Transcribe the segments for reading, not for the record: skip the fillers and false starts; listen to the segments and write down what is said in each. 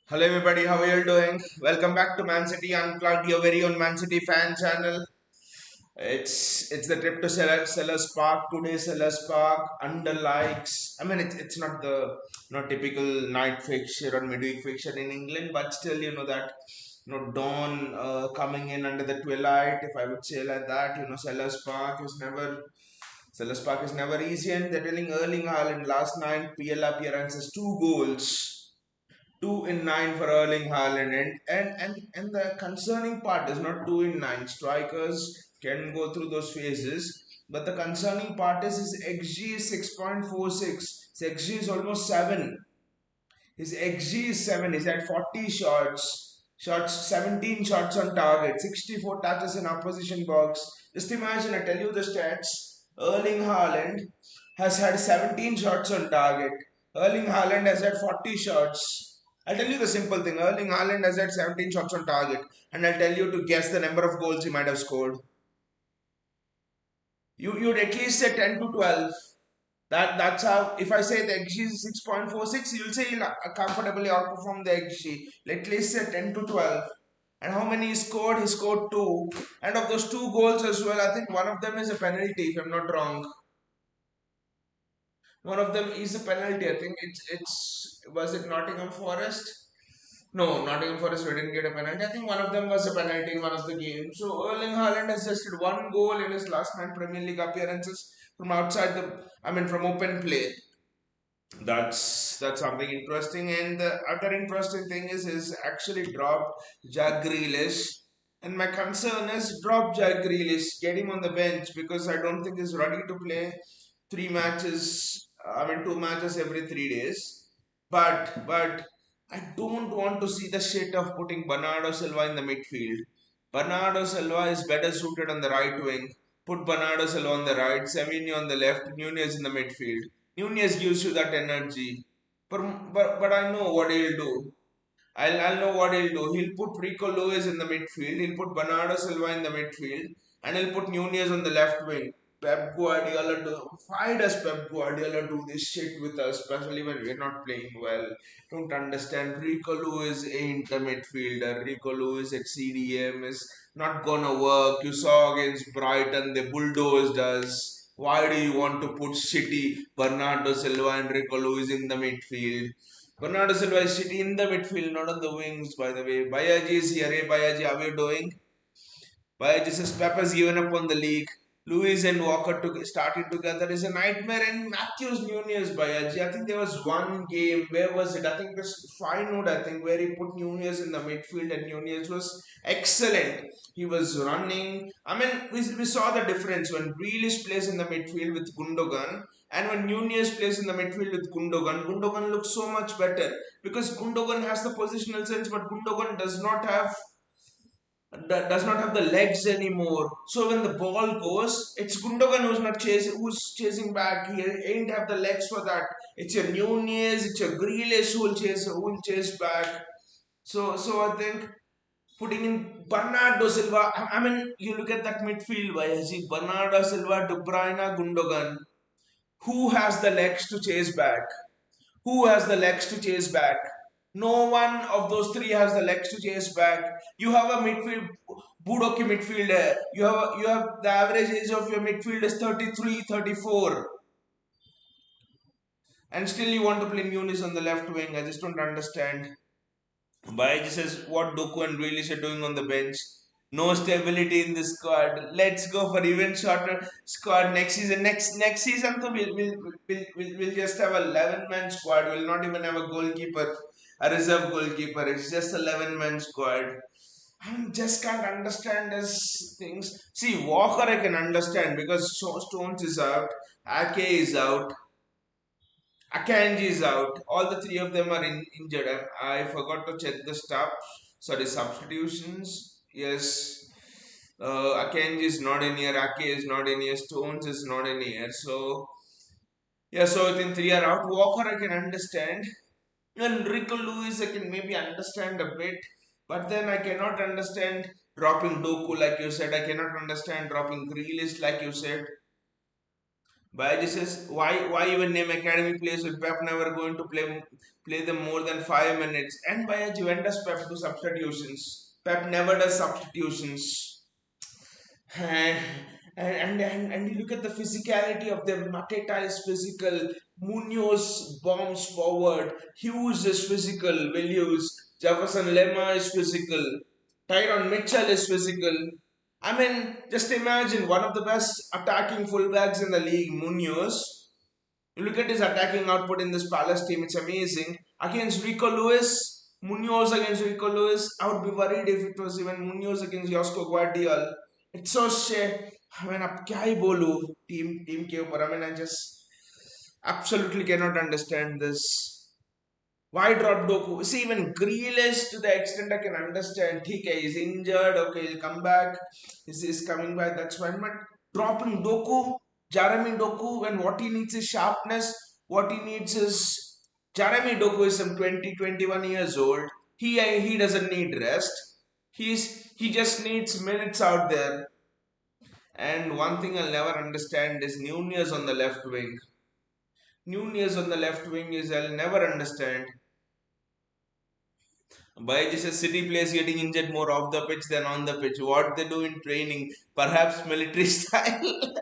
Hello everybody, how are you doing? Welcome back to Man City Unplugged, your very own Man City fan channel. It's the trip to Sellers Park today. Sellers Park under likes. I mean, it's not the not typical night fixture or midweek fixture in England, but still, that dawn coming in under the twilight. If I would say like that, Sellers Park is never easy, and they're telling Erling Haaland last 9 PL appearances, 2 goals. 2 in 9 for Erling Haaland, and the concerning part is not 2 in 9. Strikers can go through those phases, but the concerning part is his XG is 6.46. His XG is almost 7. His XG is 7. He's had 40 shots, 17 shots on target, 64 touches in opposition box. Just imagine, I tell you the stats. Erling Haaland has had 17 shots on target. Erling Haaland has had 40 shots. I'll tell you the simple thing. Erling Haaland has had 17 shots on target, and I'll tell you to guess the number of goals he might have scored. You'd at least say 10 to 12. That's how, if I say the XG is 6.46, you'll say he'll comfortably outperform the XG. At least say 10 to 12. And how many he scored? He scored 2. And of those 2 goals as well, I think one of them is a penalty, if I'm not wrong. One of them is a penalty. I think it's was it Nottingham Forest? No, Nottingham Forest didn't get a penalty. I think one of them was a penalty in one of the games. So Erling Haaland has just had 1 goal in his last 9 Premier League appearances from outside from open play. That's something interesting. And the other interesting thing is he's actually dropped Jack Grealish. And my concern is drop Jack Grealish, get him on the bench because I don't think he's ready to play 3 matches. I mean 2 matches every 3 days. But I don't want to see the shit of putting Bernardo Silva in the midfield. Bernardo Silva is better suited on the right wing. Put Bernardo Silva on the right, Semenyo on the left, Nunez in the midfield. Nunez gives you that energy. But I know what he'll do. I'll know what he'll do. He'll put Rico Lewis in the midfield. He'll put Bernardo Silva in the midfield. And he'll put Nunez on the left wing. Pep Guardiola do. Why does Pep Guardiola do this shit with us, especially when we're not playing well? Don't understand. Rico Lewis ain't the midfielder. Rico Lewis at CDM is not gonna work. You saw against Brighton, they bulldozed us. Why do you want to put shitty Bernardo Silva and Rico Lewis in the midfield? Bernardo Silva is sitting in the midfield, not on the wings, by the way. Bayaji is here. Hey, Bayaji, how are you doing? Bayaji says Pep has given up on the league. Luis and Walker starting together is a nightmare. And Matthews Nunez, Bayaji. I think there was one game. Where was it? I think it was Feyenoord, I think, where he put Nunez in the midfield and Nunez was excellent. He was running. I mean, we saw the difference when Grealish plays in the midfield with Gundogan and when Nunez plays in the midfield with Gundogan. Gundogan looks so much better because Gundogan has the positional sense, but Gundogan does not have the legs anymore. So when the ball goes, it's Gundogan who's chasing back. He ain't have the legs for that. It's your Nunez, it's your Grealish who will chase back. So I think putting in Bernardo Silva. I mean, you look at that midfield. Why is he Bernardo Silva, De Bruyne, Gundogan? Who has the legs to chase back? Who has the legs to chase back? No one of those three has the legs to chase back. You have a midfield, Budoki midfielder. You have the average age of your midfield is 33, 34, and still you want to play Muniz on the left wing. I just don't understand. Baiji says what Doku and Grealish are doing on the bench. No stability in the squad. Let's go for even shorter squad next season. Next season, so we'll just have a 11-man squad. We'll not even have a goalkeeper, a reserve goalkeeper. It's just a 11-man squad. I just can't understand these things. See, Walker I can understand because Stones is out, Ake is out, Akanji is out. All the three of them are injured. I forgot to check the stuff. Sorry, substitutions. Yes. Akanji is not in here. Ake is not in here. Stones is not in here. So, yeah, so I think three are out. Walker I can understand. And Rico Lewis I can maybe understand a bit. But then I cannot understand dropping Doku like you said. I cannot understand dropping Grealish like you said. Baiji says, why even name academy players with Pep never going to play them more than 5 minutes? And by a Juventus Pep do substitutions. Pep never does substitutions. And, and you look at the physicality of them. Mateta is physical. Munoz bombs forward. Hughes is physical. Williams. Jefferson Lemma is physical. Tyron Mitchell is physical. I mean, just imagine one of the best attacking fullbacks in the league, Munoz. You look at his attacking output in this Palace team, it's amazing. Against Rico Lewis, Munoz against Rico Lewis, I would be worried if it was even Munoz against Josko Guardiola. It's so shit. I mean, अब क्या ही बोलूं team के ऊपर. I mean, I just absolutely cannot understand this. Why drop Doku? See, even Grealish, to the extent I can understand. Okay, he's injured. Okay, he'll come back. He's coming back. That's fine. But dropping Doku, Jeremy Doku, when what he needs is sharpness. What he needs is Jeremy Doku is some 20, 21 years old. He doesn't need rest. He just needs minutes out there. And one thing I'll never understand is Nunez on the left wing. Nunez on the left wing is I'll never understand. By just a City players getting injured more off the pitch than on the pitch. What they do in training, perhaps military style.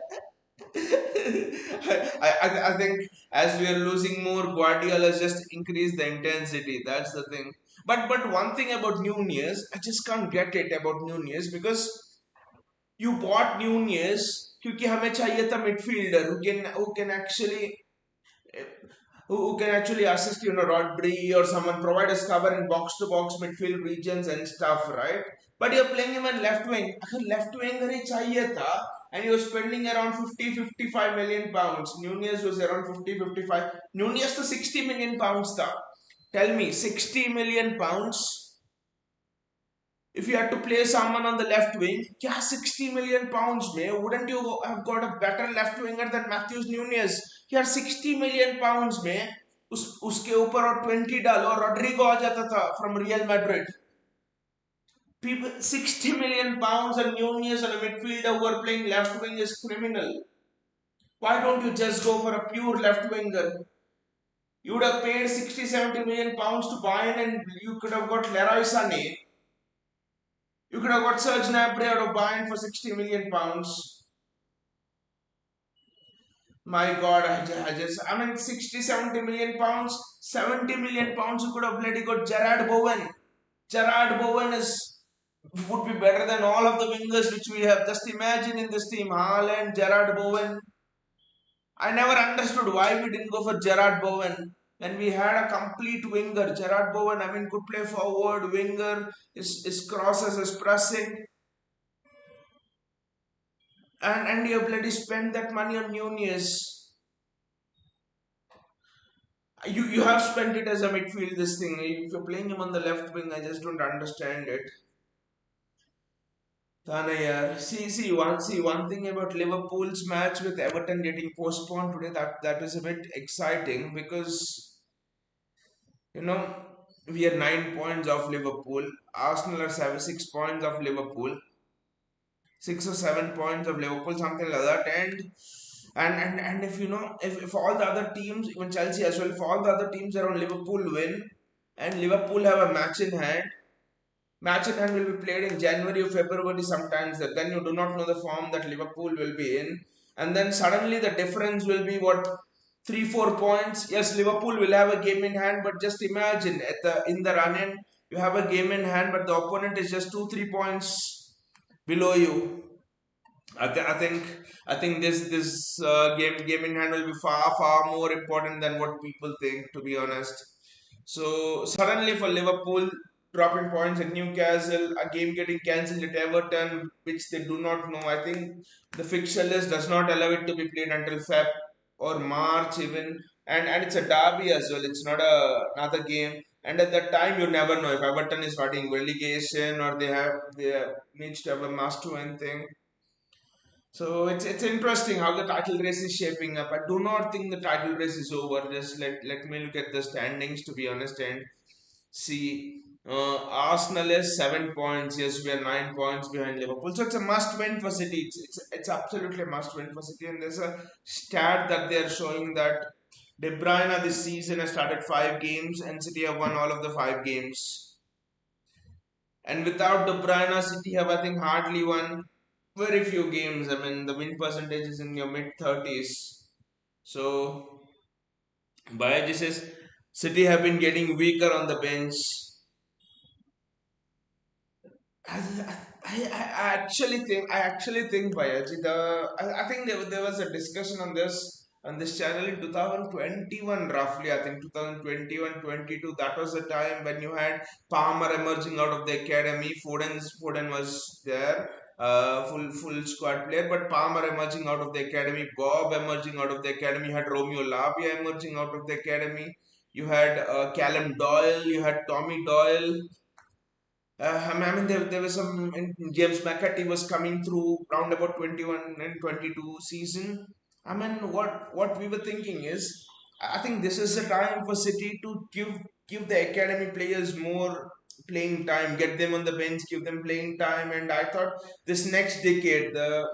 I think as we are losing more, Guardiola has just increased the intensity. That's the thing. But one thing about Nunez, I just can't get it about Nunez because you bought Nunez क्योंकि हमें चाहिए था midfielder who can actually who can actually assist, Rodri or someone, provide us cover in box to box midfield regions and stuff, right? But you're playing him in left wing. अगर left winger ही चाहिए था, and he was spending around 50-55 million pounds. Nunez was around 50-55. Nunez to 60 million pounds था. Tell me, 60 million pounds. If you had to play someone on the left wing, क्या 60 million pounds में wouldn't you have got a better left winger than Matthews Nunez? यार 60 million pounds में उसके ऊपर और 20 डालो, Rodrigo आ जाता था from Real Madrid. People 60 million pounds and Nunez and a midfielder who are playing left wing is criminal. Why don't you just go for a pure left winger? You would have paid 60-70 million pounds to Bayern and you could have got Leroy Sané. You could have got Serge Gnabry out of Bayern for 60 million pounds. My God, I mean, 60-70 million pounds, 70 million pounds, you could have bloody got Gerard Bowen. Gerard Bowen would be better than all of the wingers which we have. Just imagine in this team, Haaland, Gerard Bowen. I never understood why we didn't go for Gerard Bowen. When we had a complete winger, Gerard Bowen, I mean, could play forward, winger, his crosses, his pressing. And you bloody spend that money on Nunez. You have spent it as a midfield, this thing. If you're playing him on the left wing, I just don't understand it. Thana yaar. See one thing about Liverpool's match with Everton getting postponed today, that was a bit exciting because you know we are 9 points off Liverpool. Arsenal are 6 points off Liverpool. 6 or 7 points of Liverpool, something like that. And if if all the other teams, even Chelsea as well, if all the other teams around Liverpool win and Liverpool have a match in hand will be played in January or February sometimes. Then you do not know the form that Liverpool will be in, and then suddenly the difference will be what 3-4 points. Yes, Liverpool will have a game in hand, but just imagine in the run in you have a game in hand, but the opponent is just 2-3 points below you. I think this game in hand will be far more important than what people think, to be honest. So suddenly for Liverpool dropping points at Newcastle, a game getting cancelled at Everton, which they do not know. I think the fixture list does not allow it to be played until Feb or March even, and it's a derby as well. It's not another game. And at that time, you never know if Everton is fighting relegation or they needs to have a must-win thing. So it's interesting how the title race is shaping up. I do not think the title race is over. Just let me look at the standings, to be honest, and see. Arsenal is 7 points. Yes, we are 9 points behind Liverpool. So it's a must win for City. It's absolutely a must win for City. And there's a stat that they are showing that De Bruyne this season has started 5 games and City have won all of the 5 games. And without De Bruyne, City have, I think, hardly won very few games. I mean, the win percentage is in your mid 30s. So, Bayaji says City have been getting weaker on the bench. I actually think Bayaji, I think there was a discussion on this channel in 2021 roughly. I think 2021-22. That was the time when you had Palmer emerging out of the academy. Foden was there, full squad player, but Palmer emerging out of the academy, Bob emerging out of the academy. You had Romeo Lavia emerging out of the academy. You had Callum Doyle. You had Tommy Doyle. I mean, there was some. James McAtee was coming through round about 21 and 22 season. I mean, what we were thinking is, I think this is the time for City to give the academy players more playing time, get them on the bench, give them playing time. And I thought this next decade, the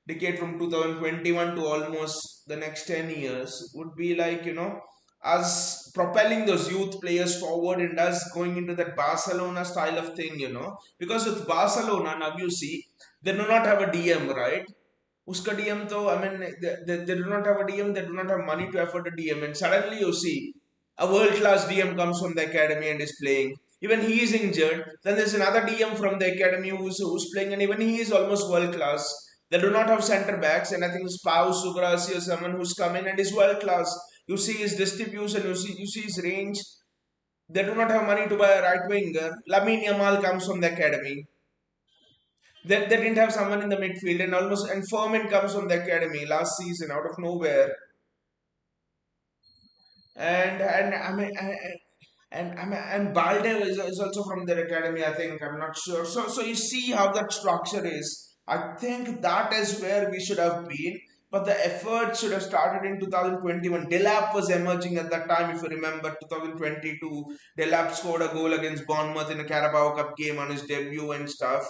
decade from 2021 to almost the next 10 years, would be like, us propelling those youth players forward and us going into that Barcelona style of thing. Because with Barcelona, now you see, they do not have a DM, right? Uska DM though, I mean, they do not have a DM, they do not have money to afford a DM, and suddenly you see a world class DM comes from the academy and is playing. Even he is injured. Then there's another DM from the academy who's playing, and even he is almost world class. They do not have centre backs, and I think Spau Sugrasi or someone who's come in and is world class. You see his distribution, you see his range. They do not have money to buy a right winger. Lamine Yamal comes from the academy. They didn't have someone in the midfield, and Furman comes from the academy last season out of nowhere. And I mean, and Balde is also from their academy. I think, I'm not sure. So you see how that structure is. I think that is where we should have been. But the effort should have started in 2021. Delap was emerging at that time, if you remember, 2022. Delap scored a goal against Bournemouth in a Carabao Cup game on his debut and stuff.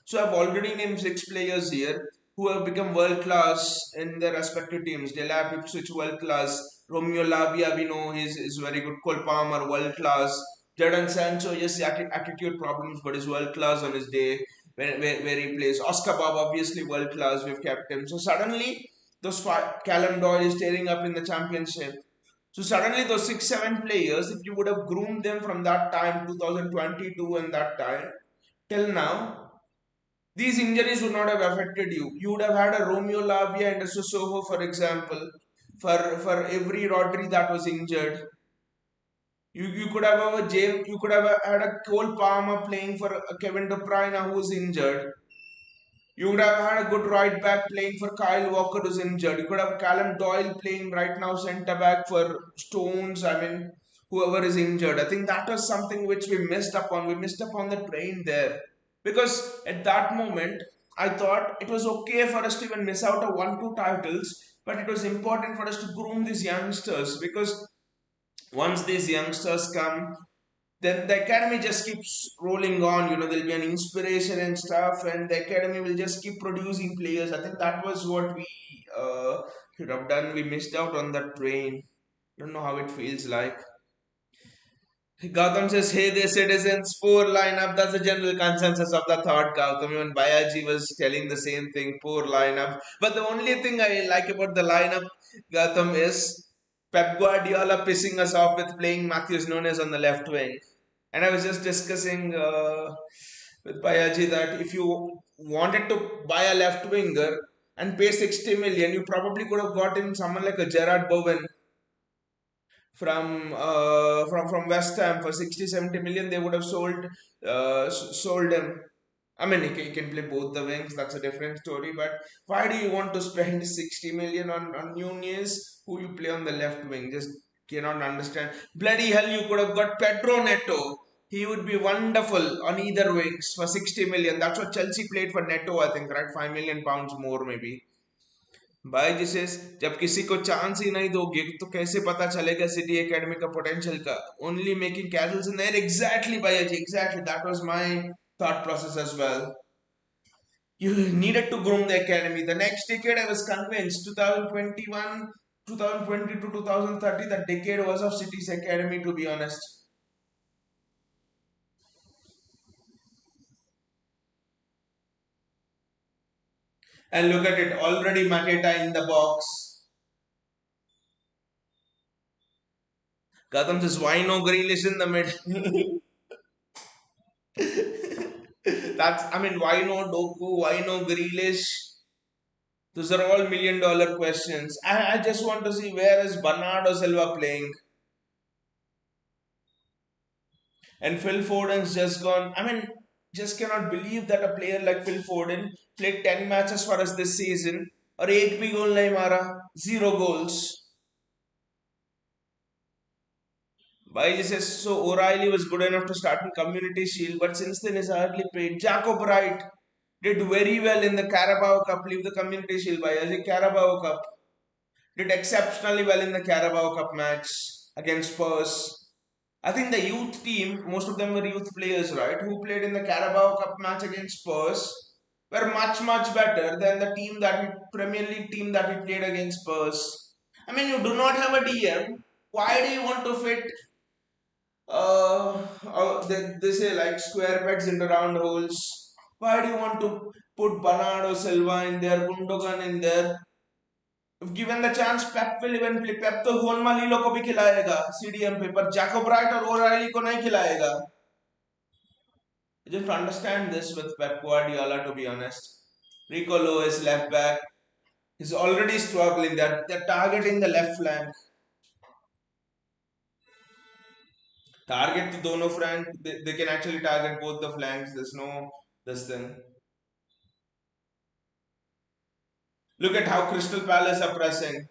So I've already named 6 players here who have become world class in their respective teams. Delap Ipswich world class. Romeo Lavia, we know is very good. Cole Palmer world class. Jadon Sancho, yes, attitude problems, but is world class on his day where he plays. Oscar Bob, obviously world class. We've kept him. So suddenly, those Callum Doyle is tearing up in the championship. So suddenly, those 6, 7 players, if you would have groomed them from that time, 2022 and that time till now, these injuries would not have affected you. You would have had a Romeo Lavia and a Sissoko, for example, for every Rodri that was injured. You could have a James, you could have had a Cole Palmer playing for a Kevin De Bruyne who was injured. You would have had a good right back playing for Kyle Walker who's injured. You could have Callum Doyle playing right now centre back for Stones. I mean, whoever is injured. I think that was something which we missed upon. We missed upon the train there. Because at that moment, I thought it was okay for us to even miss out on 1-2 titles, but it was important for us to groom these youngsters because once these youngsters come, then the academy just keeps rolling on. There'll be an inspiration and stuff, and the academy will just keep producing players. I think that was what we should have done. We missed out on that train. Don't know how it feels like. Gautam says, hey there citizens, poor lineup. That's the general consensus of the thought, Gautam. Even Bayaji was telling the same thing, poor lineup. But the only thing I like about the lineup, Gautam, is Pep Guardiola pissing us off with playing Matthews Nunes on the left wing. And I was just discussing with Bayaji that if you wanted to buy a left winger and pay 60 million, you probably could have gotten someone like a Gerard Bowen from West Ham for 60-70 million. They would have sold him. I mean, he can play both the wings. That's a different story. But why do you want to spend 60 million on Nunez, who you play on the left wing? Just cannot understand. Bloody hell, you could have got Pedro Neto. He would be wonderful on either wings for 60 million. That's what Chelsea played for Neto, I think, right? £5 million more, maybe. भाई जिसे जब किसी को chance ही नहीं दोगे तो कैसे पता चलेगा सिटी एकेडमी का पोटेंशियल का? Only making cattles in there, exactly भाई, exactly that was my thought process as well. You needed to groom the academy. The next decade, I was convinced, 2021, 2020 to 2030, the decade was of City's academy, to be honest. And look at it, already Maketa in the box. Gotham says, why no Grealish in the middle? Why no Doku? Why no Grealish? Those are all million-dollar questions. I just want to see where is Bernardo Silva playing. And Phil Foden's just gone. Just cannot believe that a player like Phil Foden played 10 matches for us this season और एक भी गोल नहीं मारा, zero goals. Why he says so? O'Reilly was good enough to start in Community Shield, but since then he's hardly played. Jacob Wright did very well in the Carabao Cup, leave the Community Shield by as a Carabao Cup. Did exceptionally well in the Carabao Cup match against Spurs. I think the youth team, most of them were youth players, right, who played in the Carabao Cup match against Spurs, were much better than the Premier League team that we played against Spurs. You do not have a DM. Why do you want to fit? They say like square pegs into round holes. Why do you want to put Bernardo Silva in there, Gundogan in there? If given the chance, Pep will even play. Pep तो Juan Malilo को भी खिलाएगा CDM पे, पर Jacob Wright और O'Reilly को नहीं खिलाएगा. You just understand this with Pep Guardiola, to be honest. Rico Lewis left back. He's already struggling. They're targeting the left flank. Target to dono flank. They can actually target both the flanks. There's no this thing. Look at how Crystal Palace are pressing.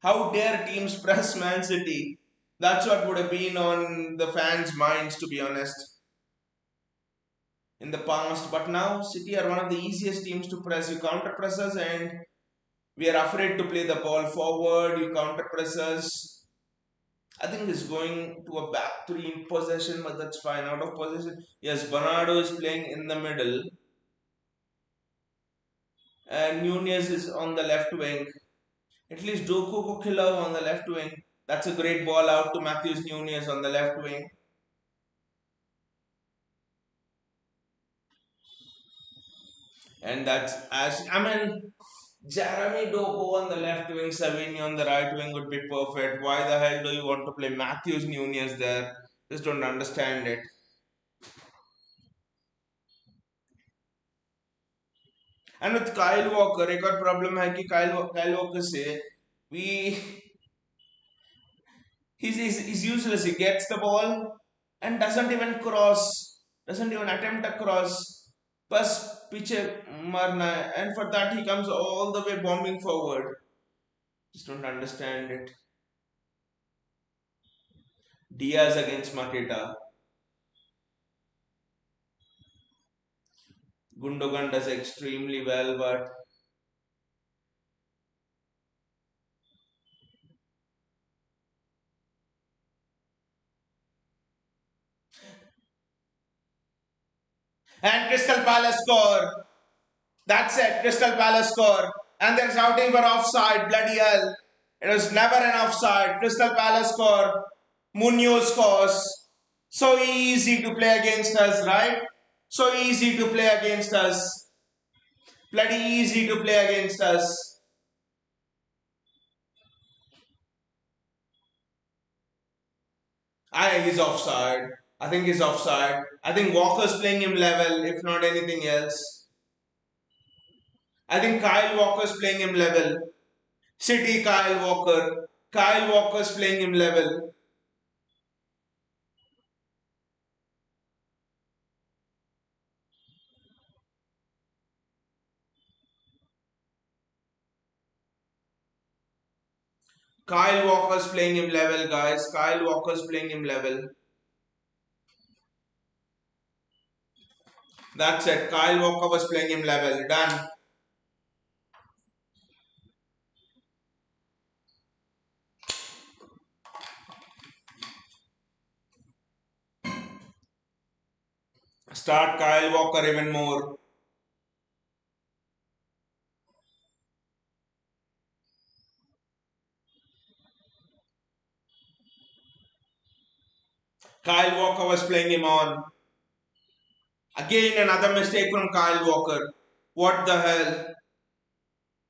How dare teams press Man City? That's what would have been on the fans' minds, to be honest, in the past. But now City are one of the easiest teams to press. You counter press us and we are afraid to play the ball forward. You counter press us. I think it's going to a back three in possession, but that's fine. Out of possession, yes, Bernardo is playing in the middle, and Nunez is on the left wing. At least Doku ko khilao on the left wing. That's a great ball out to Matthews Nunez on the left wing. And that's as Jeremy Doku on the left wing, Savini on the right wing would be perfect. Why the hell do you want to play Matthews Nunez there? Just don't understand it. And with Kyle Walker, एक और problem है कि Kyle Walker से we he's useless. He gets the ball and doesn't even attempt a cross. बस पीछे मारना है, and for that he comes all the way bombing forward. Just don't understand it. Diaz against Maketa. Gundogan does extremely well, but and Crystal Palace score. That's it. Crystal Palace score. And they're shouting for offside. Bloody hell. It was never an offside. Crystal Palace score. Munoz scores. So easy to play against us, right? So easy to play against us. Bloody easy to play against us. I think he's offside. I think he's offside. I think Walker's playing him level, if not anything else. I think Kyle Walker's playing him level. City Kyle Walker. Kyle Walker's playing him level. Kyle Walker's playing him level, guys. Kyle Walker's playing him level. That's it. Kyle Walker was playing him level. Done. Start Kyle Walker even more. Kyle Walker was playing him on. Again, another mistake from Kyle Walker. What the hell?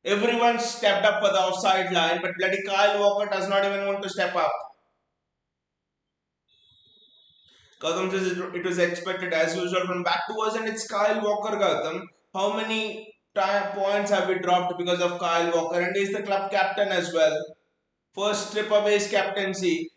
Everyone stepped up for the offside line, but bloody Kyle Walker does not even want to step up. Gautam says it was expected as usual from back to us, and it's Kyle Walker, Gautam. How many points have we dropped because of Kyle Walker? And he's the club captain as well. First strip away his captaincy.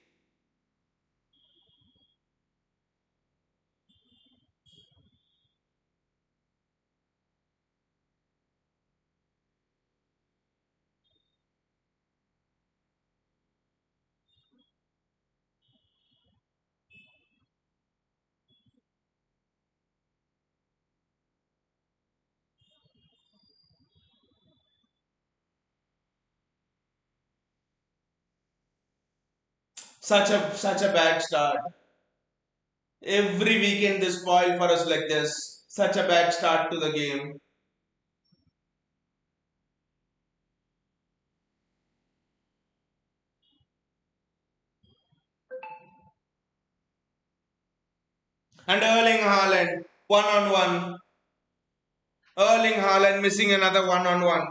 Such a bad start. Every weekend they spoil for us like this. Such a bad start to the game. And Erling Haaland, one on one. Erling Haaland missing another one on one.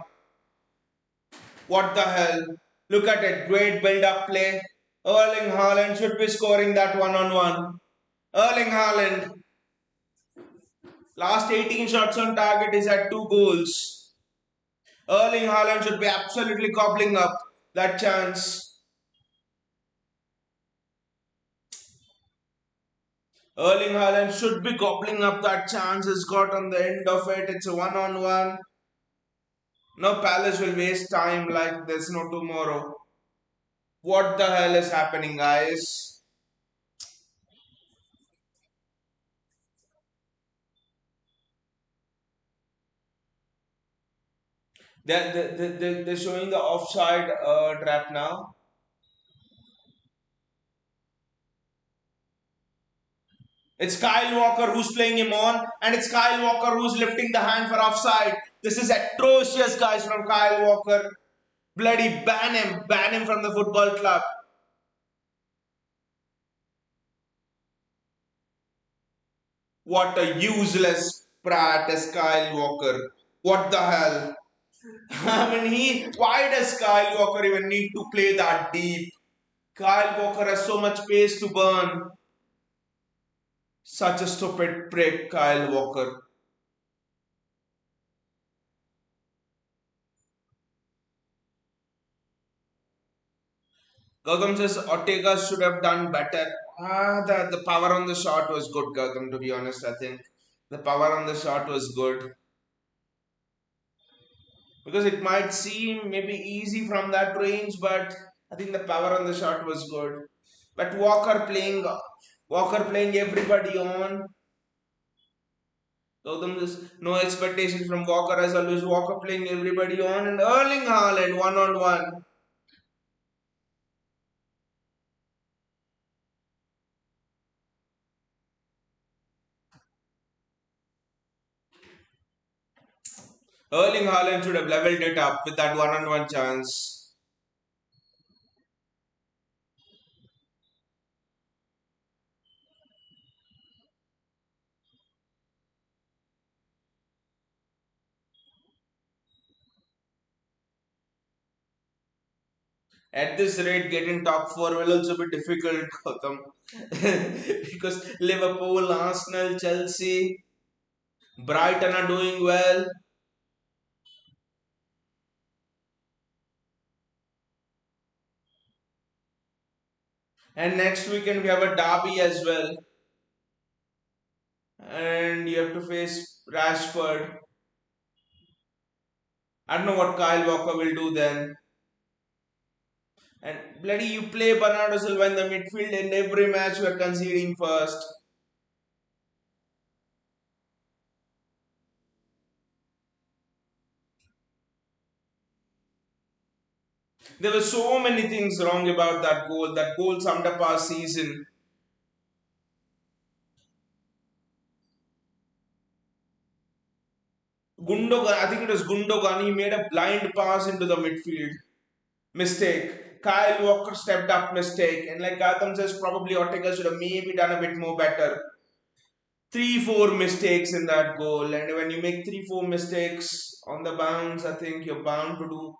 What the hell? Look at it. Great build up play. Erling Haaland should be scoring that one on one. Erling Haaland, last 18 shots on target is at 2 goals. Erling Haaland should be absolutely gobbling up that chance. Erling Haaland should be gobbling up that chance he's got on the end of it. It's a one on one. No Palace will waste time like there's no tomorrow. What the hell is happening, guys? They're showing the offside trap now. It's Kyle Walker who's playing him on, and it's Kyle Walker who's lifting the hand for offside. This is atrocious, guys, from Kyle Walker. Bloody ban him from the football club. What a useless brat is Kyle Walker. What the hell? I mean, why does Kyle Walker even need to play that deep? Kyle Walker has so much pace to burn. Such a stupid prick, Kyle Walker. Gautam says Ortega should have done better. The power on the shot was good, Gautam, to be honest, I think. The power on the shot was good. Because it might seem maybe easy from that range, but I think the power on the shot was good. But Walker playing everybody on. Gautam, there's no expectation from Walker as always. Walker playing everybody on, and Erling Haaland one on one. Erling Haaland should have leveled it up with that one on one chance. At this rate, getting top four will also be difficult, Gautam. Because Liverpool, Arsenal, Chelsea, Brighton are doing well. And next weekend we have a derby as well. And you have to face Rashford. I don't know what Kyle Walker will do then. And bloody you play Bernardo Silva in the midfield and every match we are conceding first. There were so many things wrong about that goal. That goal summed up our season. Gundogan, I think it was Gundogan, he made a blind pass into the midfield. Mistake. Kyle Walker stepped up, mistake. And like Gautam says, probably Ortega should have maybe done a bit more better. 3-4 mistakes in that goal. And when you make 3-4 mistakes on the bounce, I think you're bound to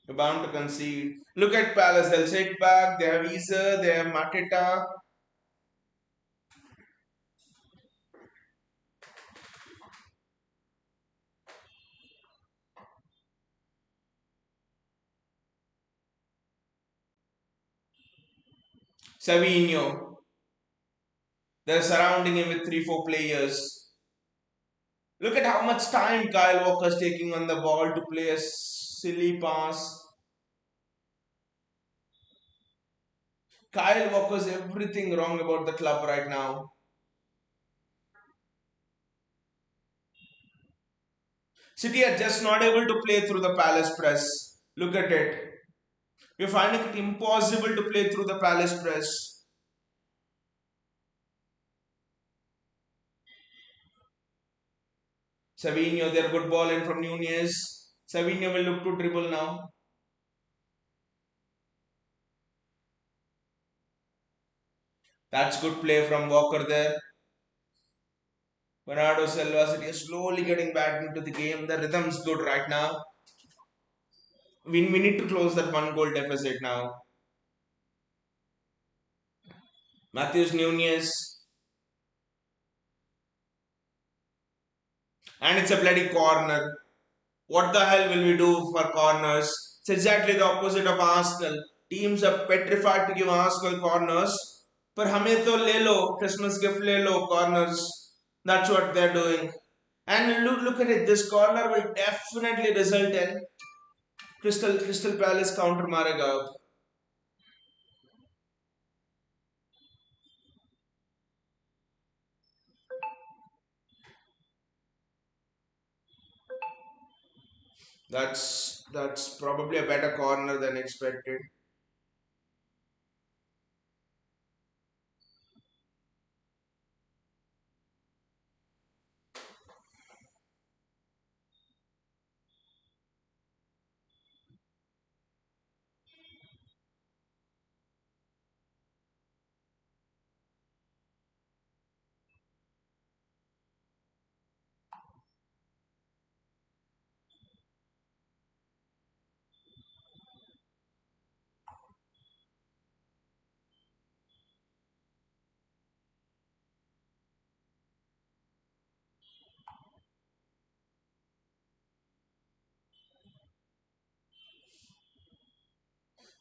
you're bound to concede. Look at Palace, they'll sit back, they have Isa, they have Mateta. Savinho. They're surrounding him with 3-4 players. Look at how much time Kyle Walker's taking on the ball to play a silly pass. Kyle Walker's everything wrong about the club right now. City are just not able to play through the Palace press. Look at it. We're finding it impossible to play through the Palace press. Savinho, their good ball in from Nunez. Savinho will look to dribble now. That's good play from Walker there. Bernardo Silva City is slowly getting back into the game. The rhythm's good right now. We need to close that one goal deficit now. Matthews Nunez. And it's a bloody corner. What the hell will we do for corners? It's exactly the opposite of Arsenal. Teams are petrified to give Arsenal corners. But हमें तो ले लो, Christmas gift ले लो, corners. That's what they're doing. And look at it, this corner will definitely result in Crystal Palace counter मारेगा. That's probably a better corner than expected.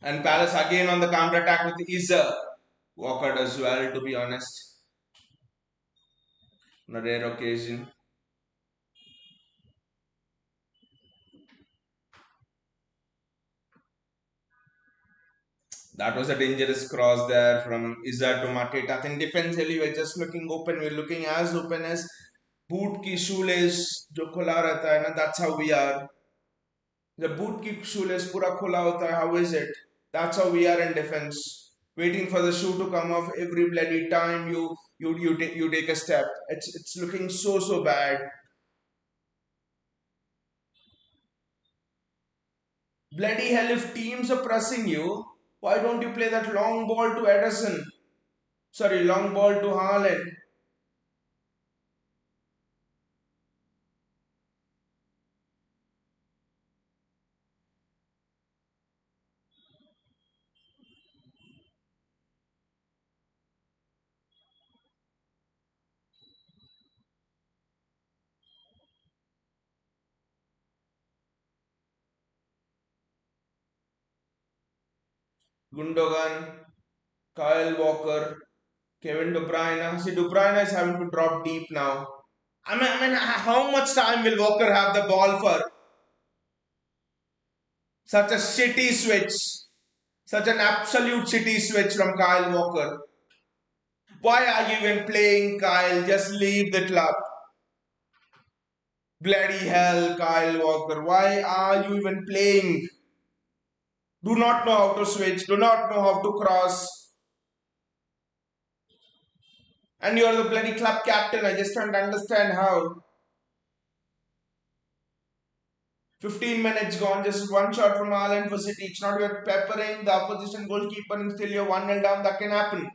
And Palace again on the counter attack with Isa. Walker does well, to be honest. On a rare occasion. That was a dangerous cross there from Isa to Mateta. I think defensively we're just looking open. We're looking as open as boot ki shoelace जो खुला रहता है ना. That's how we are. The boot ki shoelace पूरा खुला होता है. How is it? That's how we are in defense. Waiting for the shoe to come off every bloody time you take a step. It's looking so bad. Bloody hell! If teams are pressing you, why don't you play that long ball to Edison? Sorry, long ball to Haaland. Gundogan, Kyle Walker, Kevin De Bruyne. See, De Bruyne is having to drop deep now. I mean, how much time will Walker have the ball for? Such a shitty switch. Such an absolute shitty switch from Kyle Walker. Why are you even playing, Kyle? Just leave the club. Bloody hell, Kyle Walker. Why are you even playing? Do not know how to switch. Do not know how to cross. And you're the bloody club captain. I just can't understand how. 15 minutes gone, just one shot from Haaland for City. It's not you're peppering the opposition goalkeeper and still you're 1-0 down. That can happen.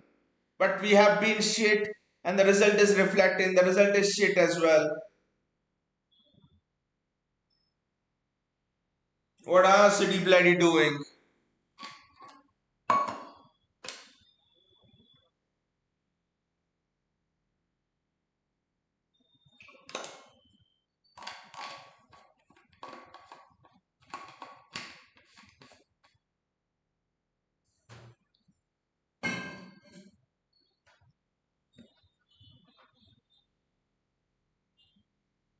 But we have been shit and the result is reflecting. The result is shit as well. What are City bloody doing?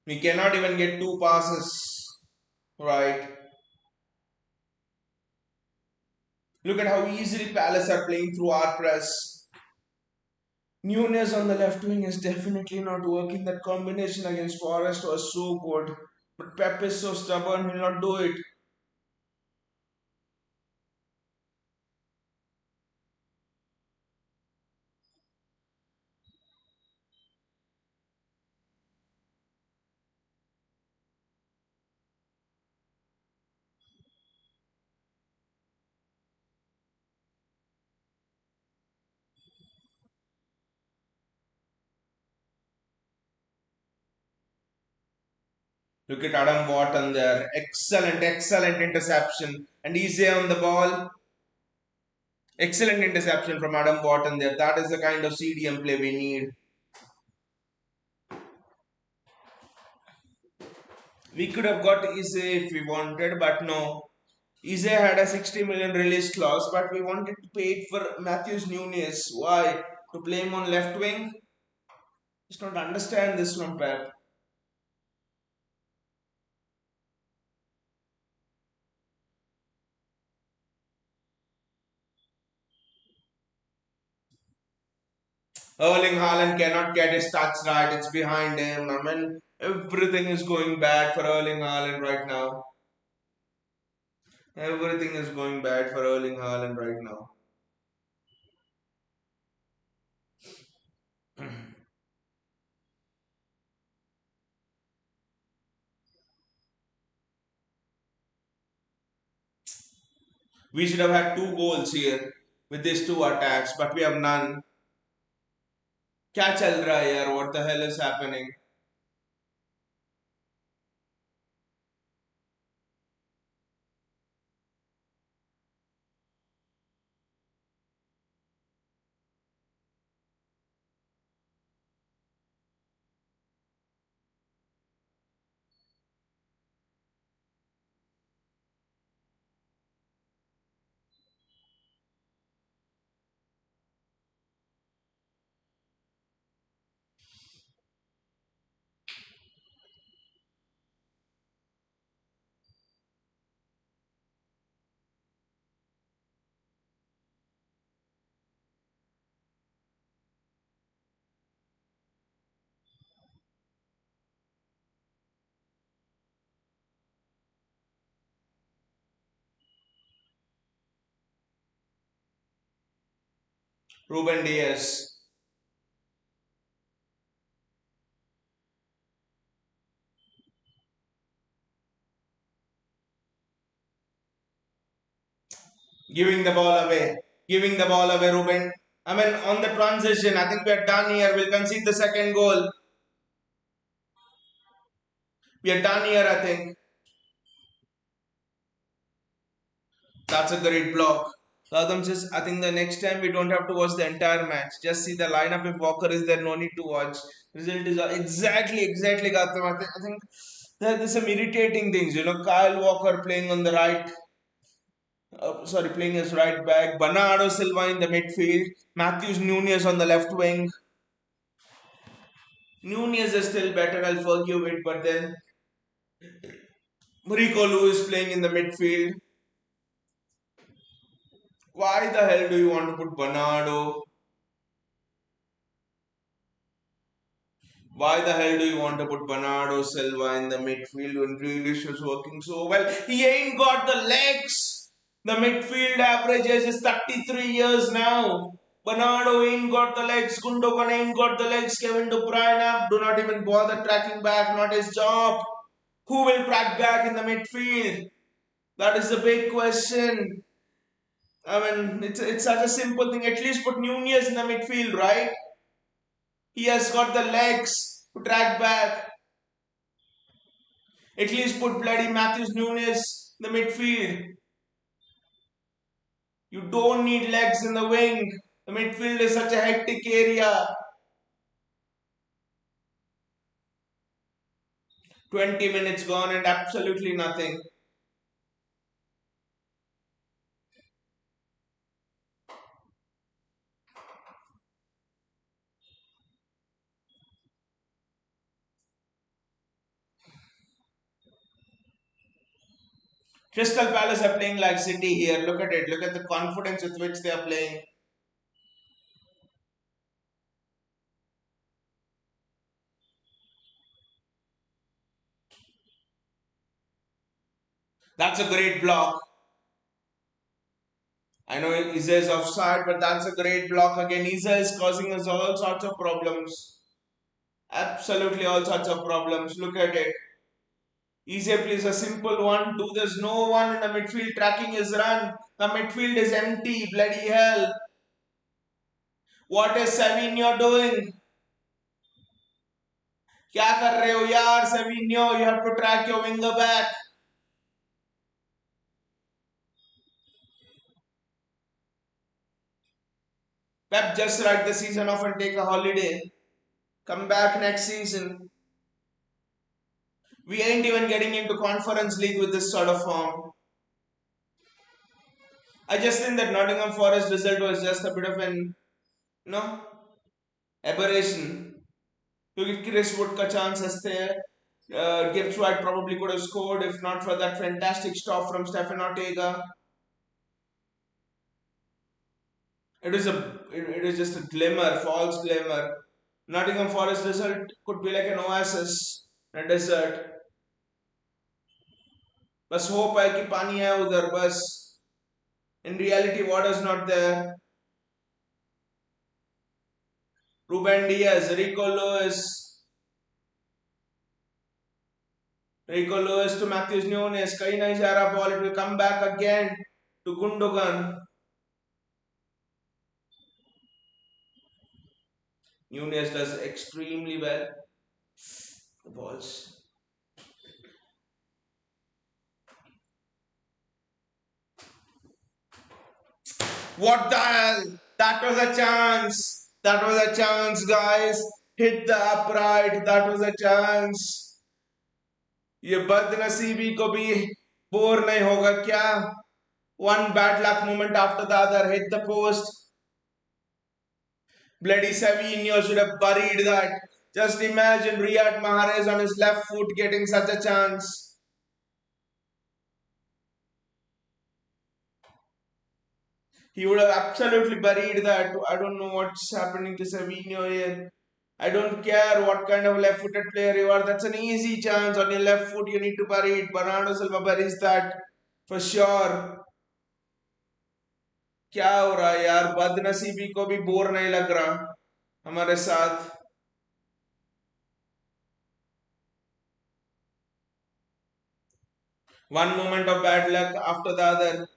We cannot even get two passes right. Look at how easily Palace are playing through our press. Nunes on the left wing is definitely not working. That combination against Forest was so good. But Pep is so stubborn, he'll not do it. Look at Adam Wharton there. Excellent, excellent interception. And Eze on the ball. Excellent interception from Adam Wharton there. That is the kind of CDM play we need. We could have got Eze if we wanted, but no. Eze had a 60 million release clause, but we wanted to pay it for Matthews Nunes. Why? To play him on left wing? Just don't understand this from Pep. Erling Haaland cannot get his touch right. It's behind him. I mean, everything is going bad for Erling Haaland right now. Everything is going bad for Erling Haaland right now. We should have had two goals here with these two attacks, but we have none. Catch चल रहा है यार? What the hell is happening? Ruben Diaz. Giving the ball away. Giving the ball away, Ruben. I mean, on the transition, I think we are done here. We'll concede the second goal. We are done here, I think. That's a great block. Adam says, I think the next time we don't have to watch the entire match. Just see the lineup. If Walker is there, no need to watch. Result is exactly, Gautam. I think there's some irritating things. You know, Kyle Walker playing on the right. Playing as right back. Bernardo Silva in the midfield. Matthews Nunes on the left wing. Nunes is still better, I'll forgive it, but then Rico Lewis playing in the midfield. Why the hell do you want to put Bernardo? Why the hell do you want to put Bernardo Silva in the midfield when Grealish is working so well? He ain't got the legs. The midfield average age is 33 years now. Bernardo ain't got the legs. Gundogan ain't got the legs. Kevin De Bruyne do not even bother tracking back. Not his job. Who will track back in the midfield? That is the big question. I mean, it's such a simple thing. At least put Nunez in the midfield, right? He has got the legs to track back. At least put bloody Matthews Nunes in the midfield. You don't need legs in the wing. The midfield is such a hectic area. 20 minutes gone and absolutely nothing. Crystal Palace are playing like City here. Look at it. Look at the confidence with which they are playing. That's a great block. I know Isa is offside, but that's a great block again. Isa is causing us all sorts of problems. Absolutely all sorts of problems. Look at it. Easy plays a simple one. Two, there's no one in the midfield tracking his run. The midfield is empty. Bloody hell. What is Savinho doing? क्या कर रहे हो यार Savinho? You have to track your winger back. Pep just write the season off and take a holiday. Come back next season. We ain't even getting into Conference League with this sort of form. I just think that Nottingham Forest result was just a bit of an, you know, aberration. क्योंकि Chris Wood का chances there. Gibbs White probably could have scored if not for that fantastic stop from Stefan Ortega. It is just a glimmer, false glimmer. Nottingham Forest result could be like an oasis in a desert. बस hope है कि पानी है उधर बस. In reality, water is not there. Ruben Diaz, Rico Lewis to Matthews Nunes. कहीं नहीं जा रहा ball. It will come back again to Gundogan. Nunes does extremely well. The balls. What the hell? That was a chance. That was a chance, guys. Hit the upright. That was a chance. ये बदनसीबी को भी bore नहीं होगा क्या? One bad luck moment after the other. Hit the post. Bloody Savinho should have buried that. Just imagine Riyad Mahrez on his left foot getting such a chance. He would have absolutely buried that. I don't know what's happening to Savinho here. I don't care what kind of left-footed player you are. That's an easy chance. On your left foot, you need to bury it. Bernardo Silva buries that for sure. क्या हो रहा है यार? बदनसीबी को भी bore नहीं लग रहा हमारे साथ. One moment of bad luck after the other.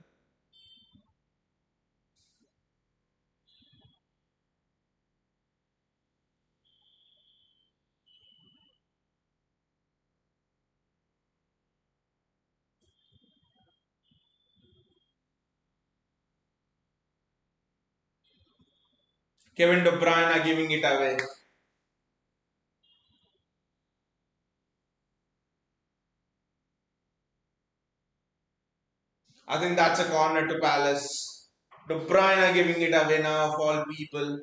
Kevin De Bruyne are giving it away. I think that's a corner to Palace. De Bruyne are giving it away now of all people.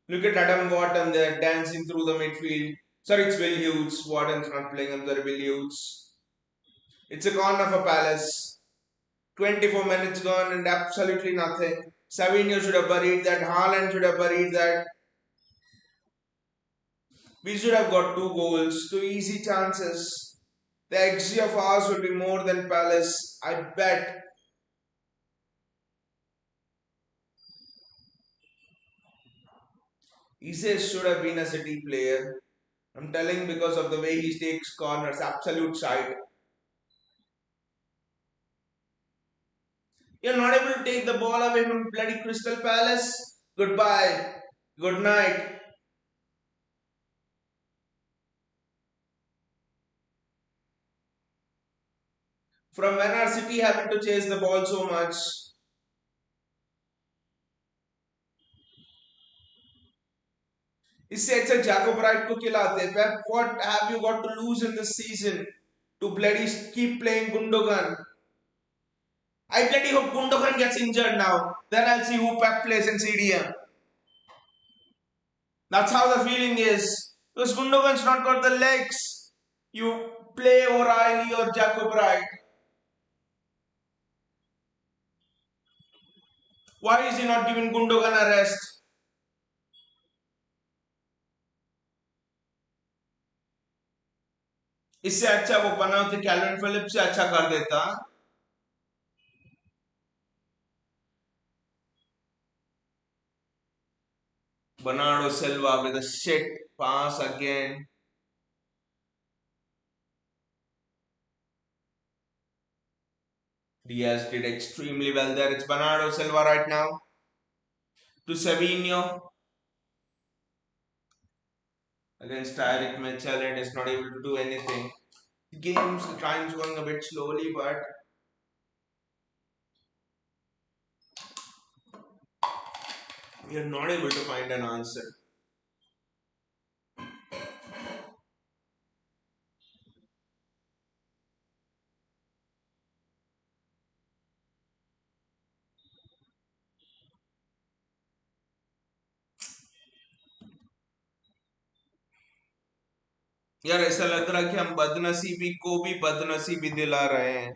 Look at Adam Wharton there dancing through the midfield. Sorry, it's Will Hughes. Wharton's not playing him, sorry, Will Hughes. It's a corner for Palace. 24 minutes gone and absolutely nothing. Savinho should have buried that. Haaland should have buried that. We should have got 2 goals, 2 easy chances. The XG of ours will be more than Palace. I bet. Ise should have been a City player. I'm telling because of the way he takes corners, absolute side. You're not able to take the ball away from bloody Crystal Palace. Goodbye. Good night. From when our City having to chase the ball so much, इससे अच्छा Jacob Wright को खिलाते. What have you got to lose in this season to bloody keep playing Gundogan? I bloody hope Gundogan gets injured now. Then I'll see who Pep plays in CDM. That's how the feeling is. Because Gundogan's not got the legs. You play O'Reilly or Jacob Wright. Why is he not giving Gundogan a rest? इससे अच्छा वो बनाते kelvin Philips से अच्छा कर देता. Bernardo Silva with a shit pass again. Diaz did extremely well there. It's Bernardo Silva right now to Savinho against Tyrick Mitchell. It is not able to do anything. The time's going a bit slowly, but we are not able to find an answer. यार ऐसा लग रहा है कि हम बदनसीबी को भी बदनसीबी दिला रहे हैं.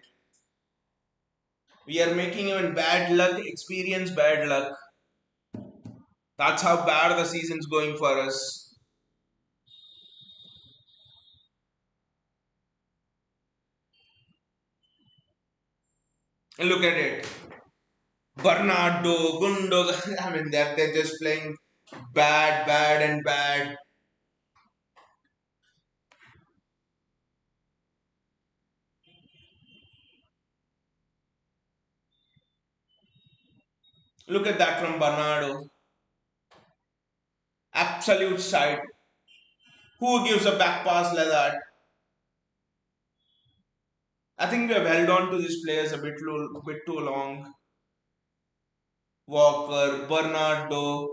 We are making even bad luck experience bad luck. That's how bad the season's going for us. And look at it. Bernardo, Gundo, I mean, they're just playing bad, bad, and bad. Look at that from Bernardo. Absolute side. Who gives a back pass like that? I think we have held on to these players bit too long. Walker, Bernardo.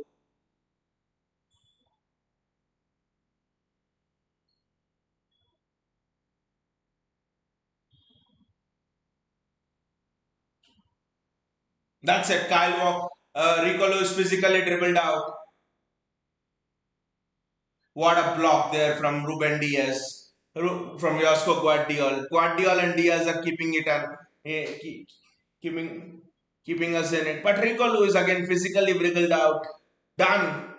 That's it. Kyle Walker. Rico Lewis physically dribbled out. What a block there from Ruben Diaz. From Josko Guardiol. Guardiol and Diaz are keeping it and keeping keeping us in it. But Rico Lewis again physically wriggled out. Done.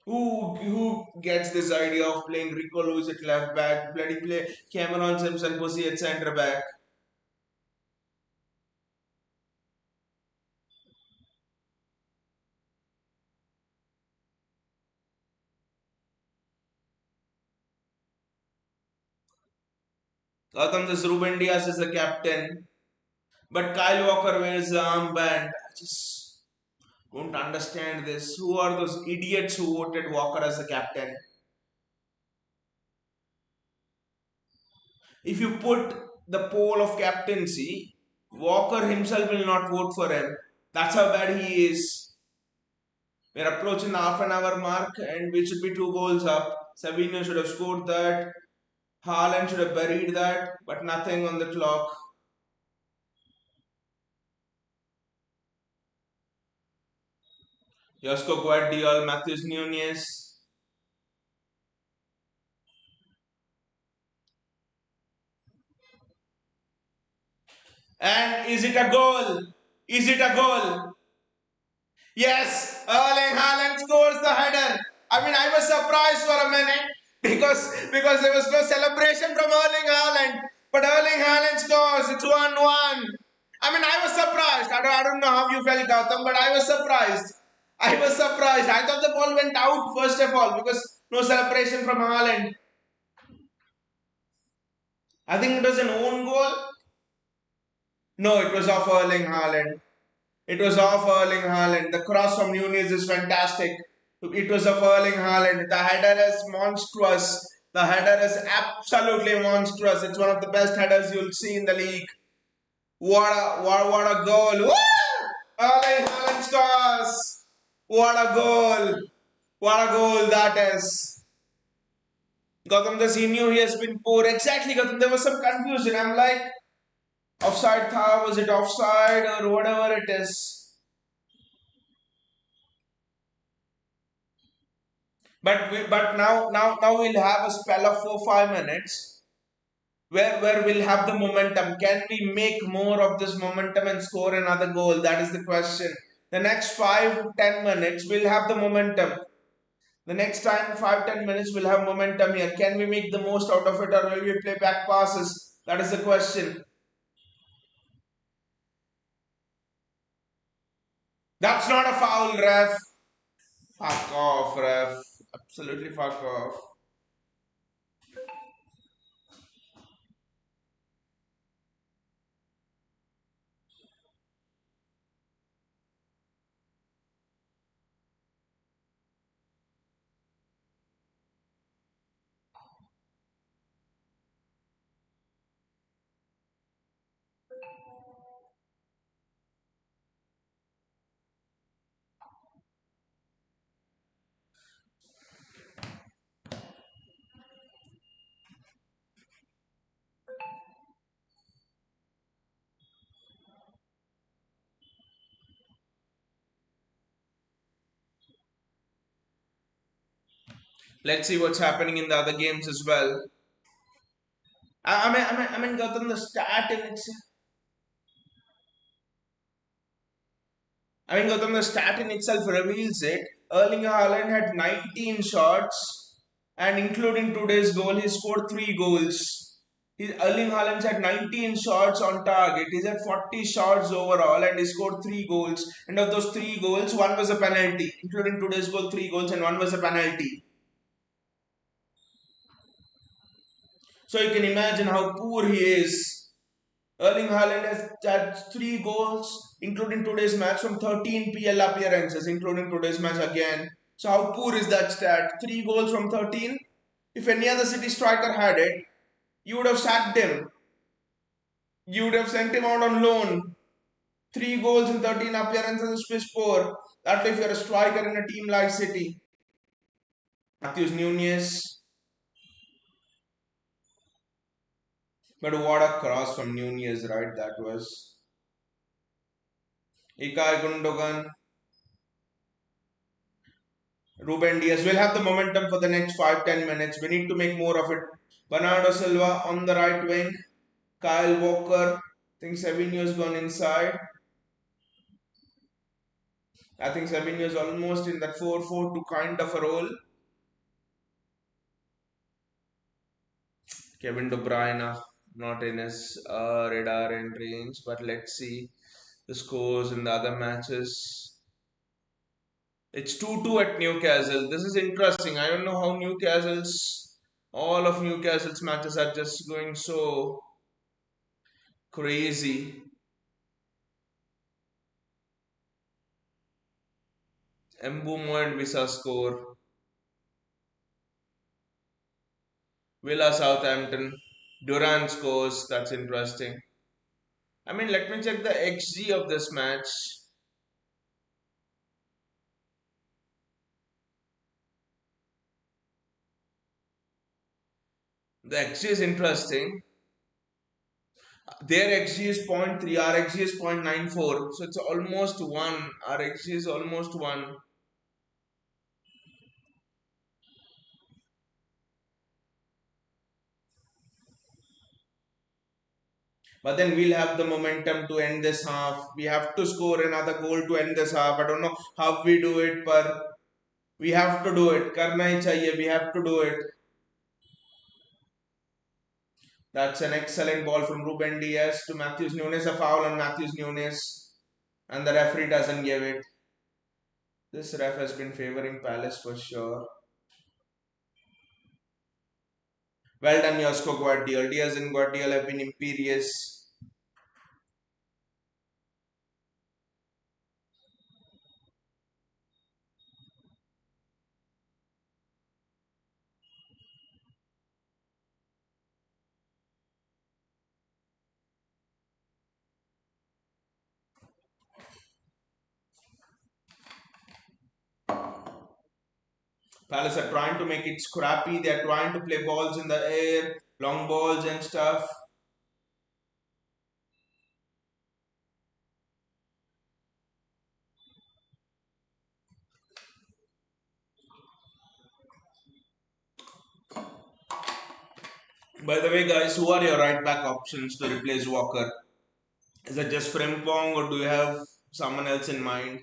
Who gets this idea of playing Rico Lewis at left back? Bloody play Cameron Simpson pussy at centre back. Gautam, this Ruben Diaz is the captain. But Kyle Walker wears the armband. I just don't understand this. Who are those idiots who voted Walker as the captain? If you put the poll of captaincy, Walker himself will not vote for him. That's how bad he is. We're approaching the half an hour mark and we should be 2 goals up. Savinho should have scored that. Haaland should have buried that, but nothing on the clock. Josko Guardiol, Matthews Nunez. And is it a goal? Is it a goal? Yes, Erling Haaland scores the header. I mean, I was surprised for a minute because there was no celebration from Erling Haaland. But Erling Haaland scores. It's 1-1. I mean, I was surprised. I don't know how you felt, Gautam, but I was surprised. I was surprised. I thought the ball went out first of all because no celebration from Haaland. I think it was an own goal. No, it was off Erling Haaland. It was off Erling Haaland. The cross from Nunez is fantastic. It was of Erling Haaland. The header is monstrous. The header is absolutely monstrous. It's one of the best headers you'll see in the league. What a goal! Woo! Erling Haaland scores! What a goal! What a goal that is! Gautam, does he knew he has been poor? Exactly, Gautam. There was some confusion. I'm like, offside tha, was it offside or whatever it is? But now we'll have a spell of 4-5 minutes where we'll have the momentum. Can we make more of this momentum and score another goal? That is the question. The next 5-10 minutes we'll have the momentum. The next time 5-10 minutes we'll have momentum here. Can we make the most out of it or will we play back passes? That is the question. That's not a foul, ref. Fuck off, ref. Absolutely fuck off. Let's see what's happening in the other games as well. I mean, Gautam, the stat in its. I mean, Gautam, the stat in itself reveals it. Erling Haaland had 19 shots, and including today's goal, he scored 3 goals. Erling Haaland's had 19 shots on target. He's had 40 shots overall, and he scored 3 goals. And of those 3 goals, one was a penalty. Including today's goal, 3 goals, and one was a penalty. So you can imagine how poor he is. Erling Haaland has had 3 goals, including today's match, from 13 PL appearances, including today's match again. So how poor is that stat? 3 goals from 13. If any other City striker had it, you would have sacked him. You would have sent him out on loan. 3 goals in 13 appearances is piss poor. That if you're a striker in a team like City. Matthews Nunez. But what a cross from Nunez, right? That was. Ilkay Gundogan. Ruben Diaz will have the momentum for the next 5-10 minutes. We need to make more of it. Bernardo Silva on the right wing. Kyle Walker. I think Savinho's gone inside. I think Savinho's almost in that 4-4-2 kind of a role. Kevin De Bruyne not in his radar and range, but let's see the scores in the other matches. It's 2-2 at Newcastle. This is interesting. I don't know how all of Newcastle's matches are just going so crazy. Mbumo and Visa score. Villa Southampton. Duran scores. That's interesting. I mean, let me check the XG of this match. The XG is interesting. Their XG is 0.3, our XG is 0.94. So it's almost 1. Our XG is almost 1. But then we'll have the momentum to end this half. We have to score another goal to end this half. I don't know how we do it, but we have to do it. Karna hi chahiye. We have to do it. That's an excellent ball from Ruben Diaz to Matthews Nunes. A foul on Matthews Nunes, and the referee doesn't give it. This ref has been favouring Palace for sure. Well done, Josko Guardiola. Diaz and Guardiola have been imperious. Palace are trying to make it scrappy. They are trying to play balls in the air, long balls and stuff. By the way, guys, who are your right back options to replace Walker? Is it just Frimpong or do you have someone else in mind?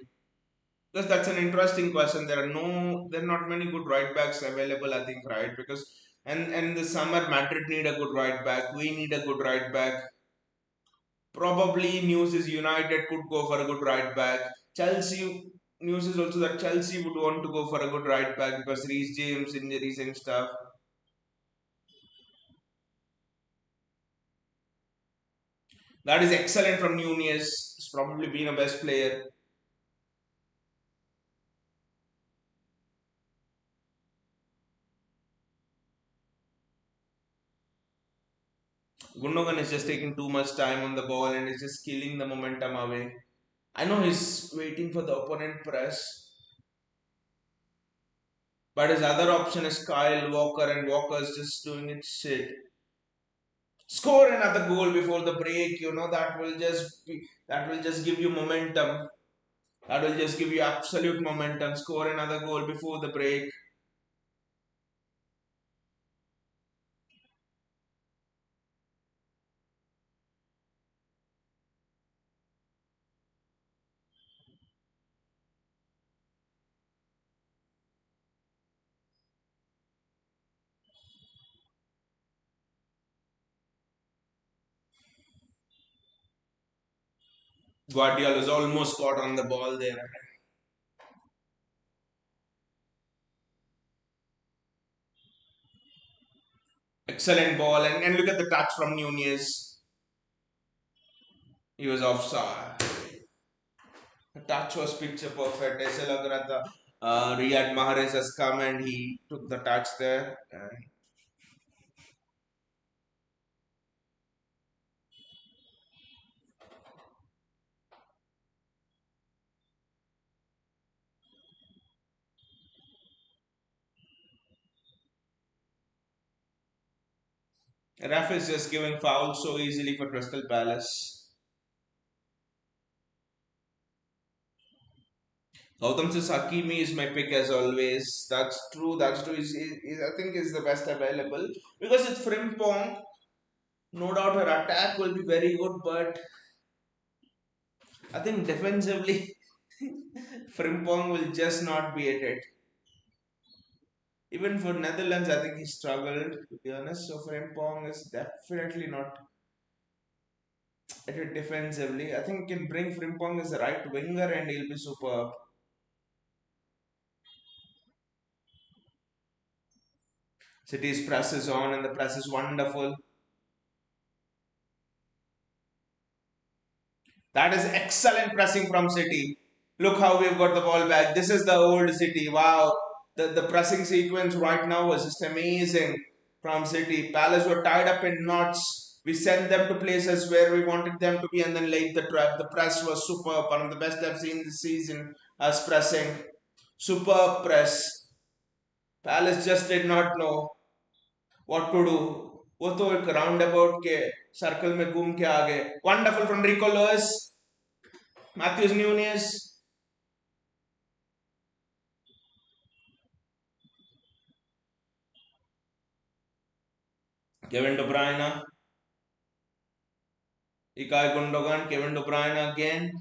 Because that's an interesting question. There are not many good right backs available, I think, right? Because and the summer Madrid need a good right back. We need a good right back. Probably news is United could go for a good right back. Chelsea news is also that Chelsea would want to go for a good right back because Reece James injuries and stuff. That is excellent from Nunez. He's probably been a best player. Gundogan is just taking too much time on the ball and is just killing the momentum away. I know he's waiting for the opponent press, but his other option is Kyle Walker, and Walker's just doing it shit. Score another goal before the break, that will just give you momentum. That will just give you absolute momentum. Score another goal before the break. Guardiola is almost caught on the ball there. Excellent ball, and look at the touch from Nunez. He was offside. The touch was picture perfect. ऐसे लग रहा था Riyad Mahrez has come and he took the touch there. And ref is just giving fouls so easily for Crystal Palace. Gautam says Hakimi is my pick as always. That's true. That's true. I think is the best available because it's Frimpong. No doubt her attack will be very good, but I think defensively Frimpong will just not be at it. Even for Netherlands, I think he struggled to be honest. So Frimpong is definitely not at it defensively. I think you can bring Frimpong as a right winger and he'll be superb. City's press is on and the press is wonderful. That is excellent pressing from City. Look how we've got the ball back. This is the old City. Wow. The pressing sequence right now was just amazing from City. Palace were tied up in knots. We sent them to places where we wanted them to be and then laid the trap. The press was superb. One of the best I've seen this season as pressing. Superb press. Palace just did not know what to do. वो तो एक round के circle में घूम के आ गए. Wonderful from Rico Lewis. Matthews Nunes. Kevin De Bruyne. Ilkay Gundogan. Kevin De Bruyne again.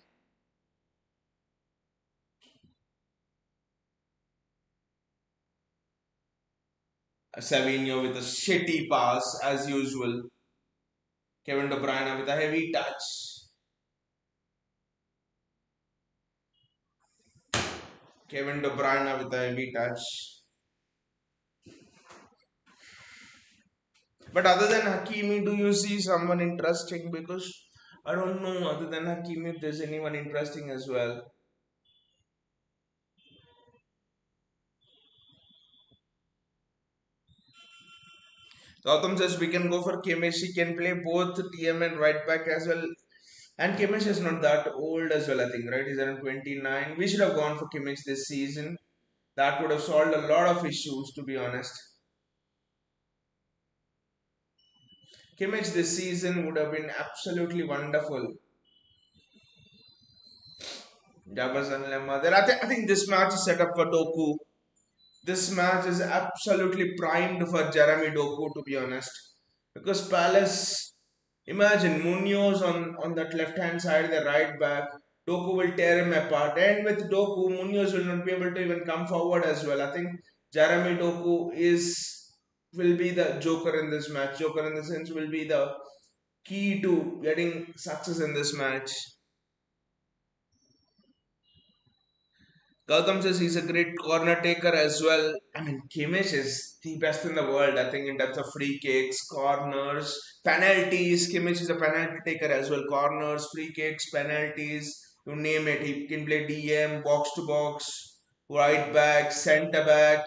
Savinho with a shitty pass as usual. Kevin De Bruyne with a heavy touch. Kevin De Bruyne with a heavy touch. But other than Hakimi, do you see someone interesting? Because I don't know, other than Hakimi, if there's anyone interesting as well. Gautam says we can go for Kimmich. He can play both TM and right back as well. And Kimmich is not that old as well, I think, right? He's around 29. We should have gone for Kimmich this season. That would have solved a lot of issues, to be honest. Kimmich this season would have been absolutely wonderful. Jabazan Lemma. I think this match is set up for Doku. This match is absolutely primed for Jeremy Doku, to be honest. Because Palace, imagine Munoz on that left hand side, the right back. Doku will tear him apart. And with Doku, Munoz will not be able to even come forward as well. I think Jeremy Doku will be the joker in this match. Joker in the sense will be the key to getting success in this match. Gautam says he's a great corner taker as well. I mean, Kimmich is the best in the world, I think, in terms of free kicks, corners, penalties. Kimmich is a penalty taker as well. Corners, free kicks, penalties, you name it. He can play DM, box to box, right back, centre back.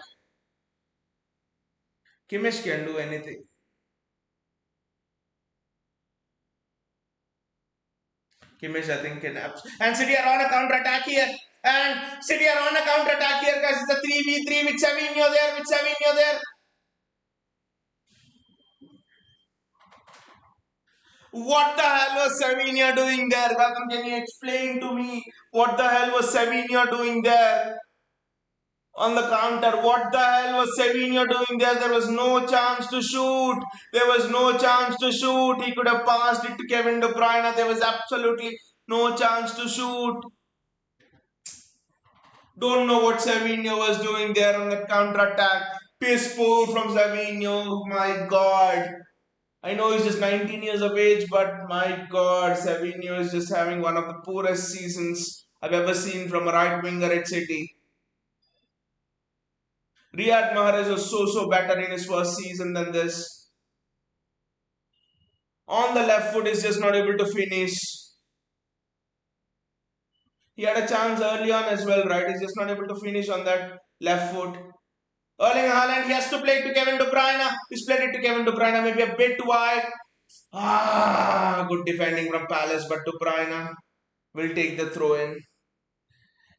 Kimmich can do anything. Kimmich, I think, can. And City are on a counter attack here. And City are on a counter attack here, guys. It's a 3v3 with Savinho there, with Savinho there. What the hell was Savinho doing there? Gautam, can you explain to me what the hell was Savinho doing there on the counter? What the hell was Savinho doing there? There was no chance to shoot. There was no chance to shoot. He could have passed it to Kevin De Bruyne. There was absolutely no chance to shoot. Don't know what Savinho was doing there on the counter attack. Piss poor from Savinho. My God. I know he's just 19 years of age, but my God, Savinho is just having one of the poorest seasons I've ever seen from a right winger at City. Riyad Mahrez was so better in his first season than this. On the left foot, is just not able to finish. He had a chance early on as well, right? He's just not able to finish on that left foot. Erling Haaland, he has to play it to Kevin De Bruyne. He's played it to Kevin De Bruyne, maybe a bit wide. Good defending from Palace, but De Bruyne will take the throw in.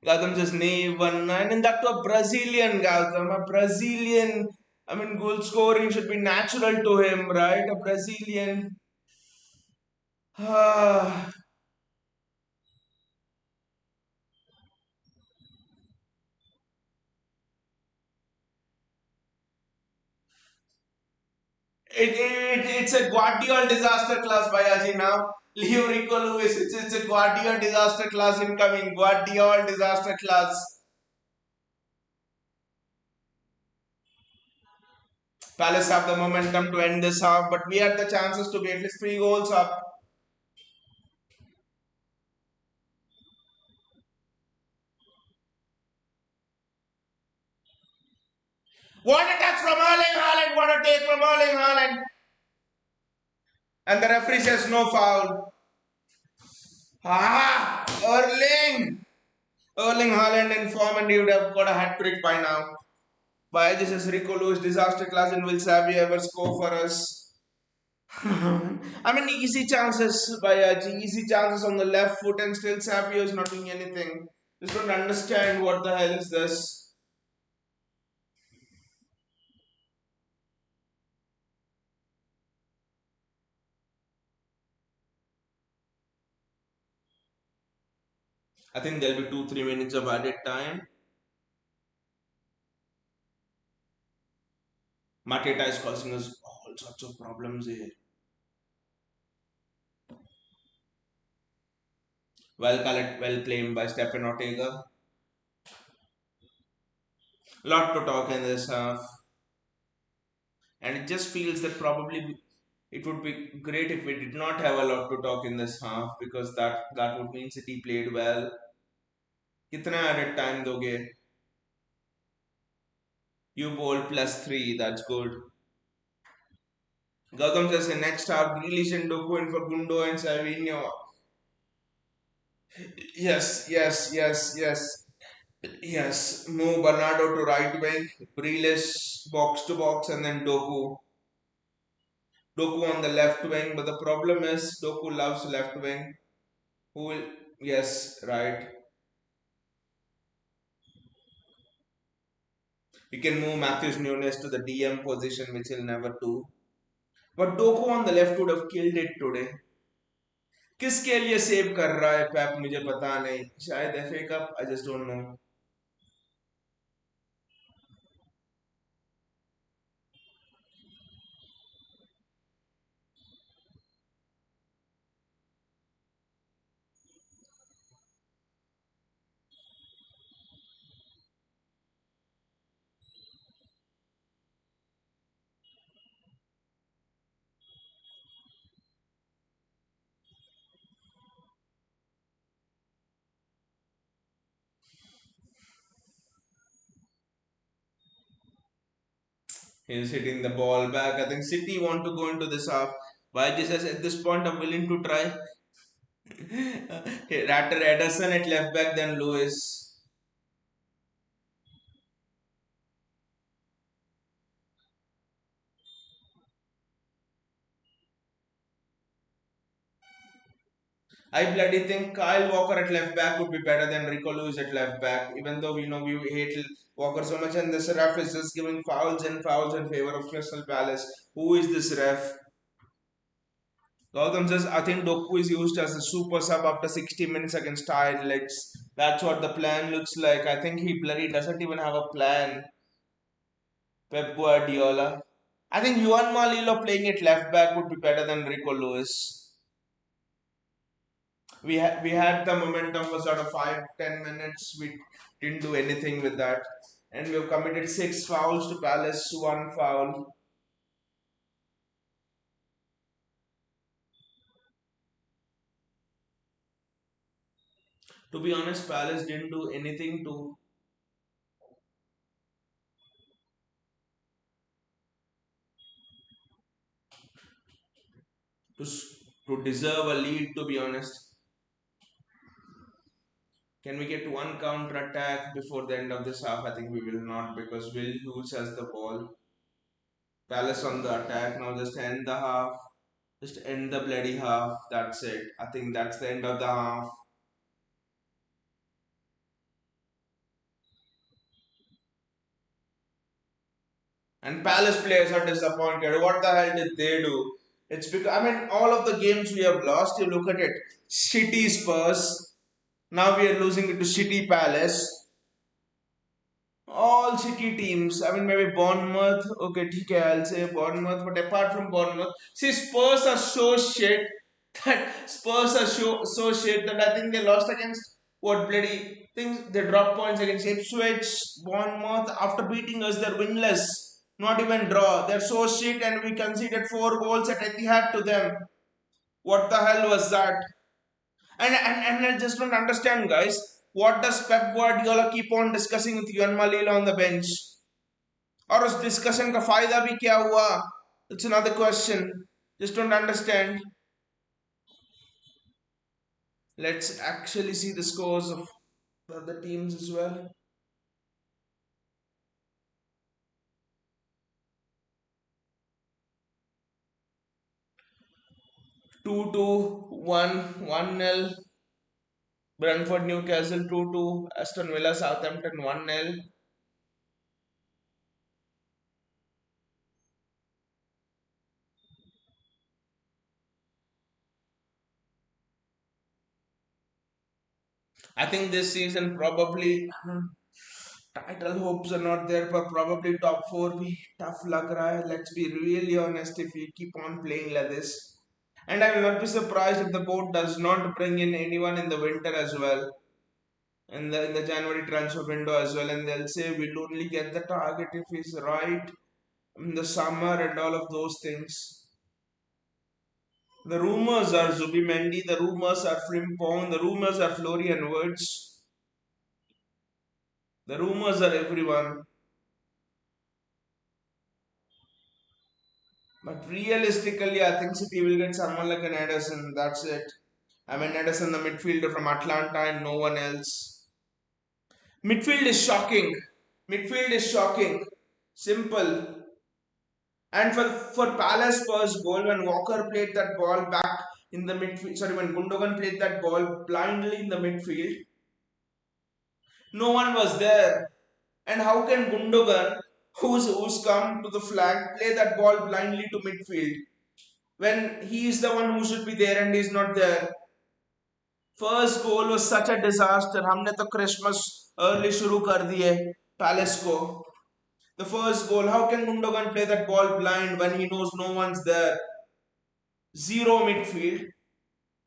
Gautam just nailed one, and that to a Brazilian Gautam, a Brazilian. I mean, goal scoring should be natural to him, right? A Brazilian. Ah, it's a Guardiola disaster class, Bayaji now. Leo Rico Lewis, it's a Guardiola disaster class incoming. Guardiola disaster class. Palace have the momentum to end this half, but we had the chances to be at least 3 goals up. What a touch from Erling Haaland! What a take from Erling Haaland! And the referee says no foul. Erling! Erling Haaland in form and he would have got a hat trick by now. Why this is Rico Lewis disaster class and will Xavi ever score for us? I mean, easy chances by easy chances on the left foot and still Savio is not doing anything. Just don't understand what the hell is this. I think there'll be 2-3 minutes of added time. Mateta is causing us all sorts of problems here. Well claimed by Stephen Ortega. Lot to talk in this half. And it just feels that probably It would be great if we did not have a lot to talk in this half because that would mean City played well. कितना added time दोगे? You bowled +3. That's good. Gautam says next half, Grealish and Doku in for Gundo and Savinho. Yes, yes, yes, yes. Yes, move Bernardo to right wing, Grealish box to box, and then Doku. Doku on the left wing, but the problem is Doku loves left wing. Who will? Yes, right. You can move Matthews Nunes to the DM position, which he'll never do. But Doku on the left would have killed it today. किसके लिए save कर रहा है pipe मुझे पता नहीं शायद FA cup I just don't know he's hitting the ball back. I think City want to go into this half. Why Jesus at this point I'm willing to try. Rather Ederson at left back than Lewis. I bloody think Kyle Walker at left back would be better than Rico Lewis at left back. Even though we know we hate Walker so much, and this ref is just giving fouls in favor of Crystal Palace. Who is this ref? Gautam says, I think Doku is used as a super sub after 60 minutes against tired legs. That's what the plan looks like. I think he bloody doesn't even have a plan. Pep Guardiola. I think Juan Malilo playing at left back would be better than Rico Lewis. We had the momentum for sort of 5-10 minutes. We didn't do anything with that. And we've committed 6 fouls to Palace, 1 foul. To be honest, Palace didn't do anything to to deserve a lead. To be honest, can we get one counter attack before the end of this half? I think we will not because Will Hughes has the ball. Palace on the attack now. Just end the half. Just end the bloody half. That's it. I think that's the end of the half. And Palace players are disappointed. What the hell did they do? It's because I mean all of the games we have lost. You look at it. City Spurs. Now we are losing it to City Palace. All City teams. I mean, maybe Bournemouth. Okay, okay, I'll say Bournemouth. But apart from Bournemouth, see, Spurs are so shit that so shit that I think they lost against what bloody things. They dropped points against Ipswich, Bournemouth. After beating us, they're winless. Not even draw. They're so shit, and we conceded 4 goals at Etihad to them. What the hell was that? And I just don't understand, guys. What does Pep Guardiola keep on discussing with Juan Malila on the bench? और उस discussion का फायदा भी क्या हुआ? It's another question. Just don't understand. Let's actually see the scores of the other teams as well. 2-2, 1-1-0. Brentford Newcastle 2-2. Aston Villa Southampton 1-0. I think this season probably title hopes are not there, but probably top four be tough लग रहा है. Let's be really honest if we keep on playing like this. And I will not be surprised if the board does not bring in anyone in the winter as well. In the January transfer window as well, and they'll say we'll only get the target if he's right in the summer and all of those things. The rumors are Zubimendi, the rumors are Frimpong, the rumors are Florian Wirtz, the rumors are everyone. But realistically, I think City will get someone like an Ederson. That's it. I mean, Ederson, the midfielder from Atlanta, and no one else. Midfield is shocking. Midfield is shocking. Simple. And for Palace first goal, when Walker played that ball back in the midfield, sorry, when Gundogan played that ball blindly in the midfield, no one was there. And how can Gundogan, who's come to the flank, play that ball blindly to midfield when he is the one who should be there and he's not there? First goal was such a disaster. हमने तो Christmas early शुरू कर दिए Palace को. The first goal. How can Gundogan play that ball blind when he knows no one's there? Zero midfield.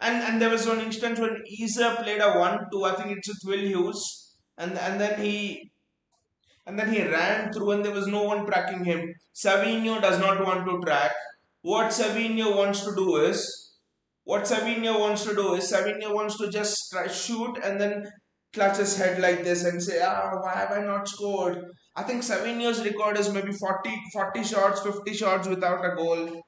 And there was one instance when Isa played a 1-2. I think it's with Will Hughes, and then he ran through and there was no one tracking him. Savinho does not want to track. What Savinho wants to do is, Savinho wants to just try shoot and then clutch his head like this and say, why have I not scored? I think Savinho's record is maybe 40 shots, 50 shots without a goal.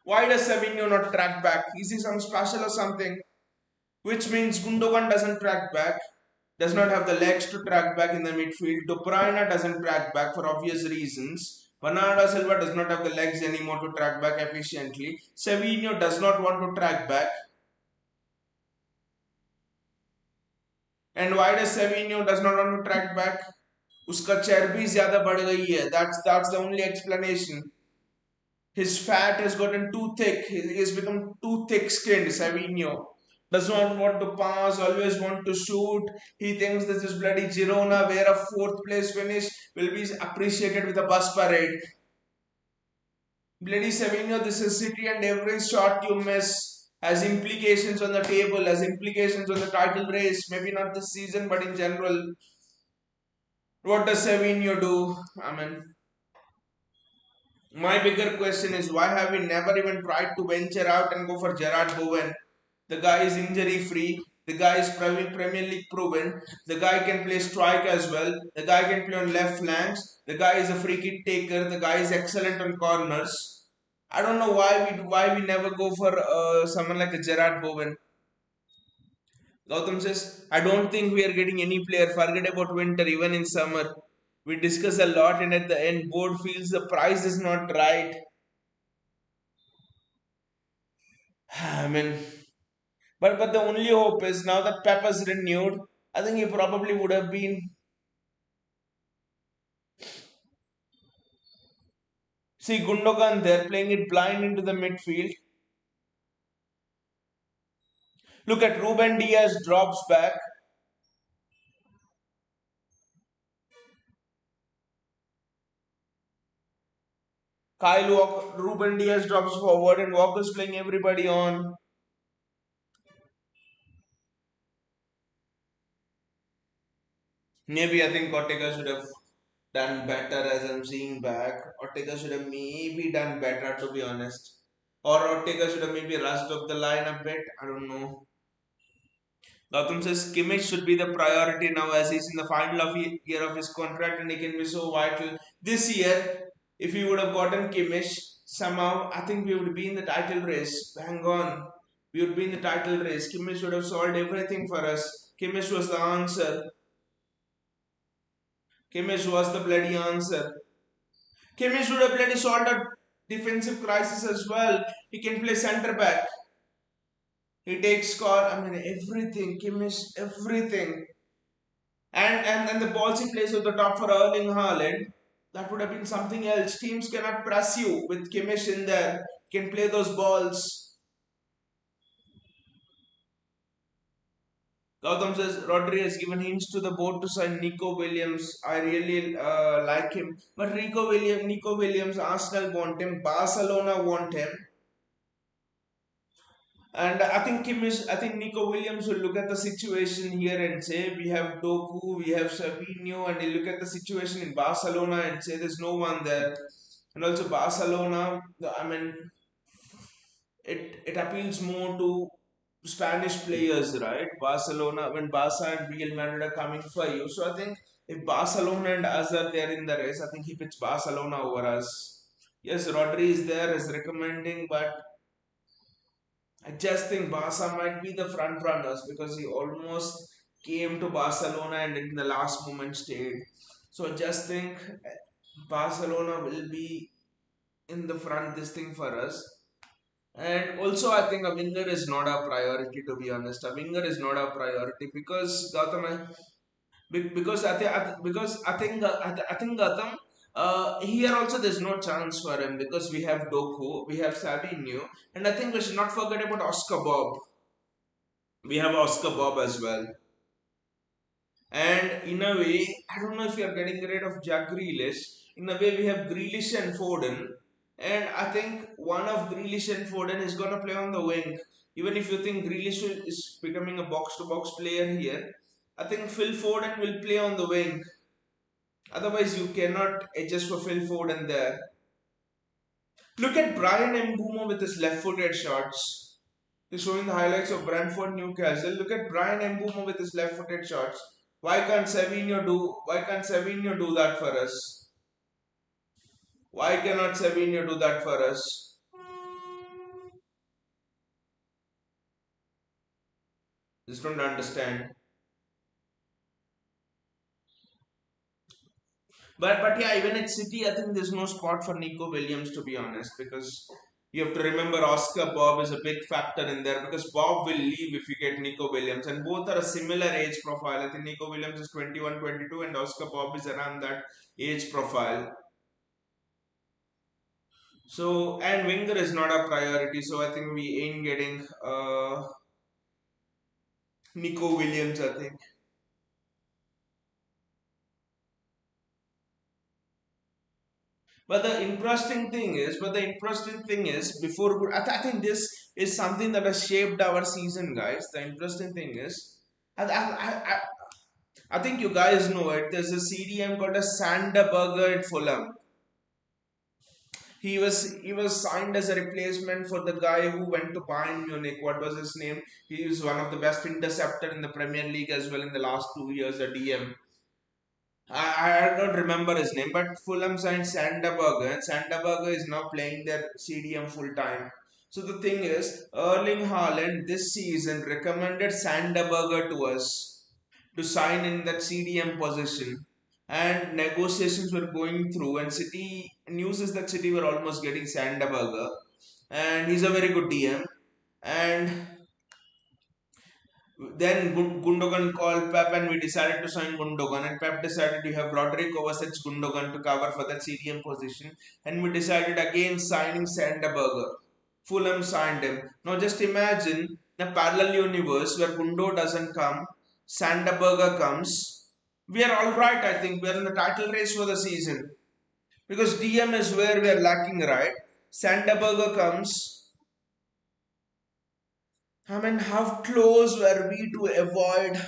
Why does Savinho not track back? Is he some special or something? Which means Gundogan doesn't track back, does not have the legs to track back in the midfield. De Bruyne doesn't track back for obvious reasons. Bernardo Silva does not have the legs anymore to track back efficiently. Savinho does not want to track back. And why does Savinho does not want to track back? उसका चर्बी ज़्यादा बढ़ गई है. That's the only explanation. His fat has gotten too thick. He has become too thick-skinned. Savinho does not want to pass, always want to shoot. He thinks that this bloody Girona, where a fourth place finish will be appreciated with a bus parade. Bloody Savinho, this is City, and every shot you miss has implications on the table, has implications on the title race. Maybe not this season, but in general. What does Savinho do? I mean, my bigger question is, why have we never even tried to venture out and go for Gerard Bowen? The guy is injury free. The guy is Premier League proven. The guy can play strike as well. The guy can play on left flanks. The guy is a free kick taker. The guy is excellent on corners. I don't know why we never go for someone like a Gerard Bowen. Gautam says, I don't think we are getting any player. Forget about winter, even in summer. We discuss a lot, and at the end, board feels the price is not right. I mean, but the only hope is now that Pep has renewed. I think he probably would have been. See Gundogan there playing it blind into the midfield. Look at Ruben Diaz drops back. Kyle Walker, Ruben Diaz drops forward, and Walker's playing everybody on. Maybe I think Ortega should have done better as I'm seeing back. Ortega should have maybe done better, to be honest. Or Ortega should have maybe rushed up the line a bit. I don't know. Gautam says Kimmich should be the priority now as he's in the final of year of his contract and he can be so vital. This year, if we would have gotten Kimmich, somehow I think we would be in the title race. Hang on. We would be in the title race. Kimmich would have solved everything for us. Kimmich was the answer. Kimmich was the bloody answer. Kimmich would have bloody solved a defensive crisis as well. He can play centre back. He takes score. I mean, everything. Kimmich, everything. And the balls he plays at the top for Erling Haaland, that would have been something else. Teams cannot press you with Kimmich in there. Can play those balls. Gautam says Rodri has given hints to the board to sign Nico Williams. I really like him, but Nico Williams, Arsenal want him, Barcelona want him. And I think Nico Williams will look at the situation here and say we have Doku, we have Savinho, and he'll look at the situation in Barcelona and say there's no one there. And also Barcelona, I mean, it appeals more to Spanish players, right? Barcelona, when Barca and Real Madrid are coming for you. So I think if Barcelona and us are there in the race, I think he picks Barcelona over us. Yes, Rodri is there as recommending, but I just think Barca might be the front runners because he almost came to Barcelona and in the last moment stayed. So I just think Barcelona will be in the front this thing for us. And also, I think a winger is not a priority. To be honest, a winger is not a priority because Gautam, because I think Gautam. Here also there's no chance for him because we have Doku, we have Savinho, and I think we should not forget about Oscar Bob. We have Oscar Bob as well. And in a way, I don't know if we are getting rid of Jack Grealish. In a way, we have Grealish and Foden. And I think one of Grealish and Foden is going to play on the wing. Even if you think is becoming a box to box player here, I think Phil Foden will play on the wing. Otherwise, you cannot adjust for Phil Foden there. Look at Brian Mbumo with his left footed shots. They're showing the highlights of Brentford Newcastle. Look at Brian Mbumo with his left footed shots. Why can't Savinho do that for us? Why cannot Savinho do that for us? Just don't understand. But yeah, even at City, I think there's no spot for Nico Williams to be honest, because you have to remember Oscar Bob is a big factor in there because Bob will leave if you get Nico Williams, and both are a similar age profile. I think Nico Williams is 21, 22, and Oscar Bob is around that age profile. So, and winger is not a priority, so I think we ain't getting Nico Williams, I think. But the interesting thing is, I think this is something that has shaped our season, guys. The interesting thing is, I think you guys know it. There's a CDM called a Sander Burger at Fulham. He was signed as a replacement for the guy who went to Bayern Munich. What was his name? He was one of the best interceptor in the Premier League as well in the last 2 years. A DM. I don't remember his name, but Fulham signed Sanderberger, and Sanderberger is now playing their CDM full time. So the thing is, Erling Haaland this season recommended Sanderberger to us to sign in that CDM position, and negotiations were going through. And City news is that City were almost getting Sanderberger, and he's a very good DM. And then Gundogan called Pep and we decided to sign Gundogan, and Pep decided to have Rodrigo Kovacic Gundogan to cover for that CDM position, and we decided again signing Sanderberger. Fulham signed him. Now just imagine in a parallel universe where Gundo doesn't come, Sanderberger comes. We are alright, I think. We are in the title race for the season. Because DM is where we are lacking, right? Sanderberger comes, I mean, how close were we to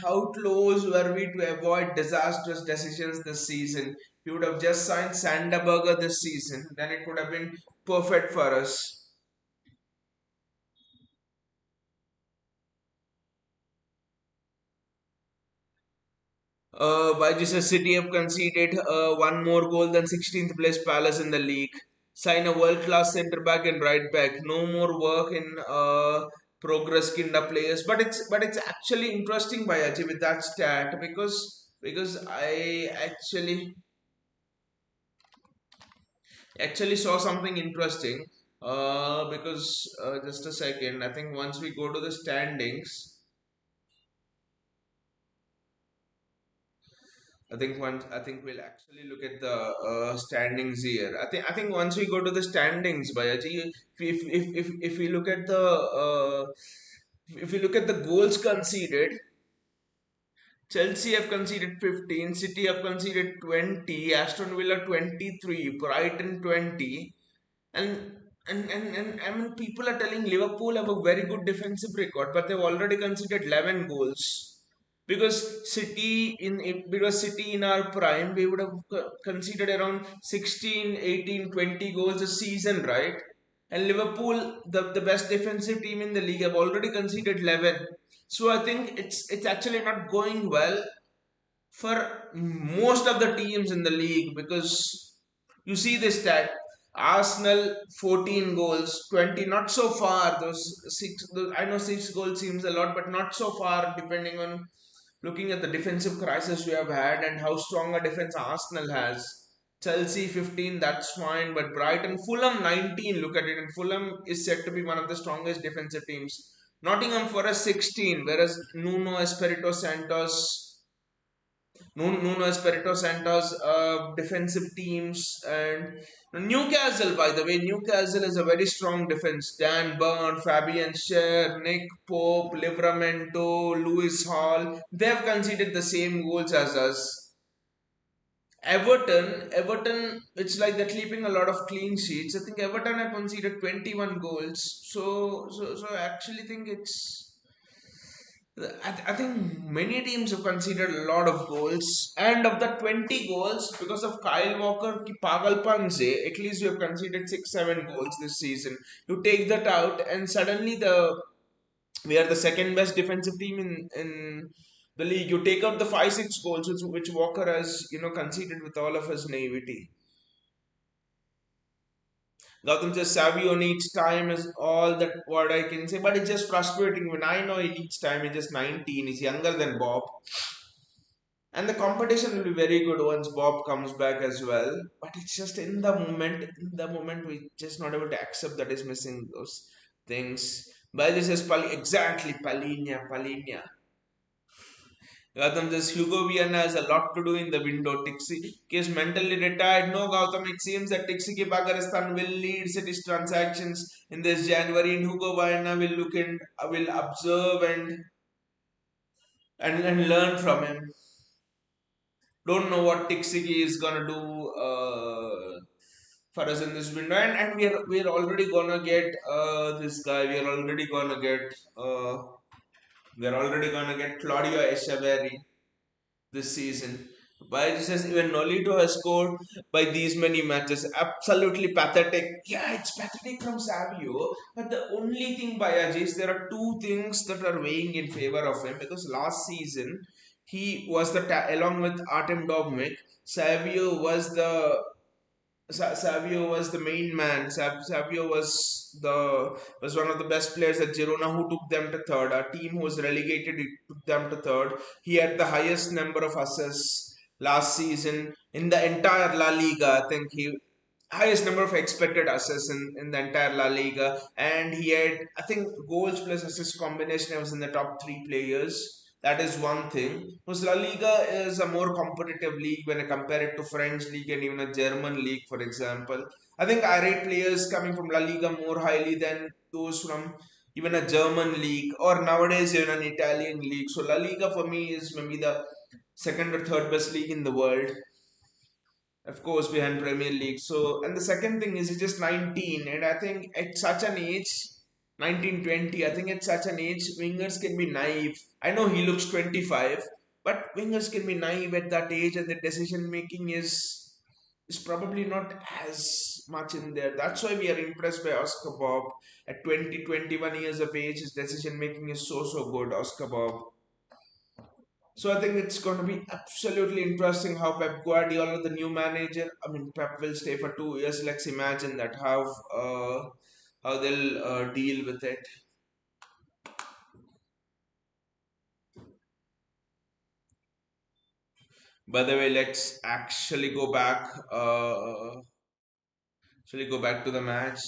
how close were we to avoid disastrous decisions this season? If you would have just signed Sanderberger this season, then it would have been perfect for us. Manchester City have conceded one more goal than 16th place Palace in the league. Sign a world class centre back and right back. No more work in progress kinda players. But it's actually interesting Bayaji with that stat because I actually saw something interesting. Because just a second, I think once we go to the standings, I think we'll actually look at the standings here. I think once we go to the standings, Bayaji, if we look at the if we look at the goals conceded, Chelsea have conceded 15, City have conceded 20, Aston Villa 23, Brighton 20, and and I mean people are telling Liverpool have a very good defensive record, but they've already conceded 11 goals. Because City in our prime we would have conceded around 16, 18, 20 goals a season, right? And Liverpool, the best defensive team in the league, have already conceded 11. So I think it's actually not going well for most of the teams in the league, because you see this stat: Arsenal 14 goals, 20, not so far. I know 6 goals seems a lot, but not so far, depending on looking at the defensive crisis we have had and how strong a defense Arsenal has. Chelsea 15, that's fine, but Brighton, Fulham 19, look at it, and Fulham is said to be one of the strongest defensive teams. Nottingham Forest 16, whereas Nuno Espirito Santos defensive teams. And Newcastle, by the way, Newcastle is a very strong defense. Dan Burn, Fabian Schär, Nick Pope, Livramento, Lewis Hall, they have conceded the same goals as us. Everton, it's like they're keeping a lot of clean sheets. I think Everton have conceded 21 goals. So I actually think I think many teams have conceded a lot of goals, and of the 20 goals, because of Kyle Walker ki pagalpan se, at least we have conceded 6 7 goals this season. You take that out, and suddenly the we are the second best defensive team in the league. You take out the 5 6 goals which Walker has conceded with all of his naivety. Gautam says Savio needs time is all that what I can say, but it's just frustrating when I know he needs time. He's just 19, he's younger than Bob. And the competition will be very good once Bob comes back as well. But it's just in the moment, we just not able to accept that is missing those things. But this is exactly Palinia. Gautam says Hugo Viana has a lot to do in the window. Tixi is mentally retired. No, Gautam, it seems that Tixi Ki Pakistan will lead city's transactions in this January, and Hugo Viana will will observe and learn from him. Don't know what Tixiki is gonna do for us in this window, and we're already gonna get this guy. We're already gonna get Claudio Echeverri this season. Why says even Nolito has scored by these many matches? Absolutely pathetic. Yeah, it's pathetic from Savio. But the only thing by Ajay, there are two things that are weighing in favor of him, because last season he was along with Artem Dovmik, Savio was the main man. Savio was one of the best players at Girona, who took them to third. Our team who was relegated, he took them to third. He had the highest number of assists last season in the entire La Liga. I think he highest number of expected assists in the entire La Liga, and he had, I think, goals plus assist combination was in the top three players. That is one thing. Because La Liga is a more competitive league when I compare it to French league and even a German league, for example. I think I rate players coming from La Liga more highly than those from even a German league, or nowadays even an Italian league. So La Liga for me is maybe the second or third best league in the world, of course, behind Premier League. So, and the second thing is he's just 19, and I think at such an age, 19 20, I think at such an age, wingers can be naive. I know he looks 25, but wingers can be naive at that age, and the decision making is probably not as much in there. That's why we are impressed by Oscar Bob at 20 21 years of age. His decision making is so good, Oscar Bob. So I think it's going to be absolutely interesting how Pep Guardiola, the new manager, I mean Pep will stay for 2 years. Let's imagine that how they'll deal with it. By the way, let's actually go back to the match.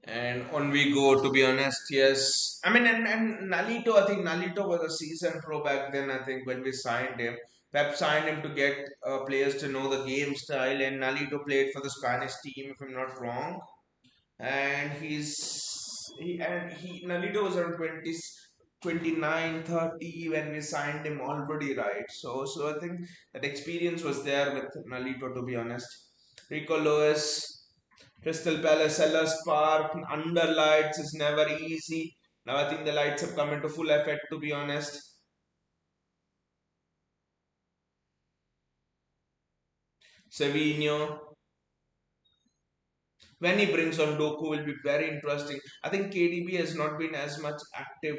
And on we go, to be honest, yes. I mean, and Nalito, I think Nalito was a seasoned pro back then, I think, when we signed him. Pep signed him to get players to know the game style, and Nalito played for the Spanish team, if I'm not wrong. And Nalito was around 20s. 29, 30 when we signed him already, right? So I think that experience was there with Nalito, to be honest. Rico Lewis, Crystal Palace, Selhurst Park, under lights is never easy. Now I think the lights have come into full effect, to be honest. Savinho, when he brings on Doku, will be very interesting. I think KDB has not been as much active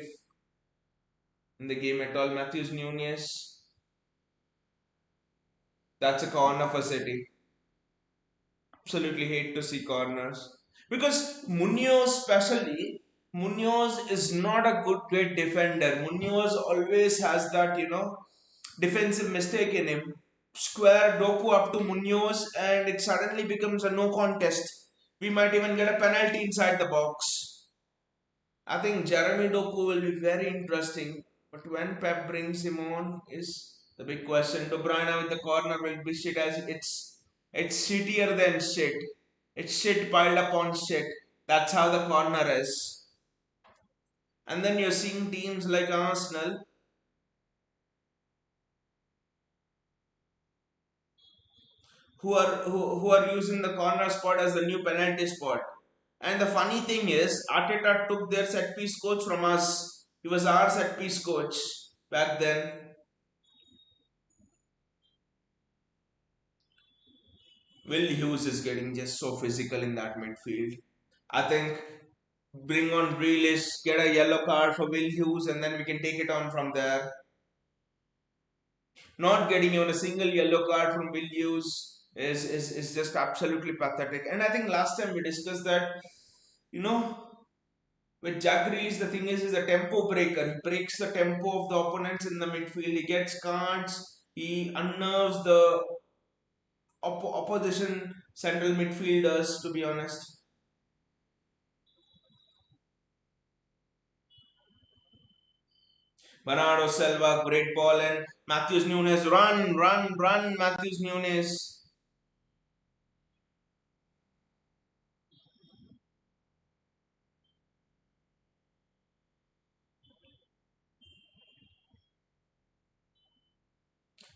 in the game at all. Matthews Nunes, that's a corner for City. Absolutely hate to see corners because Munoz, especially Munoz, is not a good great defender. Munoz always has that defensive mistake in him. Square Doku up to Munoz, and it suddenly becomes a no contest. We might even get a penalty inside the box. I think Jeremy Doku will be very interesting, but when Pep brings him on is the big question. De Bruyne with the corner will be shit as it's shittier than shit. It's shit piled upon shit. That's how the corner is. And then you're seeing teams like Arsenal who are using the corner spot as the new penalty spot. And the funny thing is, Arteta took their set piece coach from us. He was our set piece coach back then. Will Hughes is getting just so physical in that midfield. I think bring on Grealish, get a yellow card for Will Hughes, and then we can take it on from there. Not getting even a single yellow card from Will Hughes is just absolutely pathetic. And I think last time we discussed that, you know, with Jack Grealish, the thing is a tempo breaker. He breaks the tempo of the opponents in the midfield. He gets cards. He unnerves the opposition central midfielders, to be honest. Bernardo Silva, great ball, and Matthews Nunes, run, run, run, Matthews Nunes.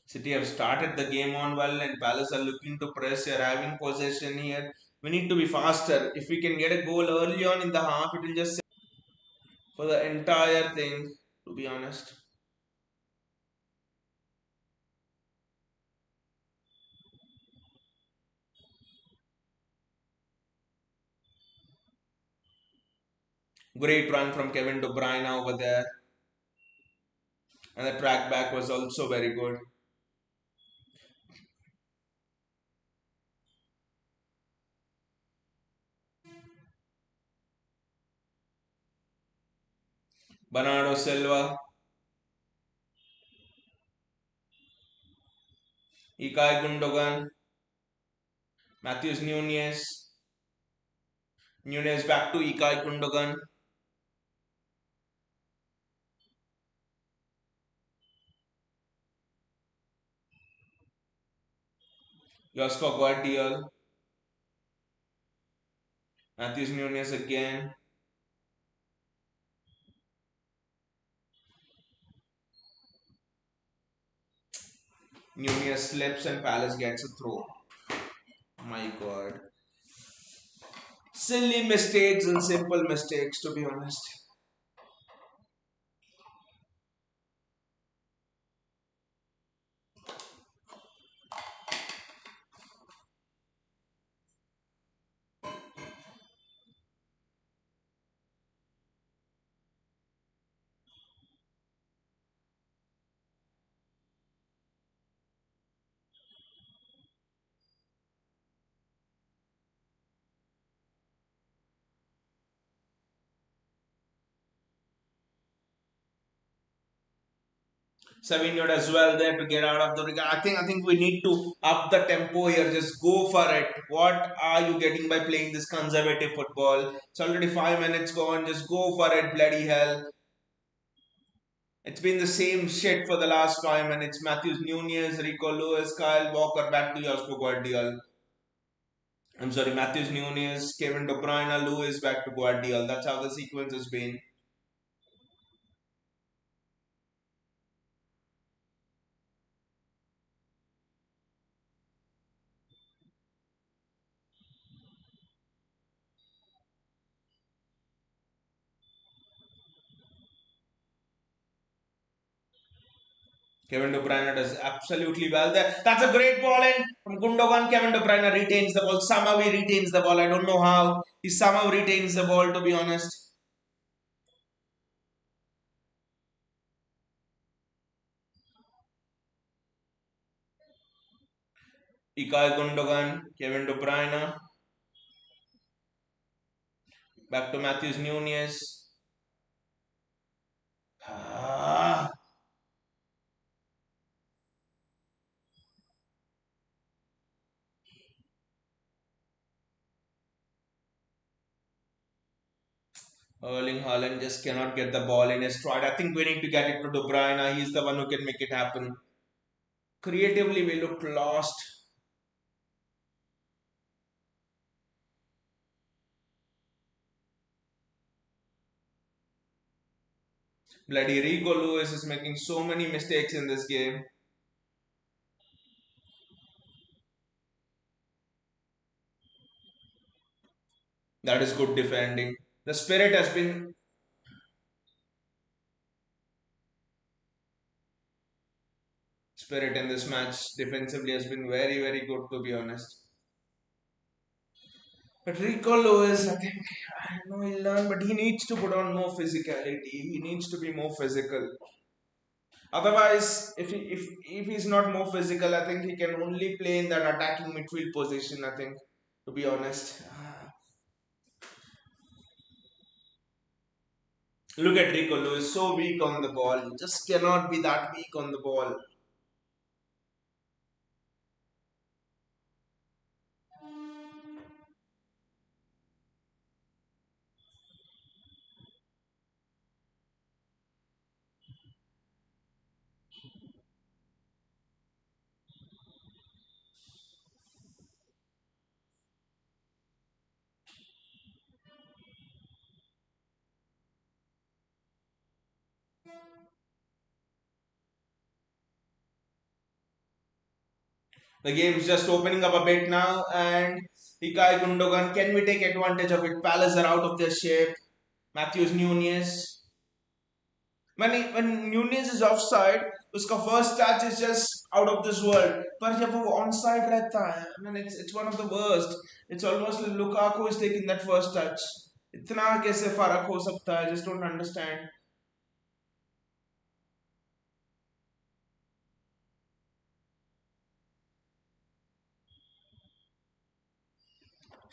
City have started the game on well, and Palace are looking to press. They are having possession here. We need to be faster. If we can get a goal early on in the half, it will just for the entire thing, to be honest. Great run from Kevin De Bruyne over there, and the track back was also very good. Bernardo Silva, Ikai Gundogan, Matthews Nunes, Nunes back to Ikai Gundogan. Josko Guardiol, Matthews Nunes again. Nunez slips and Palace gets a throw. My God. Silly mistakes and simple mistakes, to be honest. Savinho as well there to get out of the. I think we need to up the tempo here. Just go for it. What are you getting by playing this conservative football? It's already 5 minutes gone. Just go for it, bloody hell. It's been the same shit for the last 5 minutes. Matthews Nunez, Rico Lewis, Kyle Walker, back to Josko Guardiol. I'm sorry, Matthews Nunez, Kevin De Bruyne, Lewis, back to Guardiol. That's how the sequence has been. Kevin De Bruyne does absolutely well there. That's a great ball in from Gundogan. Kevin De Bruyne retains the ball. Somehow he retains the ball. I don't know how. He somehow retains the ball, to be honest. Ilkay Gundogan, Kevin De Bruyne, back to Matthews Nunez. Ah, Erling Haaland just cannot get the ball in his stride. I think we need to get it to De Bruyne. He's the one who can make it happen. Creatively, we looked lost. Bloody Rico Lewis is making so many mistakes in this game. That is good defending. The spirit in this match defensively has been very, very good, to be honest. But Rico Lewis, I think, I know he'll learn, but he needs to put on more physicality. He needs to be more physical. Otherwise, if he's not more physical, I think he can only play in that attacking midfield position. I think, to be honest. Look at Rico Lewis, so weak on the ball. He just cannot be that weak on the ball. The game's just opening up a bit now, and Ilkay Gundogan, can we take advantage of it? Palace are out of their shape. Matthews Nunez. When Nunez is offside, उसका first touch is just out of this world. पर जब वो onside रहता है, I mean it's one of the worst. It's almost like Lukaku is taking that first touch. इतना कैसे फर्क हो सकता है? I just don't understand.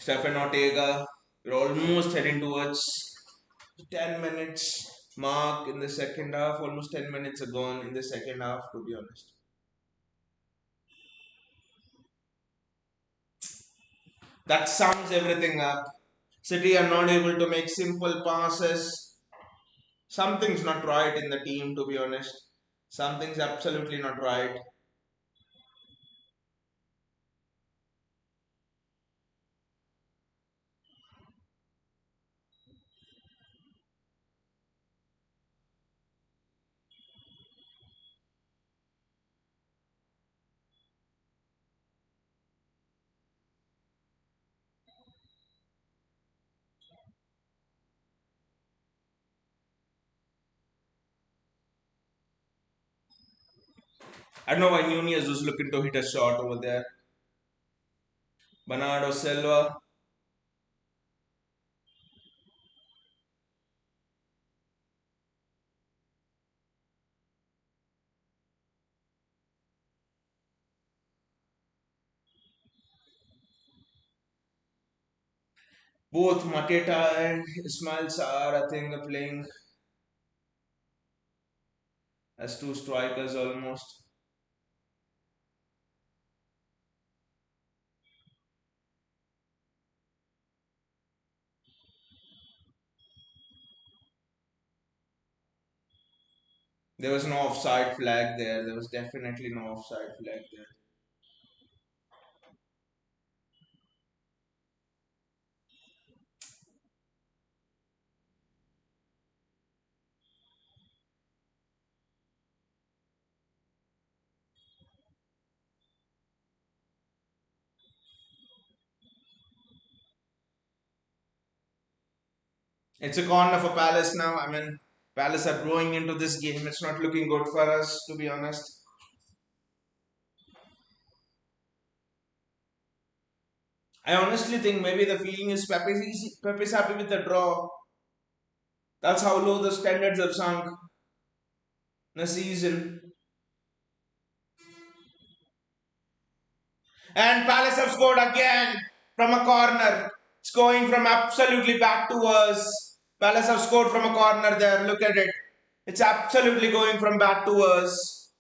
Stefan Ortega, we're almost heading towards 10 minutes mark in the second half. Almost 10 minutes are gone in the second half, to be honest. That sums everything up. City are not able to make simple passes. Something's not right in the team, to be honest. Something's absolutely not right. I don't know why Nunez was looking to hit a shot over there. Bernardo Silva, both Mateta and Ismail Sarr, I think, are playing as two strikers almost. There was no offside flag there. There was definitely no offside flag there. It's a corner for Palace now. I mean, Palace are growing into this game. It's not looking good for us, to be honest. I honestly think maybe the feeling is Pepe's happy with the draw. That's how low the standards have sunk in a season. And Palace have scored again from a corner. It's going from absolutely back to us. Palace have scored from a corner there. Look at it. It's absolutely going from back to us.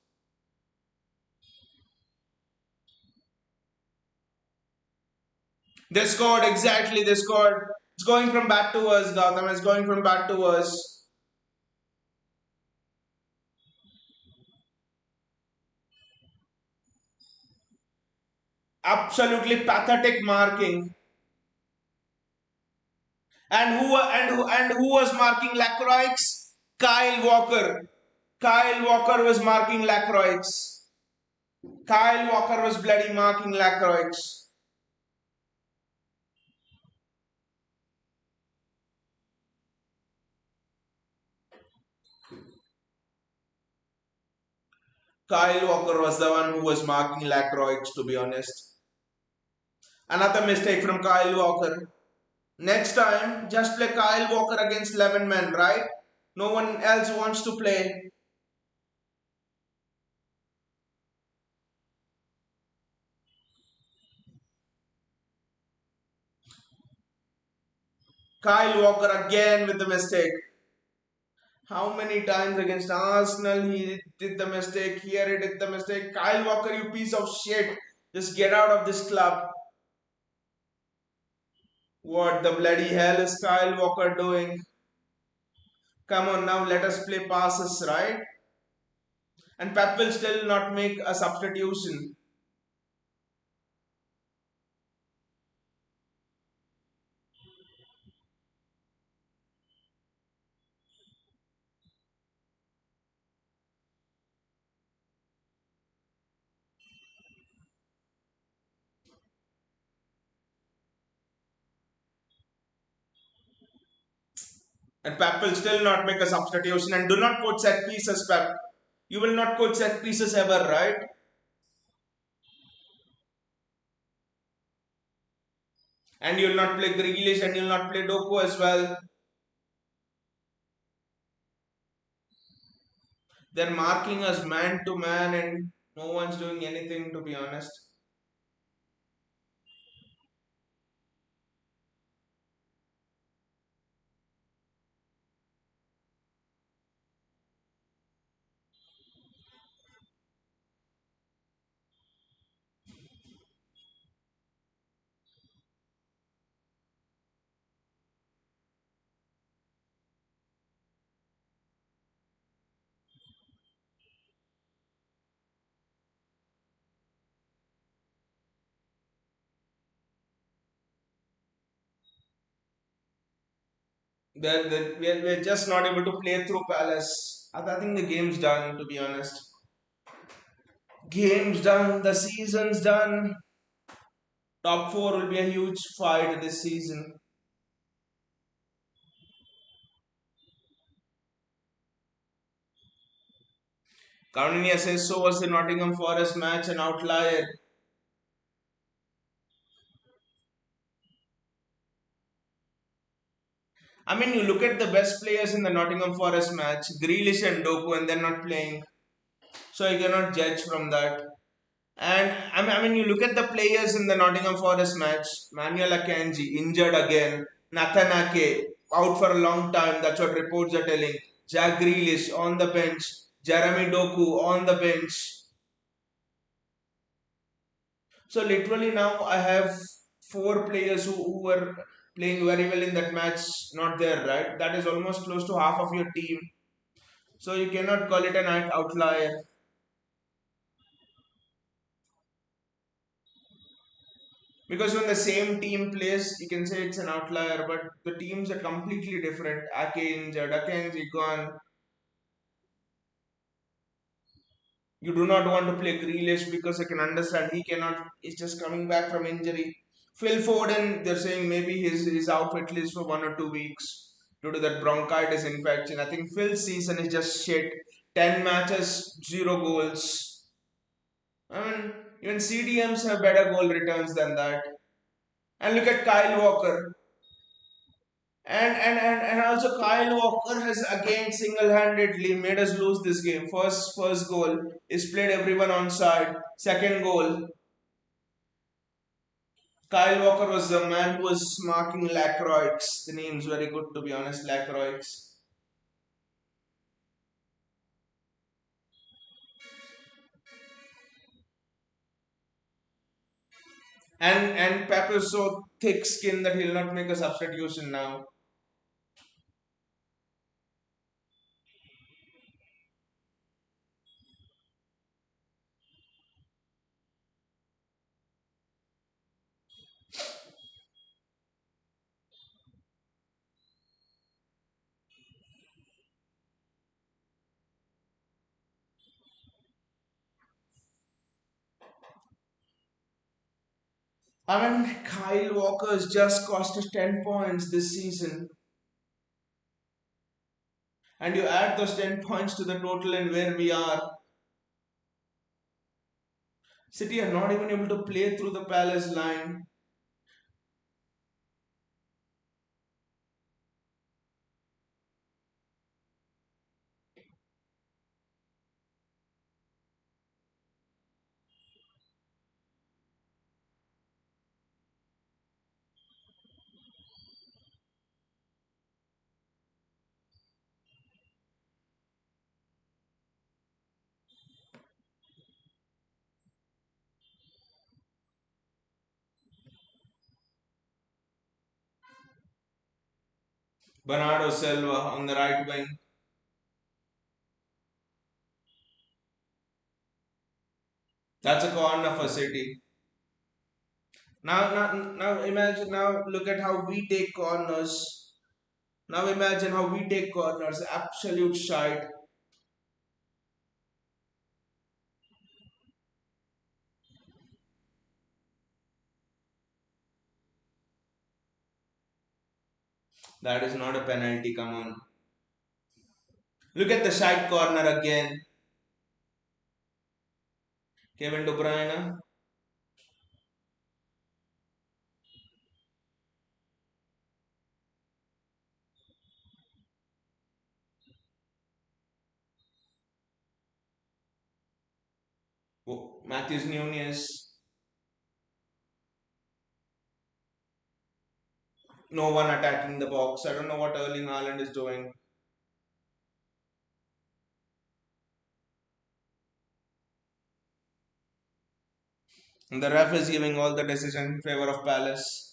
They scored exactly. They scored. It's going from back to us, Gautam. It's going from back to us. Absolutely pathetic marking. And who was marking Lacroix? Kyle Walker. Kyle Walker was marking Lacroix. Kyle Walker was bloody marking Lacroix. Kyle Walker was the one who was marking Lacroix, to be honest. Another mistake from Kyle Walker. Next time, just play Kyle Walker against 11 men, right? No one else wants to play. Kyle Walker again with the mistake. How many times against Arsenal he did the mistake? Here he did the mistake. Kyle Walker, you piece of shit. Just get out of this club. What the bloody hell is Kyle Walker doing? Come on now, let us play passes, right? And Pep will still not make a substitution. And Pep will still not make a substitution. And do not coach set pieces, Pep. You will not coach set pieces ever, right? And you'll not play Grealish and you'll not play Doku as well. They're marking us man to man and no one's doing anything, to be honest. We're just not able to play through Palace. I think the game's done, to be honest. Game's done, the season's done. Top four will be a huge fight this season. Carninia says so was the Nottingham Forest match an outlier. I mean, you look at the best players in the Nottingham Forest match, Grealish and Doku, and they're not playing. So you cannot judge from that. And I mean, you look at the players in the Nottingham Forest match, Manuel Akanji, injured again, Nathan Ake, out for a long time, that's what reports are telling. Jack Grealish on the bench, Jeremy Doku on the bench. So literally now I have four players who were playing very well in that match not there, right? That is almost close to half of your team. So you cannot call it an outlier. Because when the same team plays, you can say it's an outlier, but the teams are completely different. Ake injured, Akanji gone. You do not want to play Grealish because I can understand he cannot, he's just coming back from injury. Phil Foden, they're saying maybe he's out at least for 1 or 2 weeks due to that bronchitis infection. I think Phil's season is just shit. 10 matches, 0 goals. I mean, even CDMs have better goal returns than that. And look at Kyle Walker. And also Kyle Walker has again single-handedly made us lose this game. First goal is played everyone on side. Second goal, Kyle Walker was the man who was marking Lacroix. The name's very good to be honest, Lacroix. And Pep is so thick skinned that he'll not make a substitution now. I mean, Kyle Walker's just cost us 10 points this season. And you add those 10 points to the total and where we are. City are not even able to play through the Palace line. Bernardo Silva on the right wing. That's a corner for City. Now imagine, now look at how we take corners. Now imagine how we take corners. Absolute shite. That is not a penalty, come on. Look at the shite corner again. Kevin De Bruyne. Matthews Nunez. No one attacking the box. I don't know what Erling Haaland is doing. And the ref is giving all the decision in favor of Palace.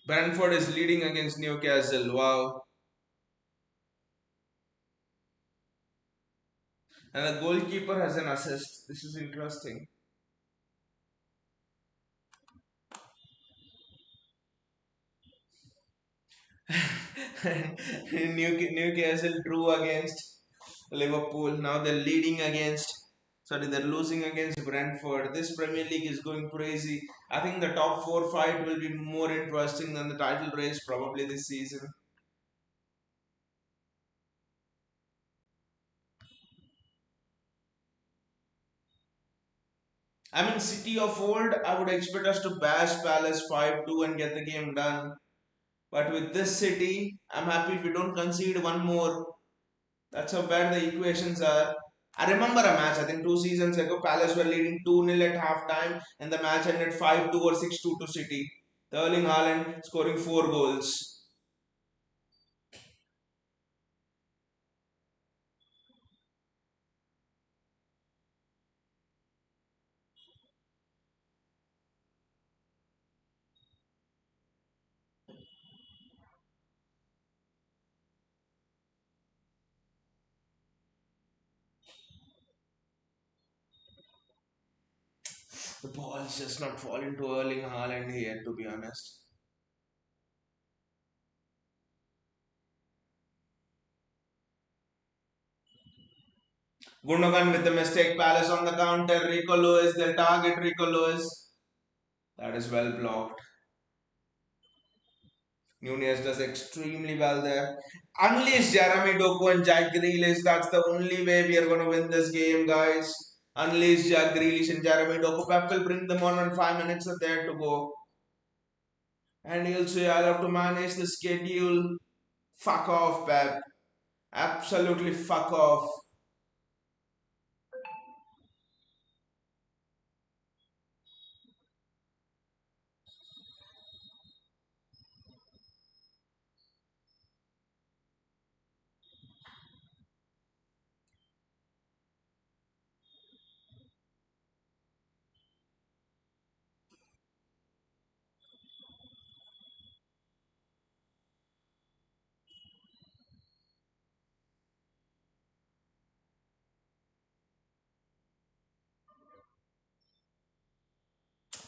Brentford is leading against Newcastle. Wow. And the goalkeeper has an assist. This is interesting. Newcastle drew against Liverpool. Now they're leading against, sorry, they're losing against Brentford. This Premier League is going crazy. I think the top four fight will be more interesting than the title race probably this season. I mean, City of old, I would expect us to bash Palace 5-2 and get the game done. But with this City, I'm happy if we don't concede one more. That's how bad the equations are. I remember a match, I think 2 seasons ago, Palace were leading 2-0 at half time and the match ended 5-2 or 6-2 to City. The Erling Haaland scoring 4 goals. The ball's just not falling to Erling Haaland here, to be honest. Gundogan with the mistake. Palace on the counter. Rico Lewis. They'll target Rico Lewis. That is well blocked. Nunez does extremely well there. Unleash Jeremy Doku and Jack Grealish. That's the only way we are going to win this game, guys. Unleash Jack Grealish and Jeremy Doku. Pep will bring them on when 5 minutes are there to go. And he'll say, I'll have to manage the schedule. Fuck off, Pep. Absolutely fuck off.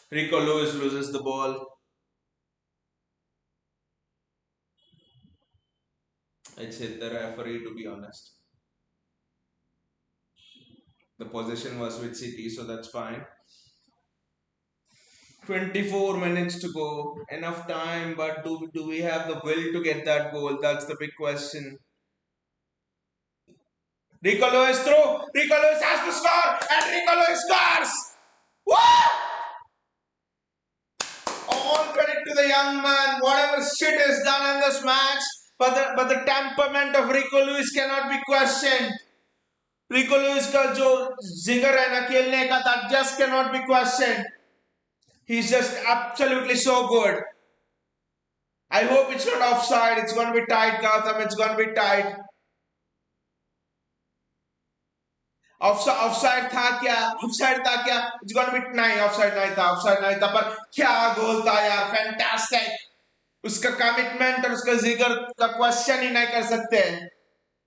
Rico Lewis loses the ball. It's hit the referee, to be honest. The possession was with City, so that's fine. 24 minutes to go. Enough time, but do we have the will to get that goal? That's the big question. Rico Lewis through. Rico Lewis has to score, and Rico Lewis scores. Woo! All credit to the young man. Whatever shit is done in this match, but the temperament of Rico Lewis cannot be questioned. Rico Lewis का जो जिगर है ना खेलने का, that just cannot be questioned. He's just absolutely so good. I hope it's not offside. It's going to be tight, Gotham. It's going to be tight. Offside था क्या? Offside था क्या? It's going to be नहीं, offside नहीं था, offside नहीं था, पर क्या गोल था यार, फैंटास्टिक. उसका कमिटमेंट और उसका जिगर का क्वेश्चन ही नहीं कर सकते.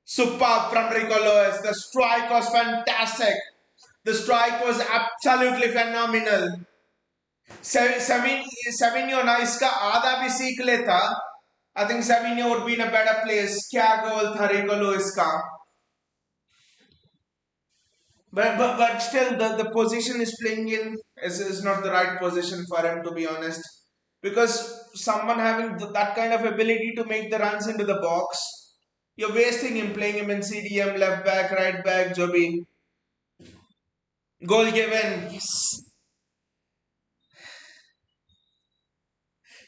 Superb from Rico Lewis. The strike was fantastic. The strike was absolutely phenomenal. Savinho ना इसका आधा भी सीख लेता, I think Savinho would be in a better place. क्या गोल था Rico Lewis का. But still, the position is playing in is not the right position for him, to be honest. Because someone having that kind of ability to make the runs into the box, you're wasting him, playing him in CDM, left back, right back, Joby. Goal given. Yes.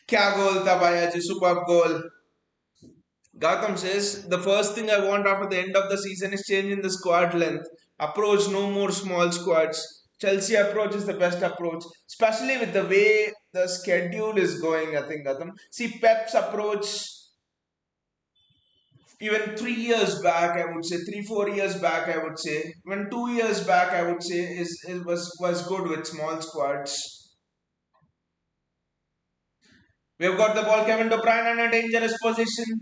क्या goal था भाई आज, superb goal. Gautam says, the first thing I want after the end of the season is changing the squad length. Approach, no more small squads. Chelsea approach is the best approach, especially with the way the schedule is going, I think, Gautam. See, Pep's approach, even 3 years back, I would say, 3, 4 years back, I would say, even 2 years back, I would say, was good with small squads. We've got the ball, Kevin De Bruyne in a dangerous position.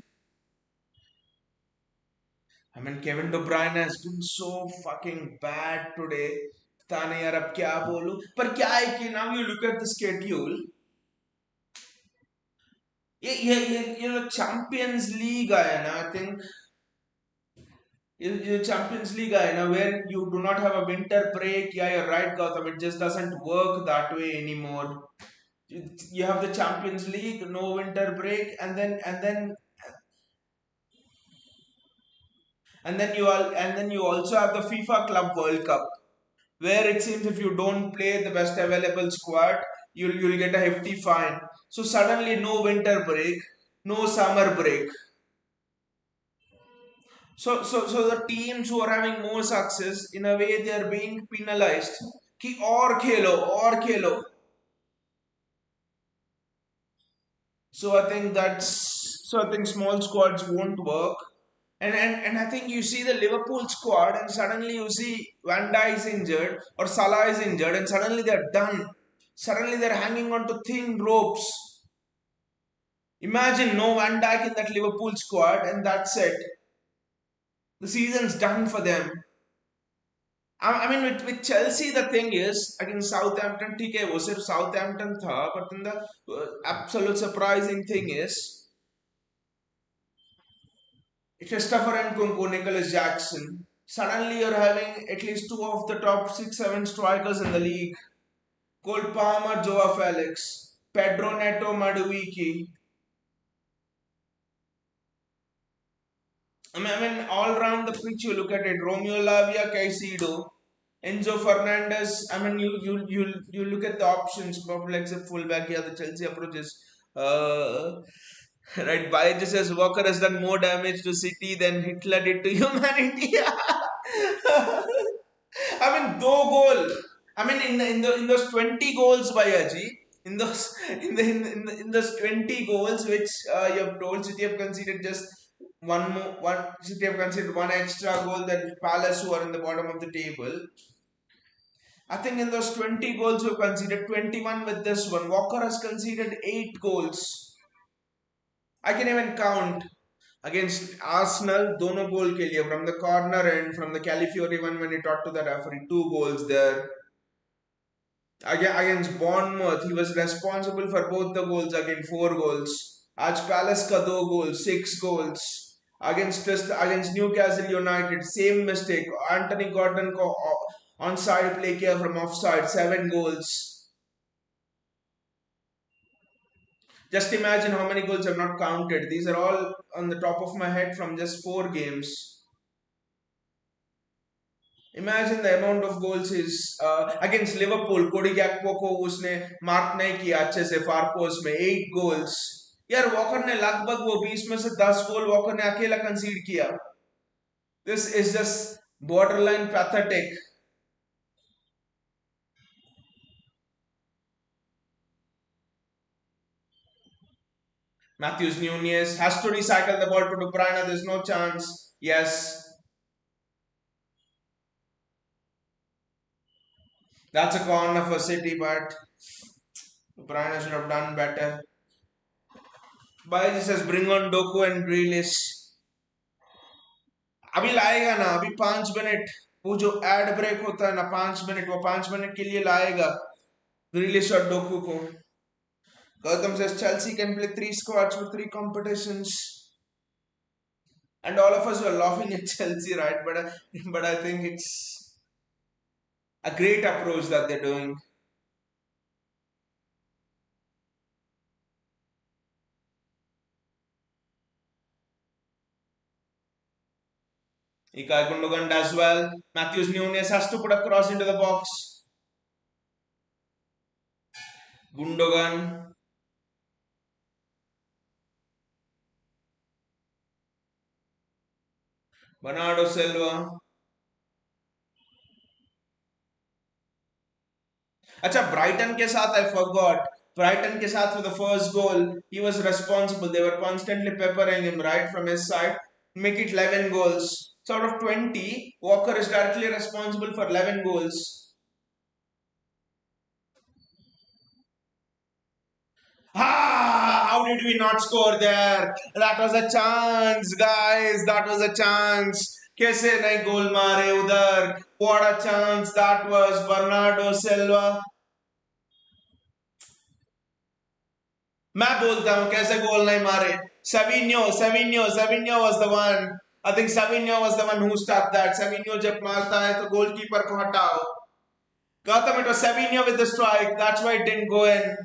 I mean, Kevin De Bruyne has been so fucking bad today. पता नहीं यार अब क्या बोलूं, पर क्या है कि now you look at the schedule. ये Champions League है ना, I think ये Champions League है ना, where you do not have a winter break. Yeah, you're right, Gautam. It just doesn't work that way anymore. You have the Champions League, no winter break, and then you also have the FIFA Club World Cup, where it seems if you don't play the best available squad, you'll get a hefty fine. So suddenly no winter break, no summer break. So the teams who are having more success, in a way they are being penalized. कि और खेलो. So I think small squads won't work. And I think you see the Liverpool squad, and suddenly you see Van Dijk is injured or Salah is injured, and suddenly they're done. Suddenly they're hanging on to thin ropes. Imagine no Van Dijk in that Liverpool squad, and that's it. The season's done for them. I mean, with Chelsea, the thing is, against Southampton, ठीक है वो सिर्फ Southampton था, but then the absolute surprising thing is, Christopher Nkunku, Nicholas Jackson, Suddenly you're having at least two of the top 6-7 strikers in the league. Cole Palmer, Joao Felix, Pedro Neto, Maduiki. I mean, all around the pitch you look at it. Romeo Lavia, Caicedo, Enzo Fernandez. I mean, you look at the options. Probably except fullback here, the Chelsea approaches. Uh, right, Bayer says Walker has done more damage to City than Hitler did to humanity. I mean, though goal. I mean, in those 20 goals by Aji, in those in those 20 goals which you have told City have conceded just one City have conceded one extra goal than Palace who are in the bottom of the table. I think in those 20 goals you have conceded 21 with this one. Walker has conceded 8 goals. I can even count against Arsenal, dono goal ke liye from the corner and from the Califiori one when he talked to the referee, 2 goals there. Against Bournemouth, he was responsible for both the goals, again 4 goals. आज Palace का 2 goals, 6 goals. Against Newcastle United, same mistake. Anthony Gordon को onside play किया from offside, 7 goals. Just imagine how many goals I've not counted. These are all on the top of my head from just 4 games. Imagine the amount of goals is against Liverpool. Cody Gakpo को उसने mark नहीं किया अच्छे से फार post में 8 goals. यार walker ने लगभग वो 20 में से 10 गोल वॉकर ने अकेला कंसीड किया. This is just borderline pathetic. Matthews Nunez has to recycle the ball to De Bruyne. There's no chance. Yes. That's a corner for City, but De Bruyne should have done better. Bayer says bring on Doku and Grealish. अभी लाएगा ना, अभी 5 minute वो जो add break होता है ना 5 minute, वो 5 मिनट के लिए लाएगा ग्रिलिश और डोकू को. Gautam says Chelsea can play 3 squads for 3 competitions, and all of us were laughing at Chelsea, right? But I think it's a great approach that they're doing. Ilkay Gundogan does well. Matthews Nunes has to put a cross into the box. Gundogan. Bernardo Silva. अच्छा Brighton के साथ I forgot. Brighton के साथ for the first goal, he was responsible. They were constantly peppering him right from his side. Make it 11 goals. So out of 20, Walker is directly responsible for 11 goals. How did we not score there? That was a chance, guys. That was a chance. कैसे नहीं गोल मारे उधर? What a chance that was. Bernardo Silva. मैं बोलता हूँ कैसे गोल नहीं मारे. Savinho was the one. I think Savinho was the one who stopped that. Savinho जब मारता है तो गोलकीपर को हटाओ. Gautam, it was Savinho with the strike. That's why it didn't go in.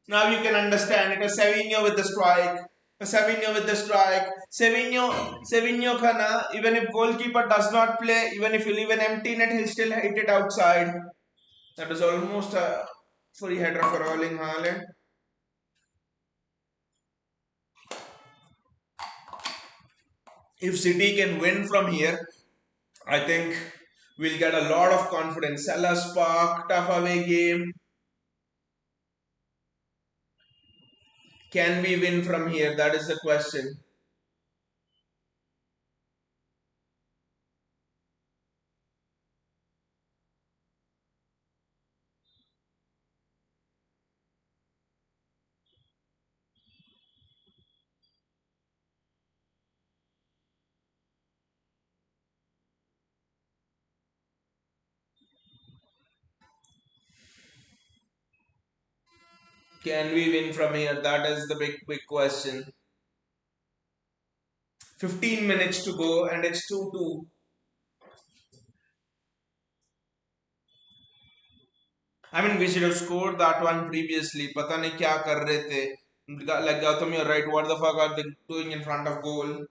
Now you can understand. It was Savinho with the strike. Savinho with the strike. Savinho का ना, even if goalkeeper does not play, even if you leave an empty net, he'll still hit it outside. That was almost a free header for Erling Haaland. If City can win from here, I think we'll get a lot of confidence. Selhurst Park, tough away game. Can we win from here? That is the question. Can we win from here? That is the big question. 15 minutes to go and it's 2-2. I mean, we should have scored that one previously. पता नहीं क्या कर रहे थे. Like Gautam, you're right. What the fuck are they doing in front of goal?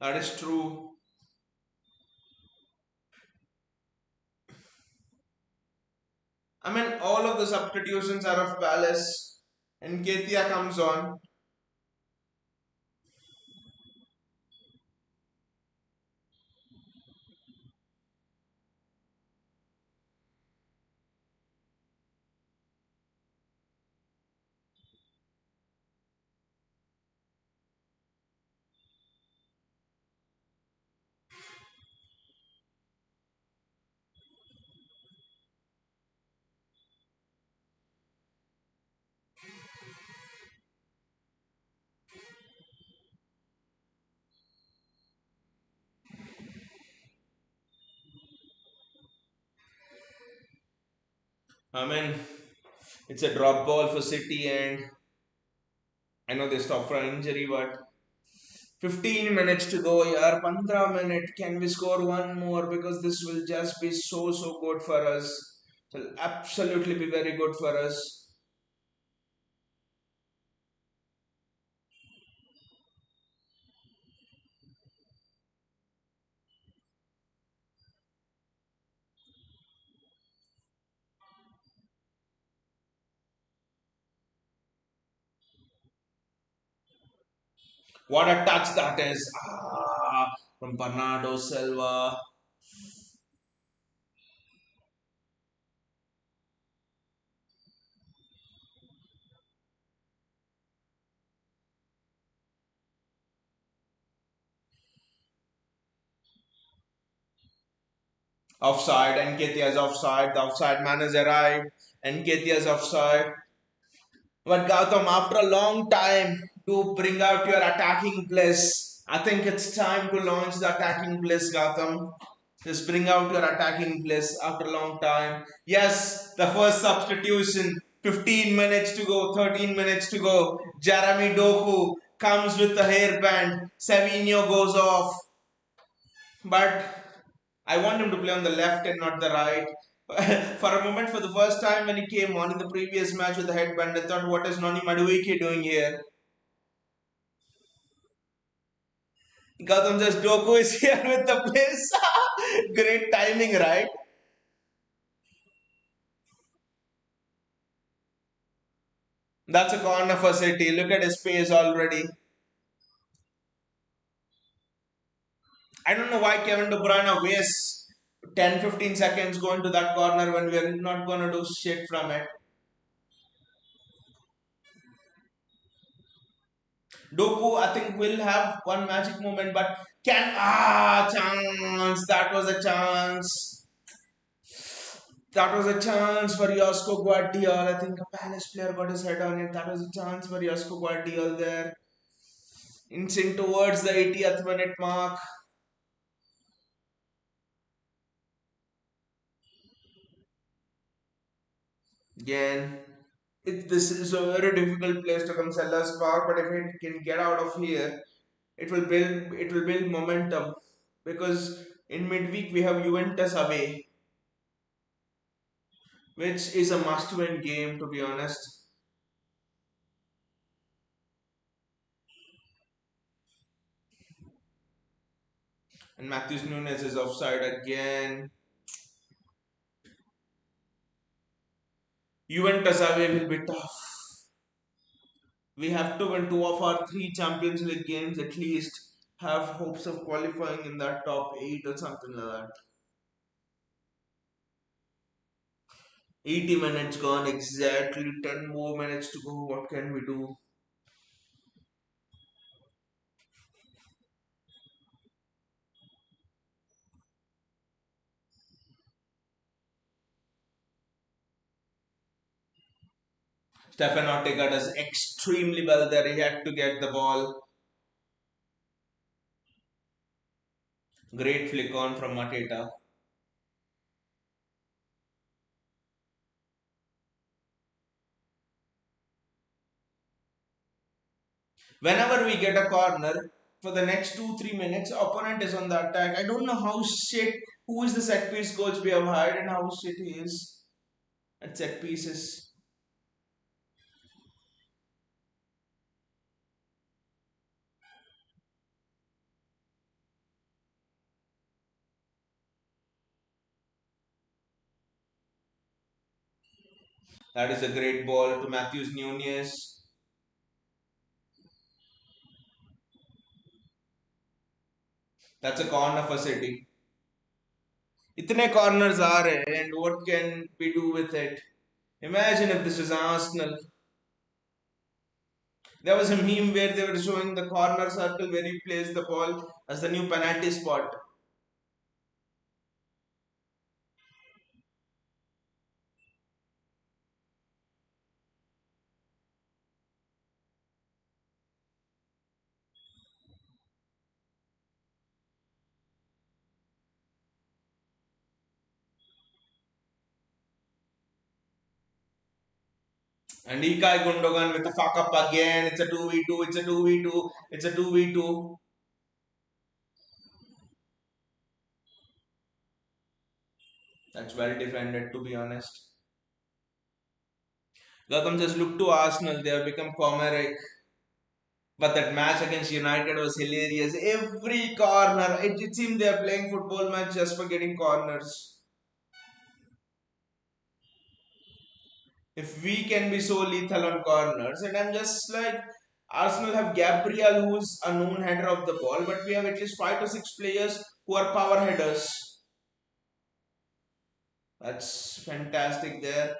That is true. I mean, all of the substitutions are of Palace, and Ketia comes on. I mean, it's a drop ball for City, and I know they stopped for an injury, but 15 minutes to go, yaar. 15 minutes. Can we score one more? Because this will just be so good for us. It will absolutely be very good for us. What a touch that is! From Bernardo Silva. Offside, and Nketiah's offside. The offside man has arrived, and Nketiah's offside. But Gautam, after a long time to bring out your attacking bliss, I think it's time to launch the attacking bliss, Gautam. Just bring out your attacking bliss after a long time. Yes, the first substitution. 15 minutes to go, 13 minutes to go. Jeremy Doku comes with the hairband. Savinho goes off. But I want him to play on the left and not the right. For a moment, for the first time when he came on in the previous match with the headband, I thought, what is Noni Madueke doing here? Gautam says, Doku is here with the place. Great timing, right? That's a corner for City. Look at his pace already. I don't know why Kevin De Bruyne wastes 10-15 seconds going to that corner when we're not going to do shit from it. Doku, I think, will have one magic moment, but chance! That was a chance. That was a chance for Josko Guardiol. I think a Palace player got his head on it. That was a chance for Josko Guardiol there. Inching towards the 80th minute mark. Again, this is a very difficult place to come Selhurst Park, but if it can get out of here, it will build momentum because in midweek we have Juventus away, which is a must-win game to be honest. And Matthews Nunes is offside again. Juventus away will be tough. We have to win two of our three Champions League games at least. Have hopes of qualifying in that top eight or something like that. 80 minutes gone, exactly 10 more minutes to go. What can we do? Stefan Ortega does extremely well there. He had to get the ball. Great flick on from Mateta. Whenever we get a corner, for the next 2-3 minutes, opponent is on the attack. I don't know how shit, who is the set piece coach we have hired and how shit he is. at set pieces. That is a great ball to Matthews Nunez. That's a corner for City. इतने corners आ रहे हैं and what can we do with it? Imagine if this is Arsenal. There was a meme where they were showing the corner circle where he plays the ball as the new penalty spot. And Ikai Gundogan with the fuck up again. It's a 2v2, it's a 2v2, it's a 2v2. That's well defended, to be honest. Gotham just look to Arsenal, they have become Comeric. But that match against United was hilarious. Every corner, it seemed they are playing football match just for getting corners. If we can be so lethal on corners, and I'm just like, Arsenal have Gabriel, who's a known header of the ball, but we have at least 5 to 6 players who are power headers. That's fantastic there.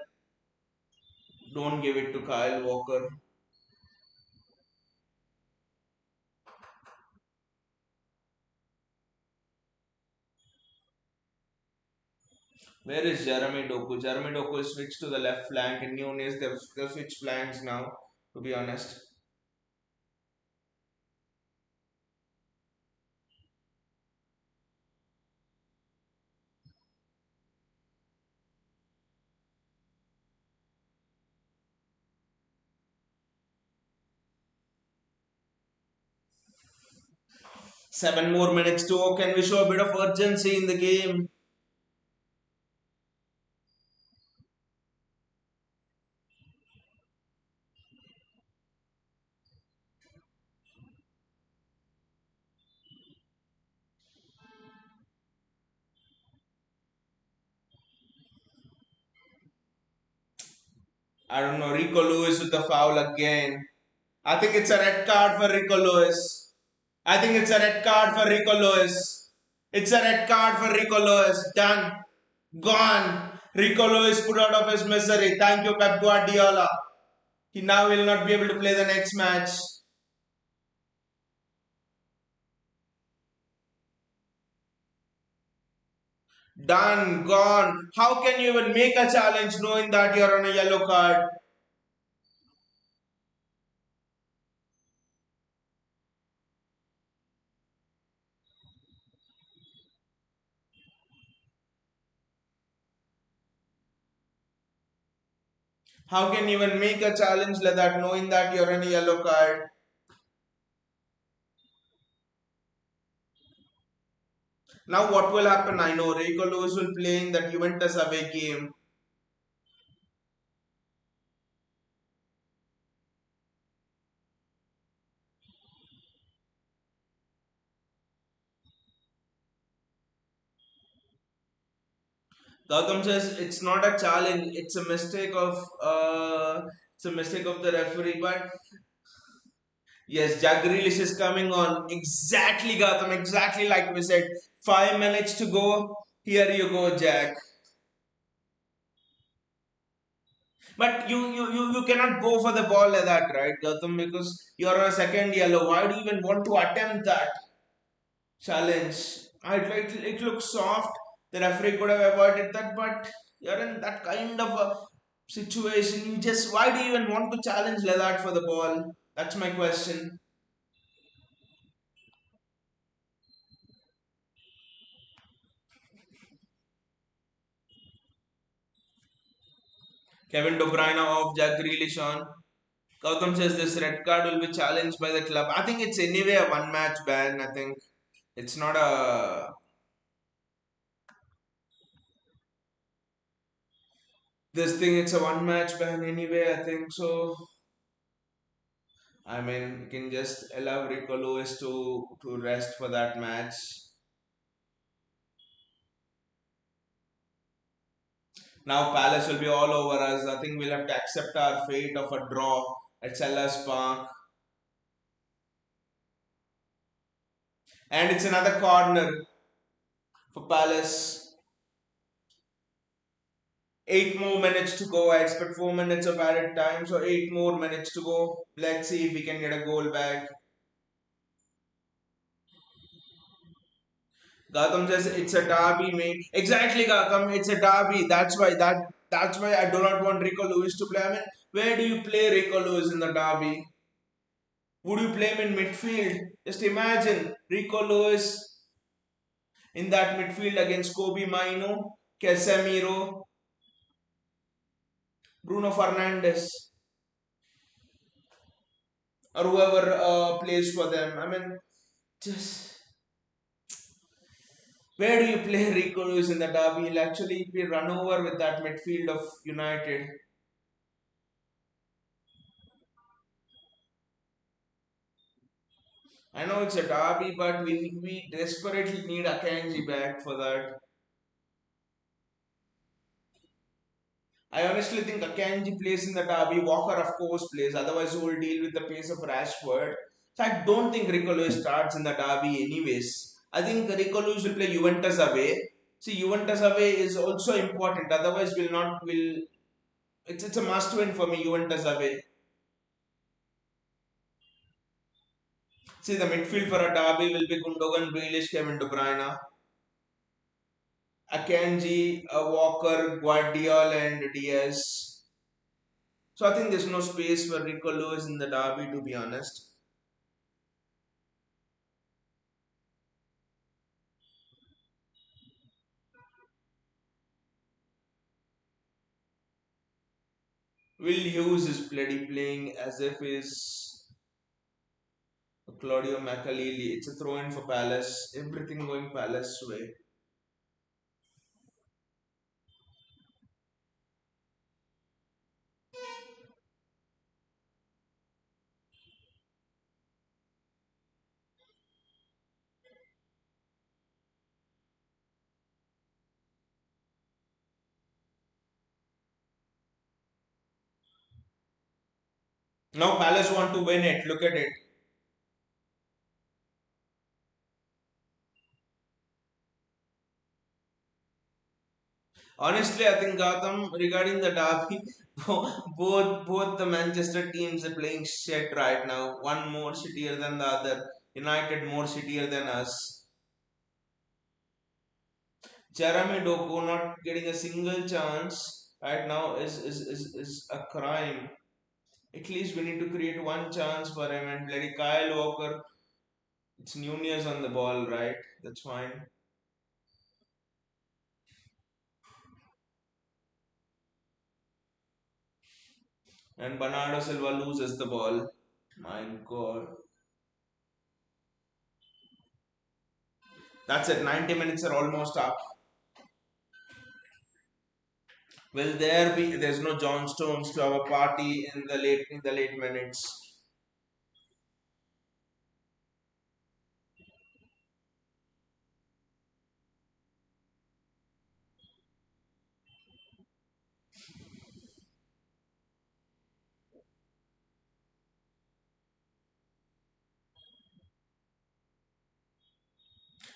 Don't give it to Kyle Walker. Where is Jeremy Doku? Jeremy Doku is switched to the left flank, and Nunez, they've switched flanks now, to be honest. 7 more minutes to go. Can we show a bit of urgency in the game? I don't know. Rico Lewis with the foul again. I think it's a red card for Rico Lewis. I think it's a red card for Rico Lewis. It's a red card for Rico Lewis. Done. Gone. Rico Lewis put out of his misery. Thank you, Pep Guardiola. He now will not be able to play the next match. Done. Gone. How can you even make a challenge knowing that you're on a yellow card? How can you even make a challenge like that knowing that you're on a yellow card? Now what will happen? I know Rico Lewis will play in that Juventus away game. Gautam says it's not a challenge, it's a mistake of the referee. But yes, Jack Grealish is coming on. Exactly, Gautam, exactly like we said. 5 minutes to go. Here you go, Jack. But you cannot go for the ball like that, right, Gautam? Because you're on a second yellow. Why do you even want to attempt that challenge? It looks soft. The referee could have avoided that, but you're in that kind of a situation. You just why do you even want to challenge like that for the ball? That's my question. Kevin De Bruyne off, Jack Grealish on. Gautam says this red card will be challenged by the club. I think it's anyway a one match ban. I think it's not a This thing, it's a one match ban anyway, I think so. I mean, you can just allow Rico Lewis to rest for that match. Now Palace will be all over us. I think we'll have to accept our fate of a draw at Selhurst Park. And it's another corner for Palace. 8 more minutes to go. I expect 4 minutes of added time, so 8 more minutes to go. Let's see if we can get a goal back. Gautam says it's a derby, mate. Exactly, Gautam. It's a derby. That's why I do not want Rico Lewis to play. I mean, where do you play Rico Lewis in the derby? Would you play him in midfield? Just imagine Rico Lewis in that midfield against Kobe Maino, Casemiro, Bruno Fernandes, or whoever plays for them. I mean, just where do you play Rico Lewis in the derby? He'll actually be run over with that midfield of United. I know it's a derby, but we desperately need Akanji back for that. I honestly think Akanji plays in the derby. Walker, of course, plays. Otherwise, we will deal with the pace of Rashford. So I don't think Rico Lewis starts in the derby, anyways. I think Rico Lewis will play Juventus away. See, Juventus away is also important. Otherwise, will not will. It's a must win for me. Juventus away. See, the midfield for a derby will be Gundogan, Grealish, Kevin De Bruyne, Akanji, Walker, Guardiola, and Diaz. So I think there's no space for Rico Lewis in the derby, to be honest. Will Hughes is bloody playing as if he's Claudio Makaleli. It's a throw in for Palace. Everything going Palace way. Now Palace want to win it. Look at it. Honestly, I think Gotham regarding the derby, both the Manchester teams are playing shit right now. One more shittier than the other. United more shittier than us. Jeremy Doku not getting a single chance right now is a crime. At least we need to create one chance for him, and bloody Kyle Walker. It's Nunez on the ball, right? That's fine. And Bernardo Silva loses the ball. My God. That's it. 90 minutes are almost up. Will there be? There's no John Stones to have a party in the late minutes.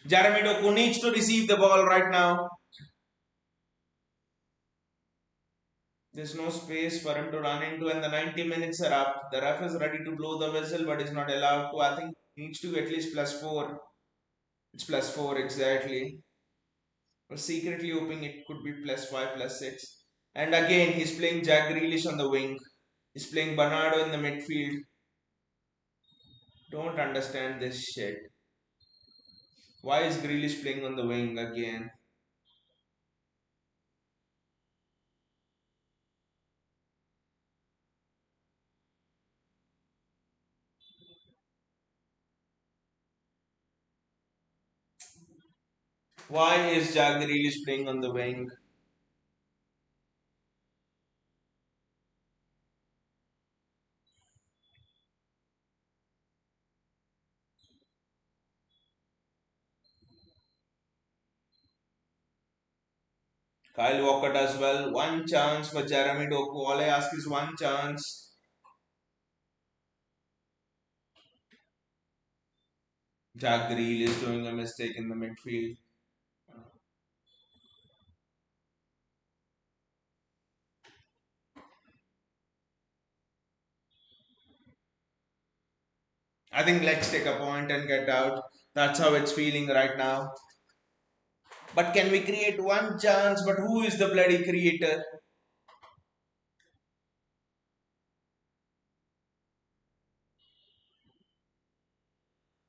Jeremy Doku needs to receive the ball right now. There's no space for him to run into, and the 90 minutes are up. The ref is ready to blow the whistle, but is not allowed to. I think he needs to be at least +4. It's +4 exactly. I was secretly hoping it could be +5, +6. And again, he's playing Jack Grealish on the wing. He's playing Bernardo in the midfield. Don't understand this shit. Why is Grealish playing on the wing again? Why is Jack Grealish playing on the wing? Kyle Walker does well. One chance for Jeremy Doku. All I ask is one chance. Jack Grealish is doing a mistake in the midfield. I think let's take a point and get out. That's how it's feeling right now. But can we create one chance? But who is the bloody creator?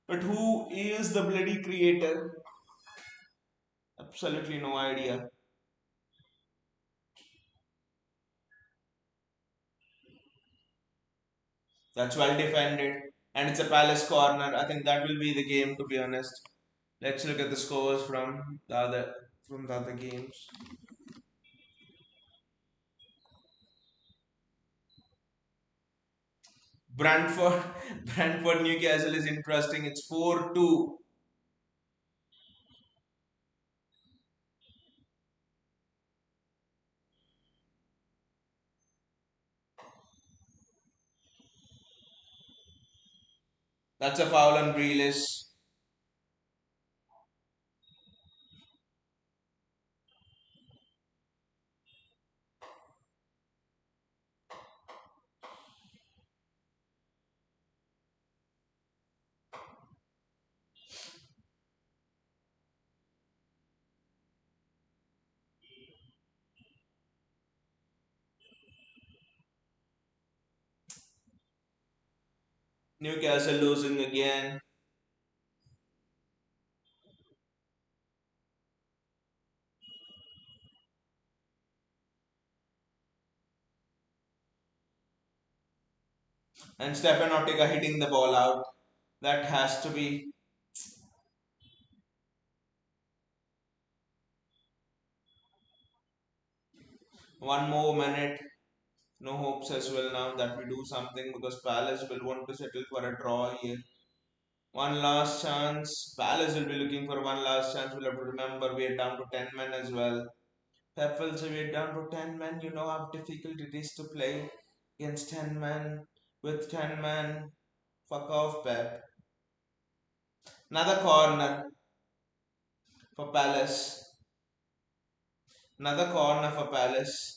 But who is the bloody creator? Absolutely no idea. That's well defended. And it's a Palace corner. I think that will be the game, to be honest. Let's look at the scores from the other games. Brentford Brentford Newcastle is interesting. It's 4-2. That's a foul on Grealish. Newcastle losing again. And Stefan Ortega hitting the ball out. That has to be one more minute. No hopes as well now that we do something because Palace will want to settle for a draw here. One last chance. Palace will be looking for one last chance. We'll have to remember we are down to 10 men as well. Pep will say we're down to 10 men. You know how difficult it is to play against 10 men. With 10 men. Fuck off, Pep. Another corner for Palace. Another corner for Palace.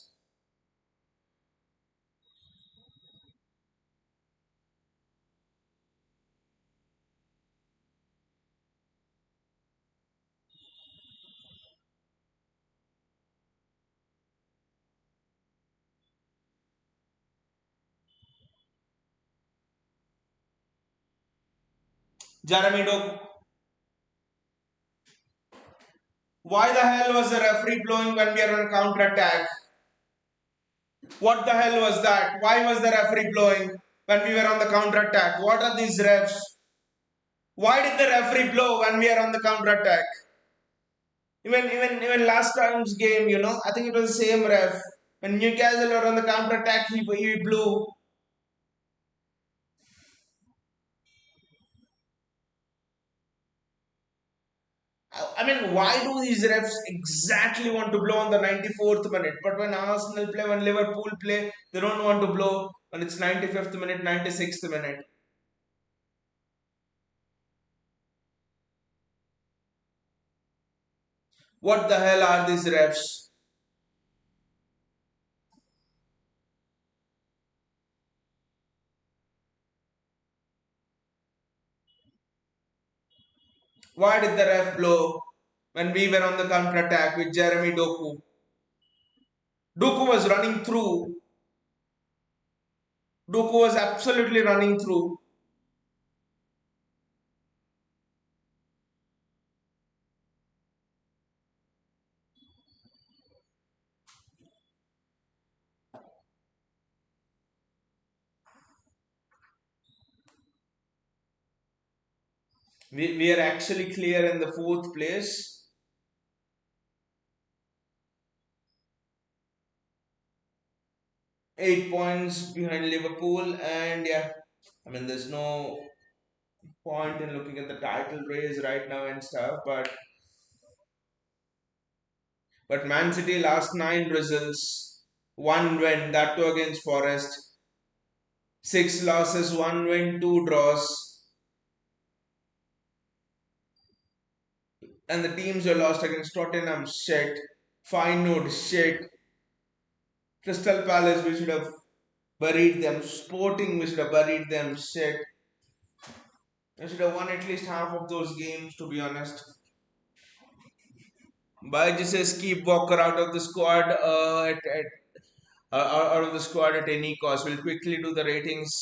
Jeremy Doku. Why the hell was the referee blowing when we are on counter attack? What the hell was that? Why was the referee blowing when we were on the counter attack? What are these refs? Why did the referee blow when we are on the counter attack? Even last time's game, I think it was the same ref. When Newcastle were on the counter attack, he blew. I mean, why do these refs exactly want to blow on the 94th minute? But when Arsenal play, when Liverpool play, they don't want to blow when it's 95th minute, 96th minute. What the hell are these refs? Why did the ref blow when we were on the counter attack with Jeremy Doku? Doku was running through. Doku was absolutely running through. We are actually clear in the fourth place. 8 points behind Liverpool, and yeah, I mean, there's no point in looking at the title race right now and stuff, but But Man City last 9 results, one win, that too against Forest. 6 losses, one win, 2 draws. And the teams were lost against Tottenham, shit. Feyenoord, shit. Crystal Palace, we should have buried them. Sporting, we should have buried them, shit. We should have won at least half of those games, to be honest. Baiji says keep Walker out of the squad out of the squad at any cost. We'll quickly do the ratings.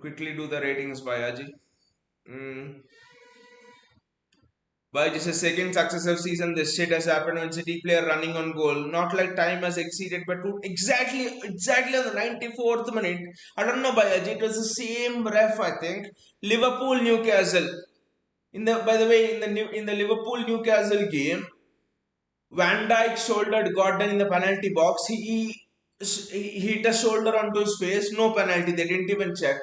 Quickly do the ratings, Bayaji. Mm. Baiji says second successive season this shit has happened when City player running on goal. Not like time has exceeded, but exactly on the 94th minute. I don't know, Bayaji. It was the same ref, I think. Liverpool Newcastle. In the by the way, in the Liverpool Newcastle game, Van Dijk shouldered Gordon in the penalty box. He hit a shoulder onto his face. No penalty. They didn't even check.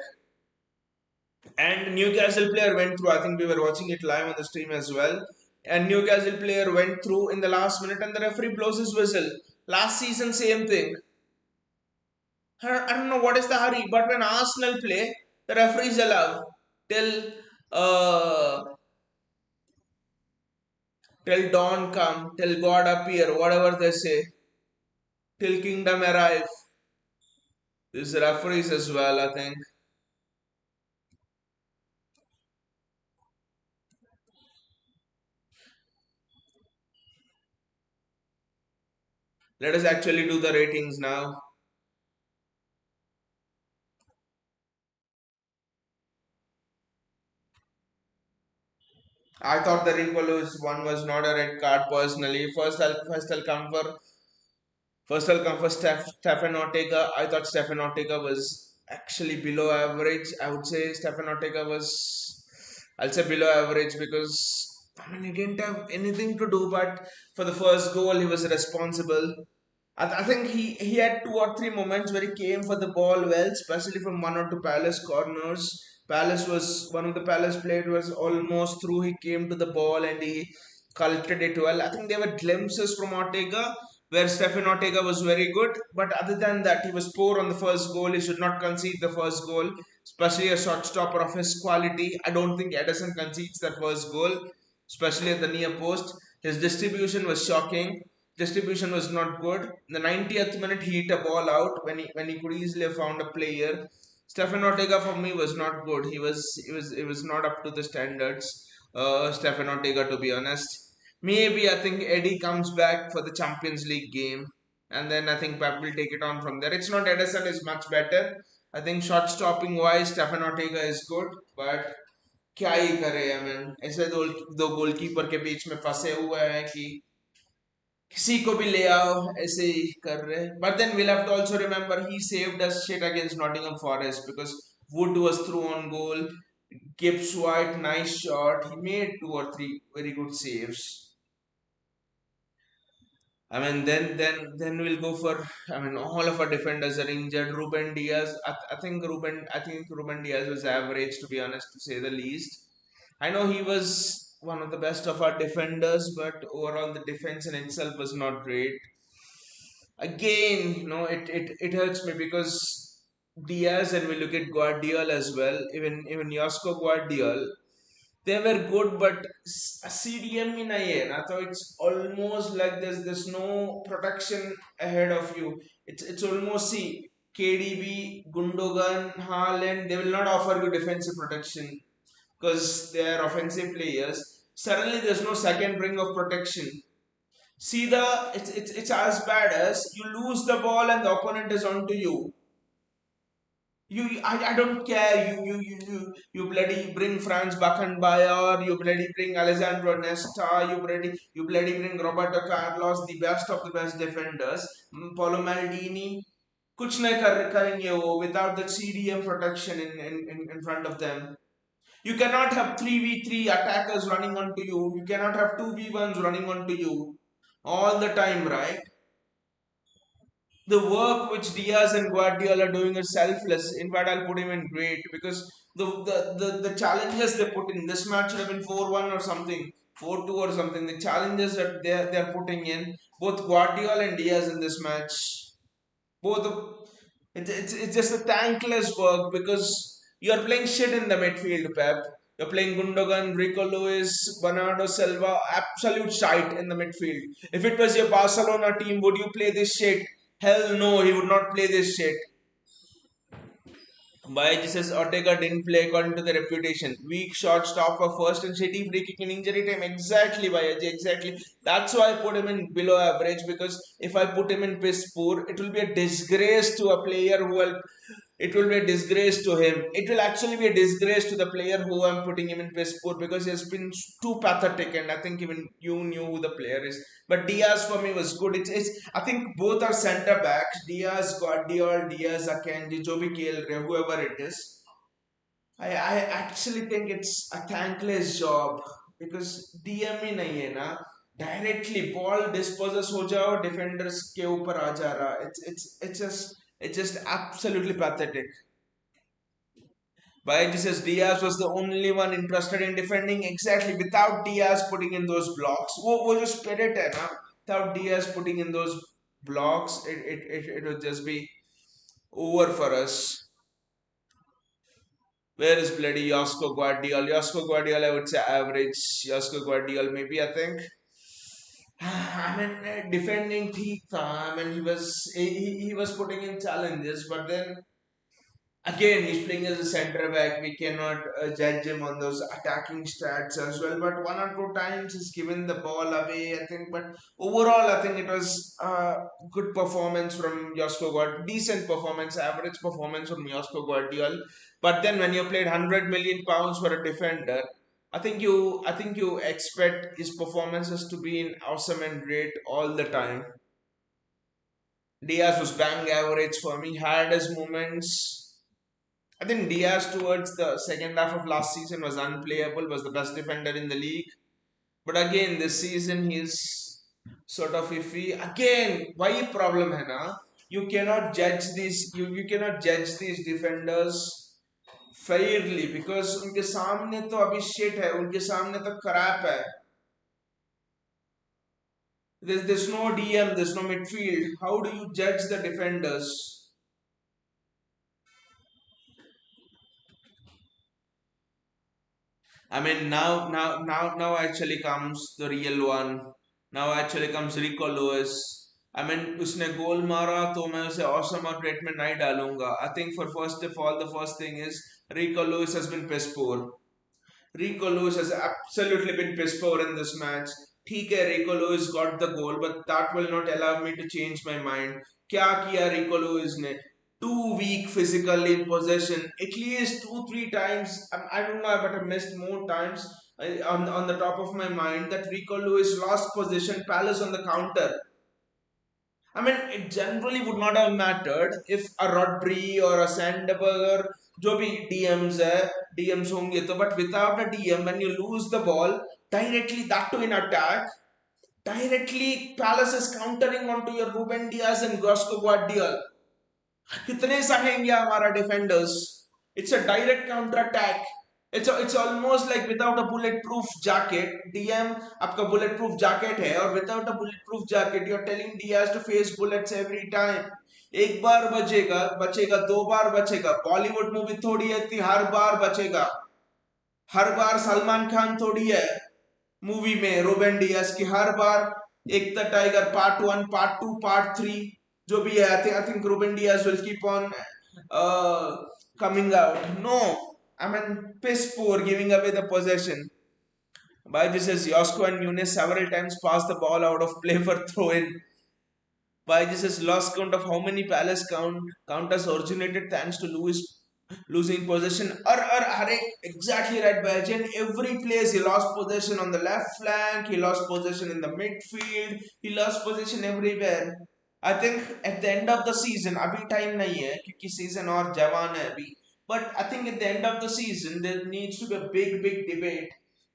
And Newcastle player went through. I think we were watching it live on the stream as well. And Newcastle player went through in the last minute, and the referee blows his whistle. Last season, same thing. I don't know what is the hurry, but when Arsenal play, the referees allow till uh, till dawn come, till God appear, whatever they say, till kingdom arrive. These referees as well, I think. Let us actually do the ratings now. I thought the Rico Lewis one was not a red card personally. First I'll come for Stefan Ortega. I thought Stefan Ortega was actually below average. I would say Stefan Ortega was, I'll say below average because I mean he didn't have anything to do, but for the first goal he was responsible. I think he had 2 or 3 moments where he came for the ball well, especially from 1 or 2 Palace corners. One of the Palace players was almost through. He came to the ball and he cultured it well. I think there were glimpses from Ortega where Stephen Ortega was very good, but other than that, he was poor on the first goal. He should not concede the first goal, especially a shot stopper of his quality. I don't think Edison concedes that first goal, especially at the near post. His distribution was shocking. Distribution was not good. In the 90th minute, he hit a ball out when he could easily have found a player. Stefan Ortega for me was not good. He was not up to the standards. Stefan Ortega, to be honest. Maybe I think Eddie comes back for the Champions League game, and then I think Pep will take it on from there. It's not Edison is much better. I think shot stopping wise, Stefan Ortega is good, but क्या ही करे I mean, ऐसे दो goalkeeper के बीच में फंसे हुए हैं कि किसी को भी ले आओ ऐसे ही कर रहे but then we'll have to also remember he saved us shit against Nottingham Forest because Wood was through on goal. Gibbs White, nice shot. He made 2 or 3 very good saves. I mean, then we'll go for. I mean, all of our defenders are injured. Ruben Diaz. I think Ruben Diaz was average, to be honest, to say the least. I know he was one of the best of our defenders, but overall the defense in itself was not great. Again, it hurts me because Diaz and we look at Guardiola as well. Even Josko Guardiola, they were good, but a CDM in a year. I thought it's almost like there's no protection ahead of you. It's almost see KDB, Gundogan, Haaland. They will not offer you defensive protection because they are offensive players. Suddenly, there's no second ring of protection. See it's as bad as you lose the ball and the opponent is onto you. I don't care. You bloody bring Franz Beckenbauer, you bloody bring Alessandro Nesta, you bloody bring Roberto Carlos, the best of the best defenders. Paulo Maldini. कुछ नहीं करेंगे वो without the CDM protection in front of them. You cannot have 3v3 attackers running onto you. You cannot have 2v1s running onto you all the time, right? The work which Diaz and Guardiola are doing is selfless. In fact, I'll put him in great because the challenges they put in this match should have been 4-1 or something. 4-2 or something. The challenges that they're putting in, both Guardiola and Diaz in this match, both of, it's just a thankless work because you're playing shit in the midfield, Pep. You're playing Gundogan, Rico Lewis, Bernardo Silva, absolute shite in the midfield. If it was your Barcelona team, would you play this shit? Hell no, he would not play this shit. By says Ortega didn't play according to the reputation. Weak shot stop for first and shitty free kick in injury time. Exactly, Bayaji, exactly. That's why I put him in below average because if I put him in piss poor, it will be a disgrace to a player who will. It will be a disgrace to him. It will actually be a disgrace to the player who I'm putting him in piss poor because he has been too pathetic, and I think even you knew who the player is. But Diaz for me was good. It's I think both are centre backs. Diaz, Guardiola, Diaz, Akanji, Joby Kale, whoever it is. I actually think it's a thankless job because DM ही नहीं है ना. Directly ball disposes हो जाओ defenders के ऊपर आ जा रहा. It's just absolutely pathetic. By says Diaz was the only one interested in defending. Exactly, without Diaz putting in those blocks, वो जो spirit है ना, without Diaz putting in those blocks, it would just be over for us. Where is bloody Josko Guardiola? Josko Guardiola, I would say average. Josko Guardiola, maybe I think. I mean, defending ठीक था. I mean, he was putting in challenges, but then again, he's playing as a centre back. We cannot judge him on those attacking stats as well. But one or two times he's given the ball away, I think. But overall, I think it was a good performance from Josko Guardiola. Decent performance, average performance from Josko Guardiola. But then when you played £100 million for a defender, I think you expect his performances to be in awesome and great all the time. Diaz was bang average for me. Had his moments. I think Diaz towards the second half of last season was unplayable, was the best defender in the league. But again, this season he's sort of iffy. Again, why problem है ना? You cannot judge these defenders fairly because उनके सामने तो अभी shit है, उनके सामने तो crap है. There's no DM, there's no midfield. How do you judge the defenders? I mean, now actually comes the real one. Now actually comes Rico Lewis. I mean, उसने गोल मारा तो मैं उसे awesome और great में नहीं डालूंगा. I think for first of all, the first thing is Rico Lewis has been piss poor. Rico Lewis has absolutely been piss poor in this match. ठीक है, Rico Lewis got the goal, but that will not allow me to change my mind. क्या किया Rico Lewis ने? Too weak physically in possession. At least 2-3 times. I don't know, but I missed more times. On the top of my mind that Rico Lewis lost possession. Palace on the counter. I mean, it generally would not have mattered if a Rodri or a Sandberger, जो भी DMs है, DMs होंगे तो, but without a DM, when you lose the ball, directly that to in attack, directly Palace is countering onto your Ruben Diaz and Gosco Guardiola. कितने सहेंगे हमारा defenders? It's a direct counter attack. It's almost like without a bulletproof jacket. DM आपका bulletproof jacket है और without a bulletproof jacket you're telling Diaz to face bullets every time. एक बार बचेगा बचेगा, दो बार बचेगा. बॉलीवुड मूवी थोड़ी है कि हर बार बचेगा. हर बार सलमान खान थोड़ी है मूवी में रोबेन डियाज की. हर बार एक the tiger part 1 part 2 part 3 जो भी है. I think Ruben Diaz will keep on coming out. No, I mean, piss poor, giving away the possession. By this is Josko and Nunes several times passed the ball out of play for throw in. By this is lost count of how many Palace counters originated thanks to Lewis losing possession. Are exactly right, Bajan. Every place he lost possession on the left flank, he lost possession in the midfield, he lost possession everywhere. I think at the end of the season, अभी time नहीं है क्योंकि season और जवान है अभी. But I think at the end of the season there needs to be a big debate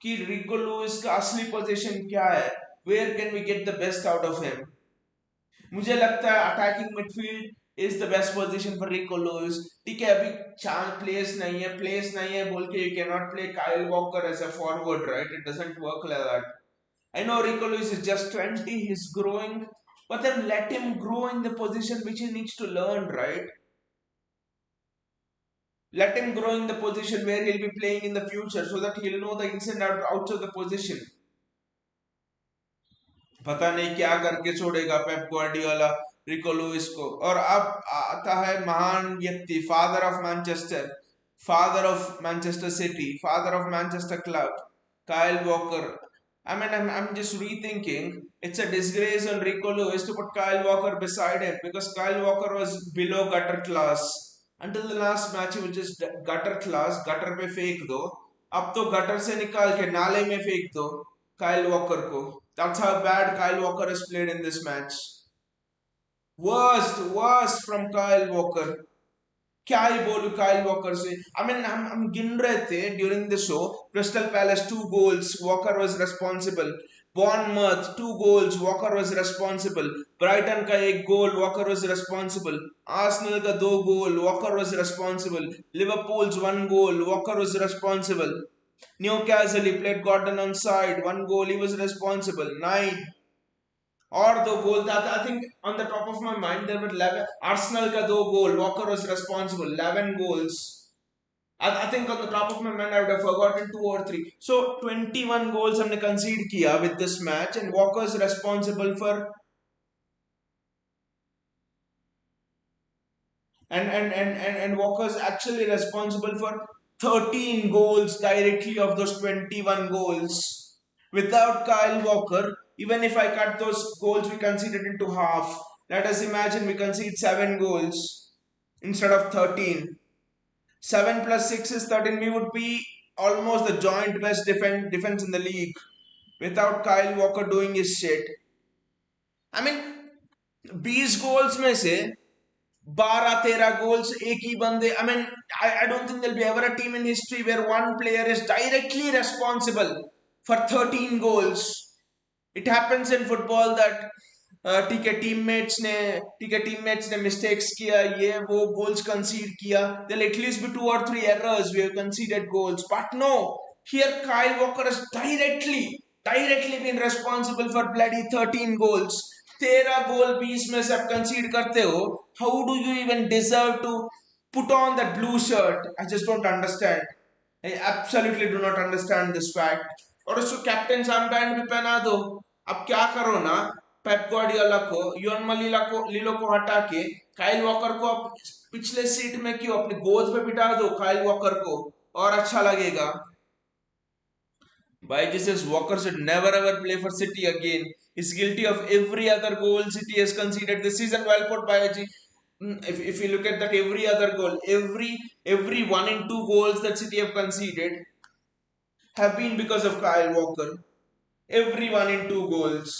कि Rico Lewis का असली position क्या है? Where can we get the best out of him? मुझे लगता है attacking midfield is the best position for Rico Lewis. ठीक है, अभी चांस प्लेस नहीं है बोल के you can not play Kyle Walker as a forward, right? It doesn't work like that. I know Rico Lewis is just 20, he's growing, but then let him grow in the position which he needs to learn, right? Let him grow in the position where he'll be playing in the future so that he'll know the ins and outs of the position. पता नहीं क्या करके छोड़ेगा Pep Guardiola रिको Lewis को। और अब आता है महान व्यक्ति, father of Manchester city, father of Manchester club, Kyle walker. I'm just rethinking. It's a disgrace on Rico Lewis to put Kyle Walker beside him because Kyle Walker was below gutter class. Until the last match he was just gutter class, gutter पे फेंक दो। अब तो gutter से निकाल के नाले में फेंक दो Kyle Walker को। That's how bad Kyle Walker has played in this match. Worst from Kyle Walker. क्या ही बोलूं काइल वॉकर से। हम गिन रहे थे during the show. Crystal Palace 2 goals, Walker was responsible. Bournemouth 2 goals, Walker was responsible. Brighton का 1 goal, Walker was responsible. Arsenal का 2 goal, Walker was responsible. Liverpool's 1 goal, Walker was responsible. Newcastle, he played Gordon on side, 1 goal, he was responsible. 9 और 2 goals that I think on the top of my mind there were 11. Arsenal का 2 goal, Walker was responsible. 11 goals. I think on the top of my mind I would have forgotten 2 or 3. So 21 goals हमने concede किया with this match and Walker is responsible for and Walker is actually responsible for 13 goals directly of those 21 goals. Without Kyle Walker, even if I cut those goals we conceded into half, let us imagine we concede 7 goals instead of 13. 7 plus 6 is 13. We would be almost the joint best defense in the league without Kyle Walker doing his shit. 20 goals में से 12-13 goals एक ही बंदे। I don't think there'll be ever a team in history where one player is directly responsible for 13 goals. It happens in football that ठीक है teammates ने mistakes किया, ये वो गोल्स कंसीड किया, there'll at least be 2 or 3 errors, we have conceded goals, but no, here Kyle Walker has directly been responsible for bloody 13 goals. 13 गोल 20 में से आप कंसीड करते हो, how do you even deserve to put on that blue shirt? I just don't understand. I absolutely do not understand this fact. और उसको captain armband भी पहना दो। अब क्या करो ना, पेप गार्डियोला को, लीलो को हटा के काइल वॉकर को अब पिछले सीट में क्यों अपने गोद पे बिठा दो काइल वॉकर को, और अच्छा लगेगा। Baiji says Walker should never ever play for City again. He's guilty of every other goal City has conceded this season. Well put, Baiji. If you look at that, every other goal, every 1 in 2 goals that City have conceded have been because of Kyle Walker. Every 1 in 2 goals.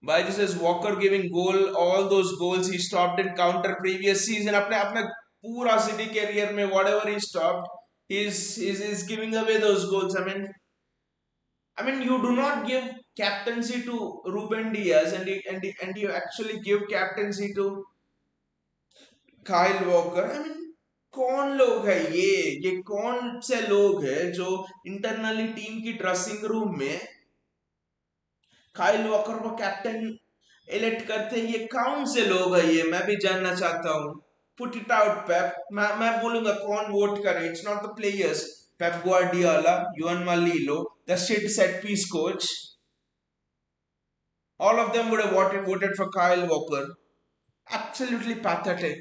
Baiji says Walker giving goal, all those goals he stopped in counter previous season. अपने पूरा City career में whatever he stopped, he's giving away those goals. You do not give captaincy to Ruben Diaz and you actually give captaincy to Kyle Walker. कौन लोग है ये कौन से लोग है जो इंटरनली टीम की ड्रेसिंग रूम में काइल वॉकर को कैप्टन इलेक्ट करते हैं? ये कौन से लोग है ये, मैं भी जानना चाहता हूँ। Put it out, Pep. मैं बोलूंगा कौन वोट करे. It's not the players. Pep Guardiola, Juan Malilo, the shit set piece coach. All of them would have voted for Kyle Walker. Absolutely pathetic.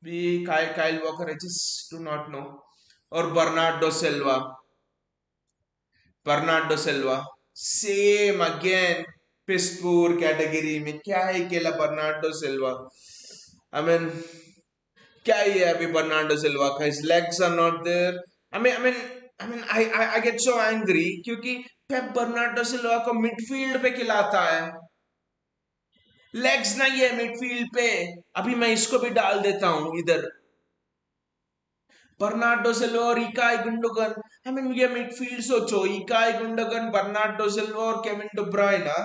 Kyle Walker, I just do not know. Or Bernardo Silva. Same again. Piss poor category में क्या है केला Bernardo Silva. क्या ही है अभी Bernardo Silva का? his legs are not there. I get so angry क्योंकि पेप Bernardo Silva को मिडफील्ड पे खिलाता है, लेग्स नहीं है मिडफील्ड पे। अभी मैं इसको भी डाल देता हूं इधर, बर्नार्डो सिल्वा और इकाई गुंडोगन। ये मिडफील्ड सोचो, इकाई गुंडोगन, बर्नार्डो सिल्वा और केविन डी ब्रुयने,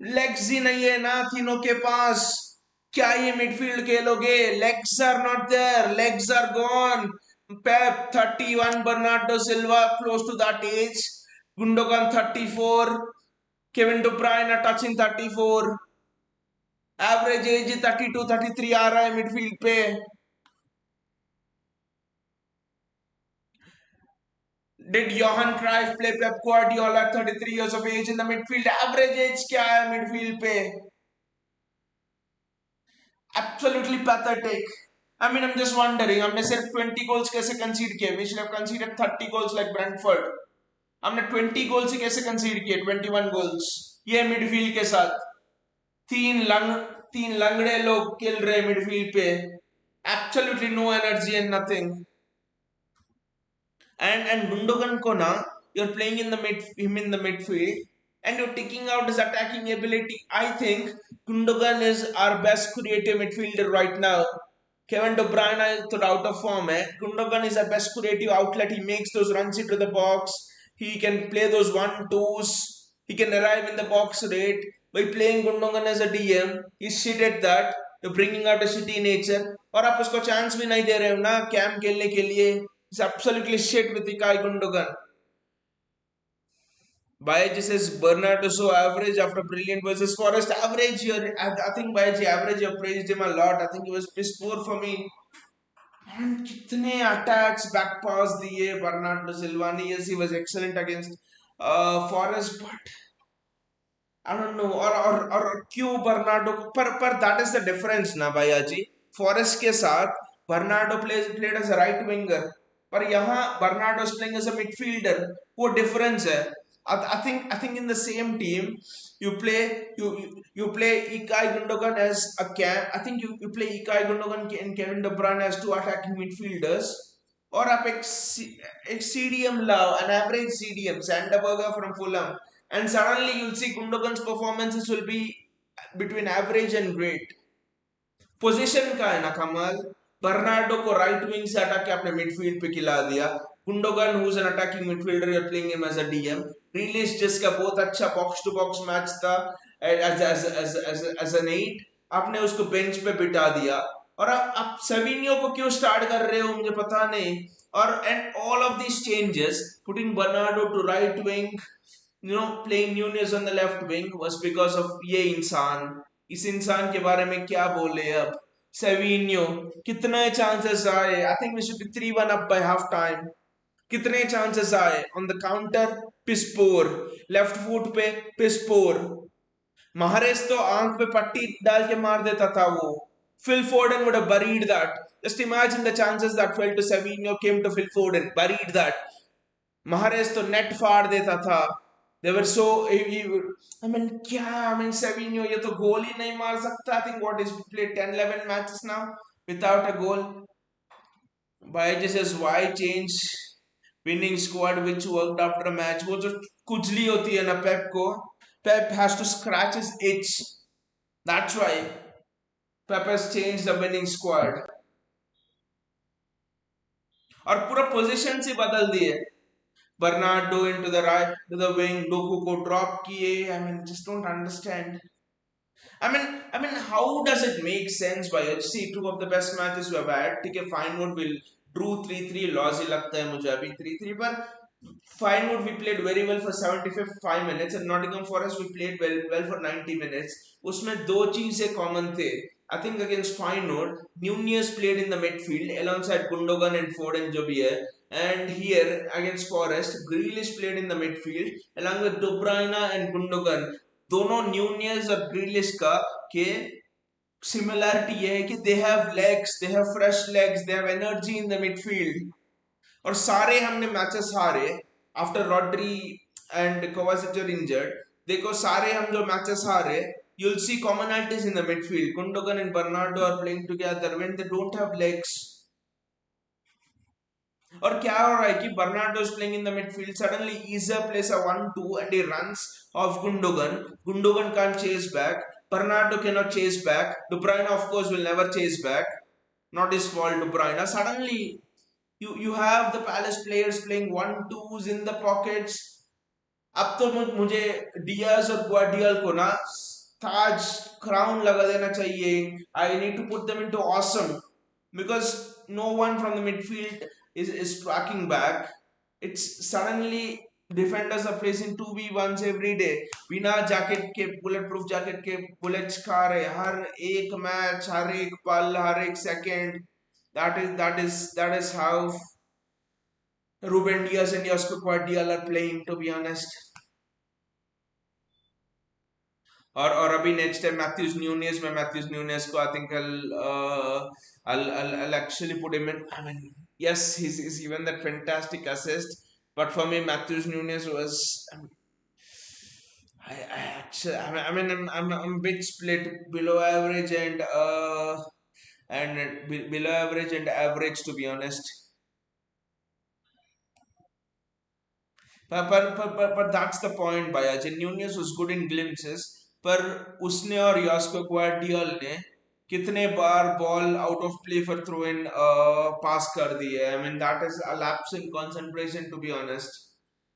लेग्स ही नहीं है ना तीनों के पास। क्या ये मिडफील्ड खेलोगे? Legs are not there, legs are gone. Pep 31, Bernardo Silva close to that age, Gundogan 34, Kevin De Bruyne touching 34, average age 32 33 आ रहा है मिडफील्ड पे. Did Johan Cruyff play Pep Guardiola at 33 years of age in the midfield? Average age क्या है midfield पे? Absolutely pathetic. I mean, I'm just wondering, हमने सिर्फ 20 goals कैसे concede किए? We should have conceded 30 goals like Brentford. हमने 20 goals ही कैसे concede किए? 21 goals. ये midfield के साथ तीन लंग तीन लंगड़े लोग खेल रहे midfield पे. Absolutely no energy and nothing. And Gundogan ko na, you're playing in the him in the midfield and you're taking out his attacking ability. I think Gundogan is our best creative midfielder right now. Kevin De Bruyne is out of form. Gundogan is our best creative outlet. He makes those runs into the box. He can play those 1-2s. He can arrive in the box rate. By playing Gundogan as a DM, he's shit at that. You're bringing out a shitty nature. और आप उसको chance भी नहीं दे रहे हो ना cam खेलने के लिए. He's absolutely shit with Ilkay Gundogan. Bayaji says Bernardo so average after brilliant versus Forest. Average here. I think Bayaji average. You praised him a lot. I think he was piss poor for me. And कितने attacks back pass दिए Bernardo Silva ने. Yes, he was excellent against Forest, but I don't know और क्यों Bernardo को पर that is the difference ना भैया जी. Forest के साथ Bernardo played as a right winger पर यहाँ Bernardo is playing as a midfielder. वो difference है. I think in the same team you play Ilkay Gundogan as a cam. I think you play Ilkay Gundogan and Kevin De Bruyne as two attacking midfielders. और आप एक CDM लाओ, an average CDM, Sanderberger from Fulham, and suddenly you'll see Gundogan's performances will be between average and great. Position का है ना कमाल. Bernardo को right wing से हटा के आपने मिडफील्ड पे खिला दिया. Gundogan who is an attacking midfielder, you are playing him as a DM. रिलीज जिसका बहुत अच्छा बॉक्स टू बॉक्स मैच था एज एन 8, आपने उसको बेंच पे बिठा दिया. और आप सेविनियो को क्यों स्टार्ट कर रहे हो मुझे पता नहीं. और and all of this changes putting Bernardo to right wing, playing Nunez on the left wing was because of ये इंसान. इस इंसान के बारे में क्या बोले अब. सेविनियो कितने चांसेस आए. I think we should be 3-1 up by half time. कितने चांसेस आए on the counter. Piss poor. Left foot पे पिस पोर. महारेस तो आंख पे पट्टी डाल के मार देता था वो. Phil Foden would have buried that. Just imagine the chances that fell to Savinho came to Phil Foden. Buried that. Mahrez तो नेट फाड़ देता था. They were so. I mean, क्या? I mean, Savinho ये तो गोल ही नहीं मार सकता. I think what is played 10-11 matches now without a goal. Baiji says why change winning squad which worked after a match. वो जो कुचली होती है ना पेप को. Pep has to scratch his itch. That's why Pep has changed the winning squad. और पूरा position से बदल दिए. Bernardo into the right, to the wing, Doku को drop किए. I mean, just don't understand. I mean, how does it make sense by see two of the best matches we have had. ठीक है, Feyenoord will drew 3-3, loss ही लगता है मुझे अभी 3-3 पर. Feyenoord we played very well for 75 minutes and Nottingham Forest we played well for 90 minutes. उसमें दो चीजें कॉमन थे. I think against Feyenoord, Nunez played in the midfield alongside Gundogan and Foden जो भी है. And here against Forest, Grealish played in the midfield along with De Bruyne and Gundogan. दोनों Nunez और Grealish का के similarity ये है कि they have legs, they have fresh legs, they have energy in the midfield. और सारे हमने मैचेस हारे after Rodri and Kovacic are injured. देखो सारे हम जो मैचेस हारे, you'll see commonalities in the midfield. Gundogan and Bernardo are playing together when they don't have legs. और क्या हो रहा है कि Bernardo is playing in the midfield, suddenly Isa plays a 1-2 and he runs off Gundogan. Gundogan can't chase back. Bernardo cannot chase back. De Bruyne of course will never chase back. Not his fault. De Bruyne suddenly you have the Palace players playing 1-2s in the pockets. अब तो मुझे Diaz और ग्वार्डियल को ना ताज crown लगा देना चाहिए. I need to put them into awesome because no one from the midfield is tracking back, it's suddenly defenders are facing 2v1s every day बिना जैकेट के बुलेट प्रूफ जैकेट के बुलेट्स खा रहे हर एक मैच हर एक पल हर एक second that is how Ruben Diaz and Josko Guardiola are playing, to be honest. और अभी नेक्स्ट है मैथ्यूज न्यूनेस में मैथ्यूज न्यूनेस को I think I'll actually put him in. I mean, yes, he's even that fantastic assist, but for me Matthews Nunes was I actually I mean I'm a bit split below average and below average and average, to be honest. पर that's the point भाई Ajay newness was good in glimpses पर उसने और यास्को Gvardiol ने कितने बार ball out of play for throw in pass कर दी है I mean that is a lapse in concentration to be honest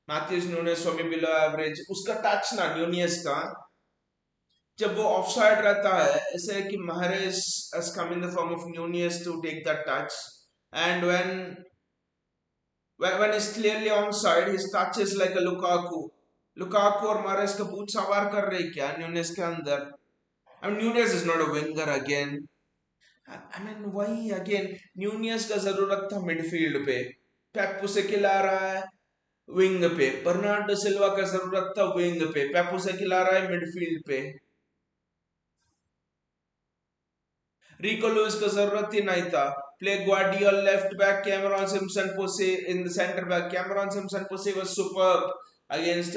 Matheus Nunes for me below average उसका टच ना न्यूनेस का जब वो ऑफसाइड रहता है ऐसे कि Mahrez has come in the form of Nunez to take that touch and when he's clearly onside, his touch is like a Lukaku. Lukaku और Mahrez का बूट सवार कर रहे क्या न्यूनेस के अंदर? I mean, Nunez is not a winger again. I mean, वही again newness का जरूरत था मिडफील्ड पे. पेप उसे खिला रहा है विंग पे. बर्नार्डो सिल्वा का जरूरत था विंग पे. पेप उसे खिला रहा है मिडफील्ड पे. Rico Lewis का जरूरत ही नहीं था. Play Guardiola left back, Cameron Simpson Posey in the centre back. Cameron Simpson Posey was superb against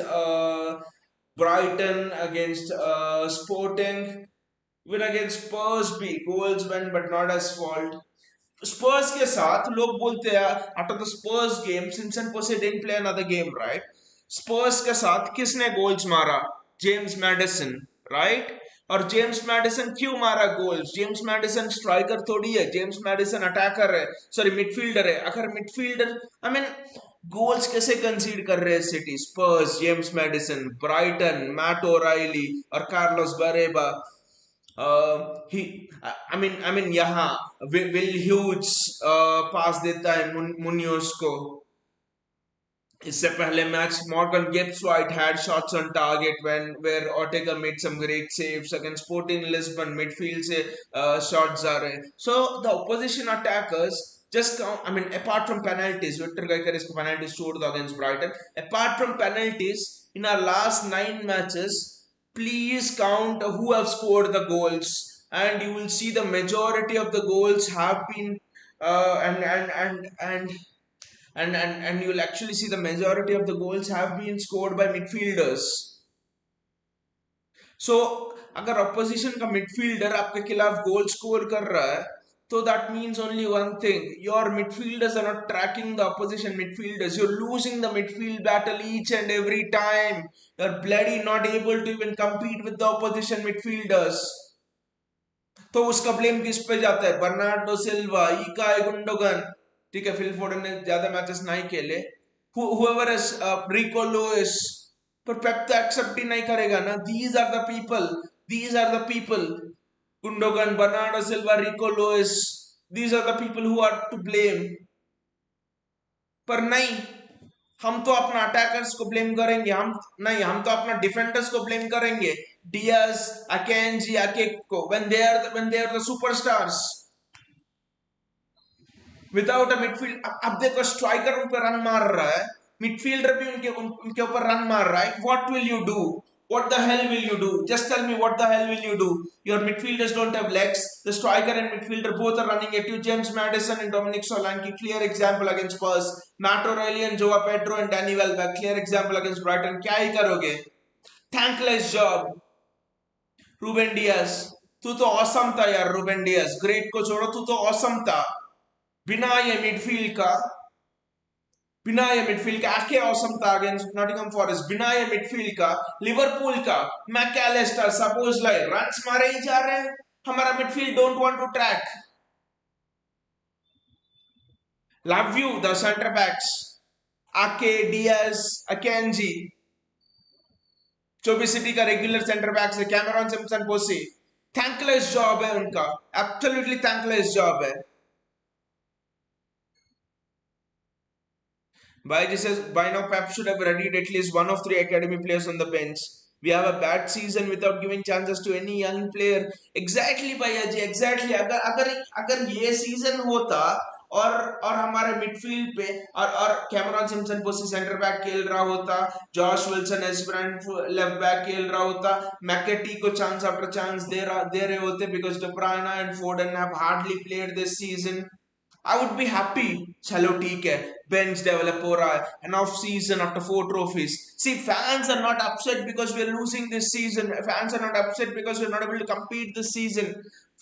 Brighton, against Sporting, even against Spurs. Goals went, but not as fault. स्पर्स के साथ लोग बोलते हैं after the Spurs game Simpson Pusey didn't play another game right Spurs के साथ किसने goals मारा James Maddison right और जेम्स मैडिसन क्यों मारा गोल्स जेम्स मैडिसन स्ट्राइकर थोड़ी है जेम्स मैडिसन अटैकर है सॉरी मिडफील्डर है अगर मिडफील्डर आई मीन गोल्स कैसे कंसीड कर रहे हैं City Spurs James Maddison Brighton Matt O'Riley और कार्लोस बरेबा I mean यहाँ विल ह्यूज पास देता है मुनियोस को इससे पहले match Morgan Gibbs White had shots on target when where Ortega made some great saves against Sporting Lisbon midfield से shots आ रहे so the opposition attackers just count I mean apart from penalties Victor Gyökeres को penalties छोड़ दो against Brighton apart from penalties in our last 9 matches please count who have scored the goals and you will see the majority of the goals have been and you'll actually see the majority of the goals have been scored by midfielders. So अगर opposition का midfielder आपके खिलाफ goal score कर रहा है so that means only one thing your midfielders are not tracking the opposition midfielders you're losing the midfield battle each and every time you're bloody not able to even compete with the opposition midfielders तो उसका blame किस पे जाता है Bernardo Silva इकाई Gundogan ठीक है Phil Foden ने ज्यादा मैचेस नहीं खेले whoever is Rico Lewis पर पेप तो एक्सेप्ट ही नहीं करेगा ना these are the people Gundogan Bernardo Silva RIICO Louis these are the people who are to blame पर नहीं हम तो अपना अटैकर्स को ब्लेम करेंगे हम तो अपना डिफेंडर्स को ब्लेम करेंगे डियाज अकेंजी अकेको when they are the superstars without a midfield अब देखो स्ट्राइकर उन पर रन मार रहा है मिडफील्डर भी उनके ऊपर रन मार रहा है what will you do what the hell will you do just tell me what the hell will you do your midfielders don't have legs the striker and midfielder both are running at you James Maddison and Dominic Solanke clear example against Spurs Matt O'Reilly and Joao Pedro and Danny Welbeck clear example against Brighton क्या ही करोगे thankless job Ruben Diaz तू तो awesome था यार Ruben Diaz great को छोड़ो तू तो awesome था बिना ये मिडफील्ड का आके औसम था अगेंस्ट नॉटिंघम फॉरेस्ट बिना ये मिडफील्ड का लिवरपूल का मैकएलिस्टर सपोज लाइक रन्स मारे ही जा रहे हैं हमारा midfield don't want to track love you the centre backs आके डियाज अकेंजी जो भी सिटी का रेगुलर सेंटर बैक्स है कैमरॉन सिम्पसन पोसी थैंकलेस जॉब है उनका एब्सोल्युटली थैंकलेस जॉब है Baiji says, by now Pep should have readied at least one of three academy players on the bench. We have a bad season without giving chances to any young player. Exactly Baiji, exactly. अगर अगर अगर ये season होता और हमारे midfield पे और Cameron Simpson पोसी सेंटर बैक खेल रहा होता, Josh Wilson aspirant left back खेल रहा होता, मैकेटी को चांस आफ्टर चांस दे रहे होते because De Bruyne and Foden have hardly played this season. I would be happy. Chalo theek hai. Bench develop ho raha hai. An off season after four trophies. See, fans are not upset because we're losing this season. Fans are not upset because we're not able to compete this season.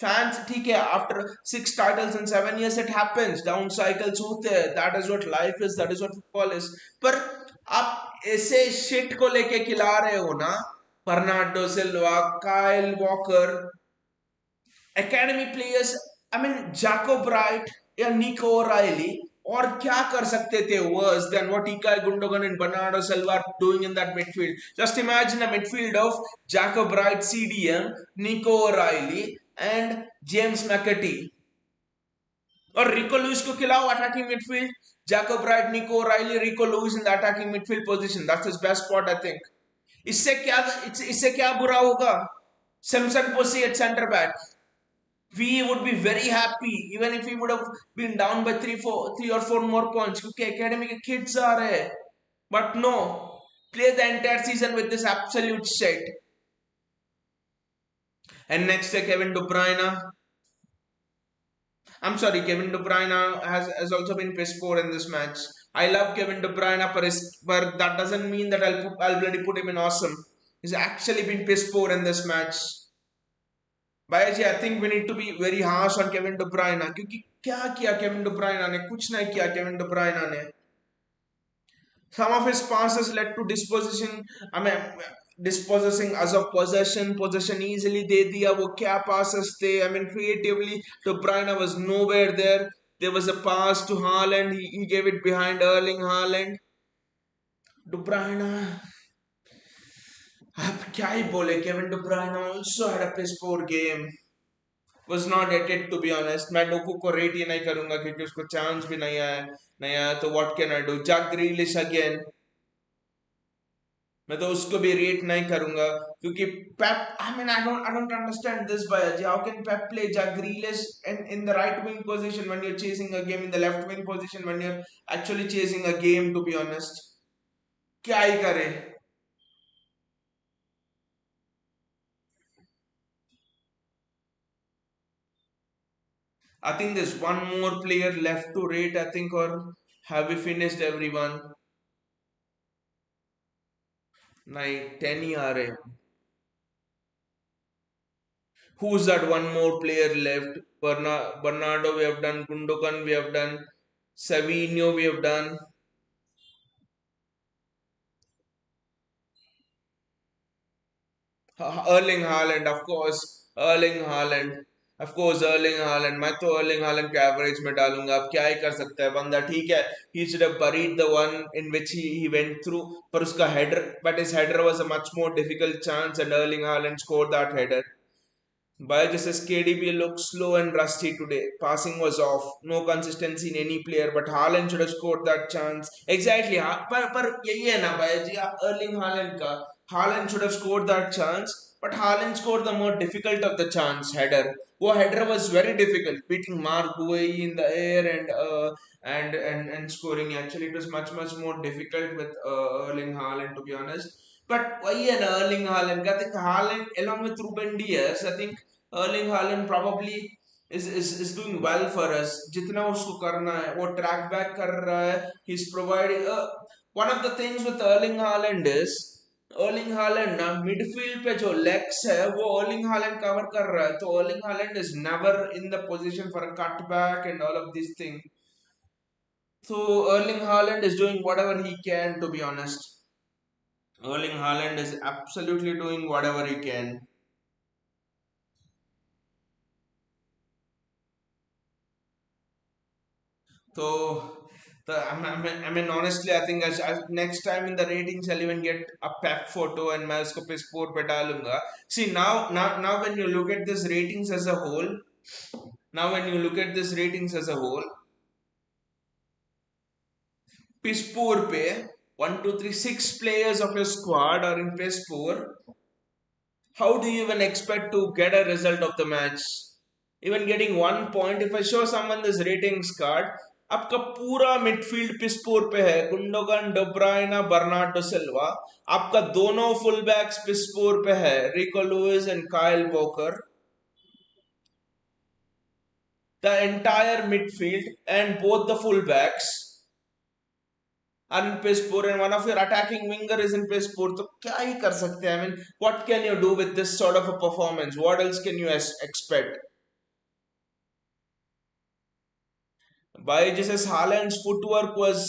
Fans, theek hai. After 6 titles in 7 years, it happens. Down cycles hote hai. That is what life is. That is what football is. पर आप ऐसे shit को लेके खिला रहे हो ना, Bernardo Silva, Kyle Walker, academy players, I mean Jacob Wright या निको ओराइली, और क्या कर सकते थे worse than what Ilkay Gundogan and Bernardo Silva are doing in that midfield. Just imagine a midfield of Jacob Wright, CDM, Nico O'Reilly and James McAtee, और Rico Lewis को खिलाओ attacking midfield. Jacob Wright, Nico O'Reilly, Rico Lewis in the attacking midfield position. That's his best spot I think. इससे क्या इससे क्या बुरा होगा? Simpson Pusey at centre back, we would be very happy even if we would have been down by 3 or 4 more points क्योंकि academy के kids आ रहे हैं. But no, play the entire season with this absolute shit. And next Kevin De Bruyne. I'm sorry, Kevin De Bruyne has also been piss poor in this match. I love Kevin De Bruyne, but that doesn't mean that I'll bloody put him in awesome. He's actually been piss poor in this match. भाई I think we need to be very harsh on Kevin De Bruyne, क्योंकि क्या किया Kevin De ब्रुयने ने? कुछ नहीं किया Kevin De ब्रुयने ने. some of his passes led to disposition, I mean dispossessing us of possession easily दे दिया. वो क्या passes थे? I mean creatively De Bruyne was nowhere there. There was a pass to Haaland, he gave it behind Erling Haaland. De Bruyne, अब क्या ही बोले. Kevin De Bruyne also had a piss poor game. Was not at it to be honest. मैं Doku को rate ही नहीं करूंगा क्योंकि उसको चांस भी नहीं आया तो what can I do. Jack Grealish again, मैं तो उसको भी रेट नहीं करूंगा क्योंकि Pep, I mean I don't understand this बाय. How can Pep play Jack Grealish in the right wing position when you're chasing a game, in the left wing position when you're actually chasing a game, to be honest. क्या ही करे. I think there's one more player left to rate, I think, or have we finished everyone? नहीं, 10 ही आ रहे. Who's that one more player left? Bernardo we have done, Gundogan we have done, Savinho we have done. Erling Haaland, of course. Erling Haaland. Of course, Erling Haaland. मैं तो Erling Haaland के average में डालूंगा. अब क्या ही कर सकता है बंदा. ठीक है, he should have buried the one in which he went through. पर उसका header, but his header was a much more difficult chance and Erling Haaland scored that header. Bayer says KDB looked slow and rusty today. Passing was off. No consistency in any player. But Haaland should have scored that chance. Exactly. पर यही है ना भाई जी, Erling Haaland का. Haaland should have scored that chance. But Haaland scored the more difficult of the chance header. वो header was very difficult. Beating Mark Guehi in the air and scoring. Actually, it was much more difficult with Erling Haaland, to be honest. But वही है ना Erling Haaland. I think Haaland along with Ruben Dias, I think Erling Haaland probably is doing well for us. जितना उसको करना है वो track back कर रहा है. He's providing one of the things with Erling Haaland is Erling Haaland ना midfield पे जो legs है वो Erling Haaland cover कर रहा है. तो Erling Haaland is never in the position for a cutback and all of these things. So Erling Haaland is doing whatever he can, to be honest. Erling Haaland is absolutely doing whatever he can. So, I mean, honestly, I think next time in the ratings, I'll even get a Pep photo and मैं उसको पे score पे डालूंगा. See, now when you look at this ratings as a whole, now when you look at this ratings as a whole, piss poor pe, 1, 2, 3, 6 players of your squad are in piss poor. How do you even expect to get a result of the match? Even getting 1 point, if I show someone this ratings card, आपका पूरा midfield पिस पोर पे है, Gundogan, डब्राइना, Bernardo Silva. आपका दोनों full backs पिस पोर पे है, रिको Louis and Kyle walker. The entire midfield and both the full backs are in piss poor, and one of your attacking winger is in piss poor. तो क्या ही कर सकते हैं? I mean, what can you do with this sort of a performance? What else can you expect? By just Haaland's footwork was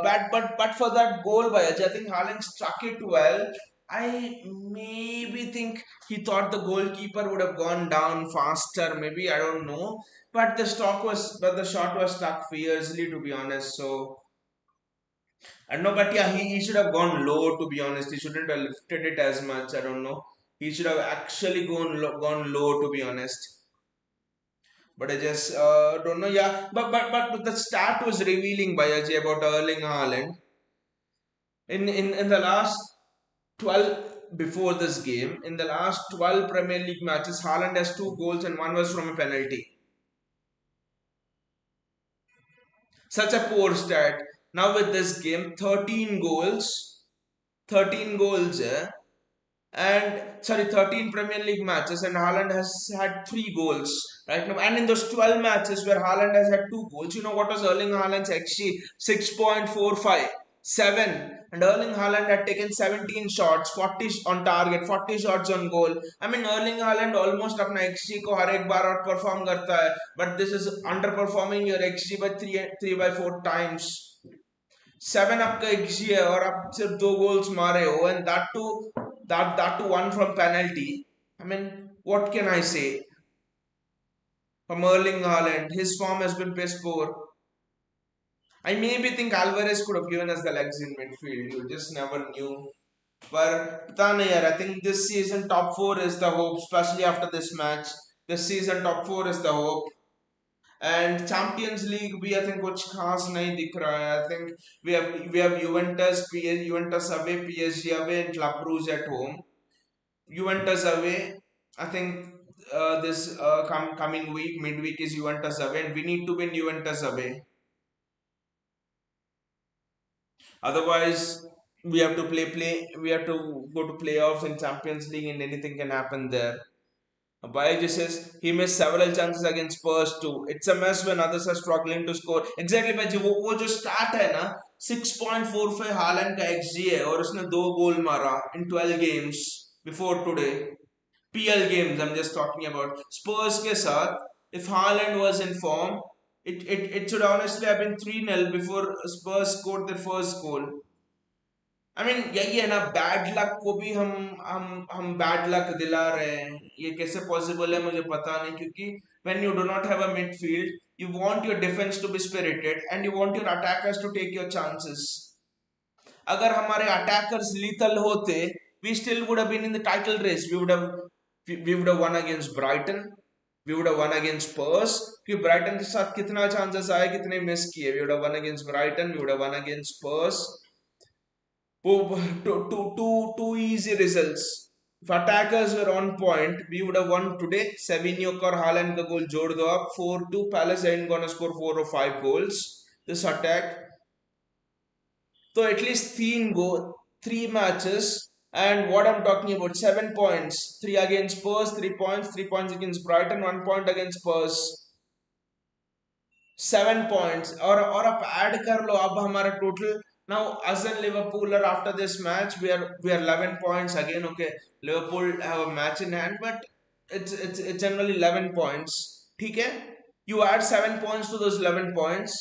bad, but for that goal by I think Haaland struck it well. I maybe think he thought the goalkeeper would have gone down faster. Maybe I don't know, but the shot was stuck fiercely, to be honest. So I don't know, but yeah, he should have gone low, to be honest. He shouldn't have lifted it as much. I don't know. He should have actually gone low, to be honest. But I just don't know. Yeah, but the stat was revealing by Ajay about Erling Haaland. In the last 12 before this game, in the last 12 Premier League matches, Haaland has 2 goals and one was from a penalty. Such a poor stat. Now with this game, 13 goals, 13 goals, and sorry, 13 Premier League matches, and Haaland has had 3 goals right now. And in those 12 matches where Haaland has had 2 goals, you know what was Erling Haaland's XG? 6.45, 7. And Erling Haaland had taken 17 shots, 40 on target, 40 shots on goal. I mean, Erling Haaland almost अपना XG को हर एक बार outperform करता है, but this is underperforming your XG by 3 by 4 times. 7 आपका XG है और आप सिर्फ 2 goals मारे हो, and that too one from penalty. I mean, what can I say? From Erling Haaland, his form has been piss poor. I maybe think Alvarez could have given us the legs in midfield. You just never knew. But pata nahi yaar, I think this season top 4 is the hope, especially after this match. This season top 4 is the hope. And Champions League भी I think कुछ खास नहीं दिख रहा है. I think we have Juventus away, PSG away, and Club Brugge at home. Juventus away. I think this coming week, midweek is Juventus away, and we need to win Juventus away. Otherwise, we have to We have to go to playoffs in Champions League, and anything can happen there. Bayeji says he missed several chances against Spurs too. It's a mess when others are struggling to score. Exactly, Bayeji. वो जो stat है ना, 6.45 Holland का XG है और उसने 2 goal मारा in 12 games before today. PL games I'm just talking about. Spurs के साथ, if Haaland was in form, it should honestly have been 3-0 before Spurs scored their first goal. I mean, यही है ना, bad luck को भी हम bad luck दिला रहे हैं. ये कैसे पॉसिबल है मुझे पता नहीं, क्योंकि when you do not have a midfield, you want your defense to be spirited and you want your attackers to take your chances. अगर हमारे attackers lethal होते, we still would have been in the title race. We would have won against Brighton. We would have won against Spurs. क्योंकि Brighton के साथ कितना chances आए, कितने miss किए. We would have won against Brighton. We would have won against Spurs. Two easy results. If attackers were on point, we would have won today. Savinho और Haaland का goal जोड़ दो आप, 4-2. Palace ain't gonna score 4 or 5 goals. This attack. So at least 3 matches. And what I'm talking about, 7 points. 3 against Spurs, 3 points. 3 points against Brighton, 1 point against Spurs. 7 points. और आप add कर लो अब हमारा total. Now, us and Liverpool are after this match. We are 11 points again. Okay, Liverpool have a match in hand, but it's generally 11 points. ठीक है? You add 7 points to those 11 points,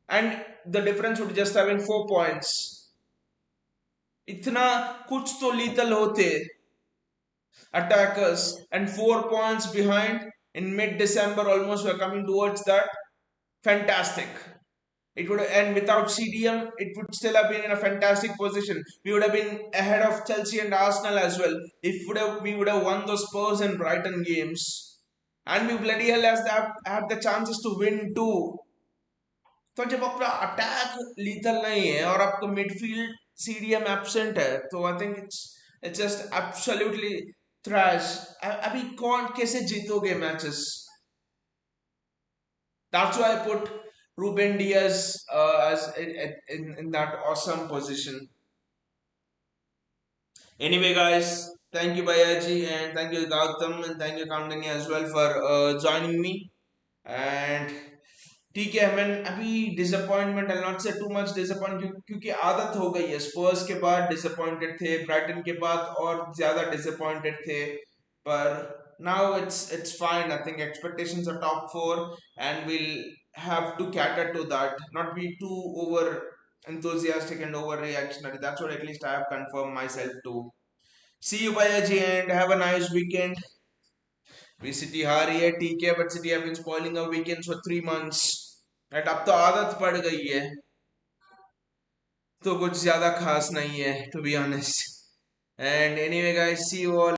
and the difference would just have been 4 points. इतना कुछ तो lethal होते attackers, and 4 points behind in mid-December. Almost we're coming towards that. Fantastic. It would, and without CDM, it would still have been in a fantastic position. We would have been ahead of Chelsea and Arsenal as well. We would have won those Spurs and Brighton games, and we bloody hell have the chances to win too. तो जब आपका attack lethal नहीं है और आपका midfield CDM absent है तो I think it's just absolutely trash. अभी कौन कैसे जीतोगे matches? That's why I put Ruben Diaz as in that awesome position. Anyway, guys, thank you Bayaji and thank you Gautam and thank you Kamdani as well for joining me. And ठीक है, मैं अभी disappointment I not से too much disappoint क्योंकि आदत हो गई है। स्पर्स के बाद डिसअपॉइंटेड थे, ब्राइटन के बाद और ज्यादा डिसअपॉइंटेड थे, पर now it's fine. I think expectations are top four and will have to cater to that, not be too over enthusiastic and overreactionary. That's what at least I have confirmed myself to. See you Bayaji and have a nice weekend. भी City हारी है ठीक है, but City have been spoiling our weekends for 3 months and अब तो आदत पड़ गई है, तो कुछ ज्यादा खास नहीं है to be honest. And anyway guys, see you all.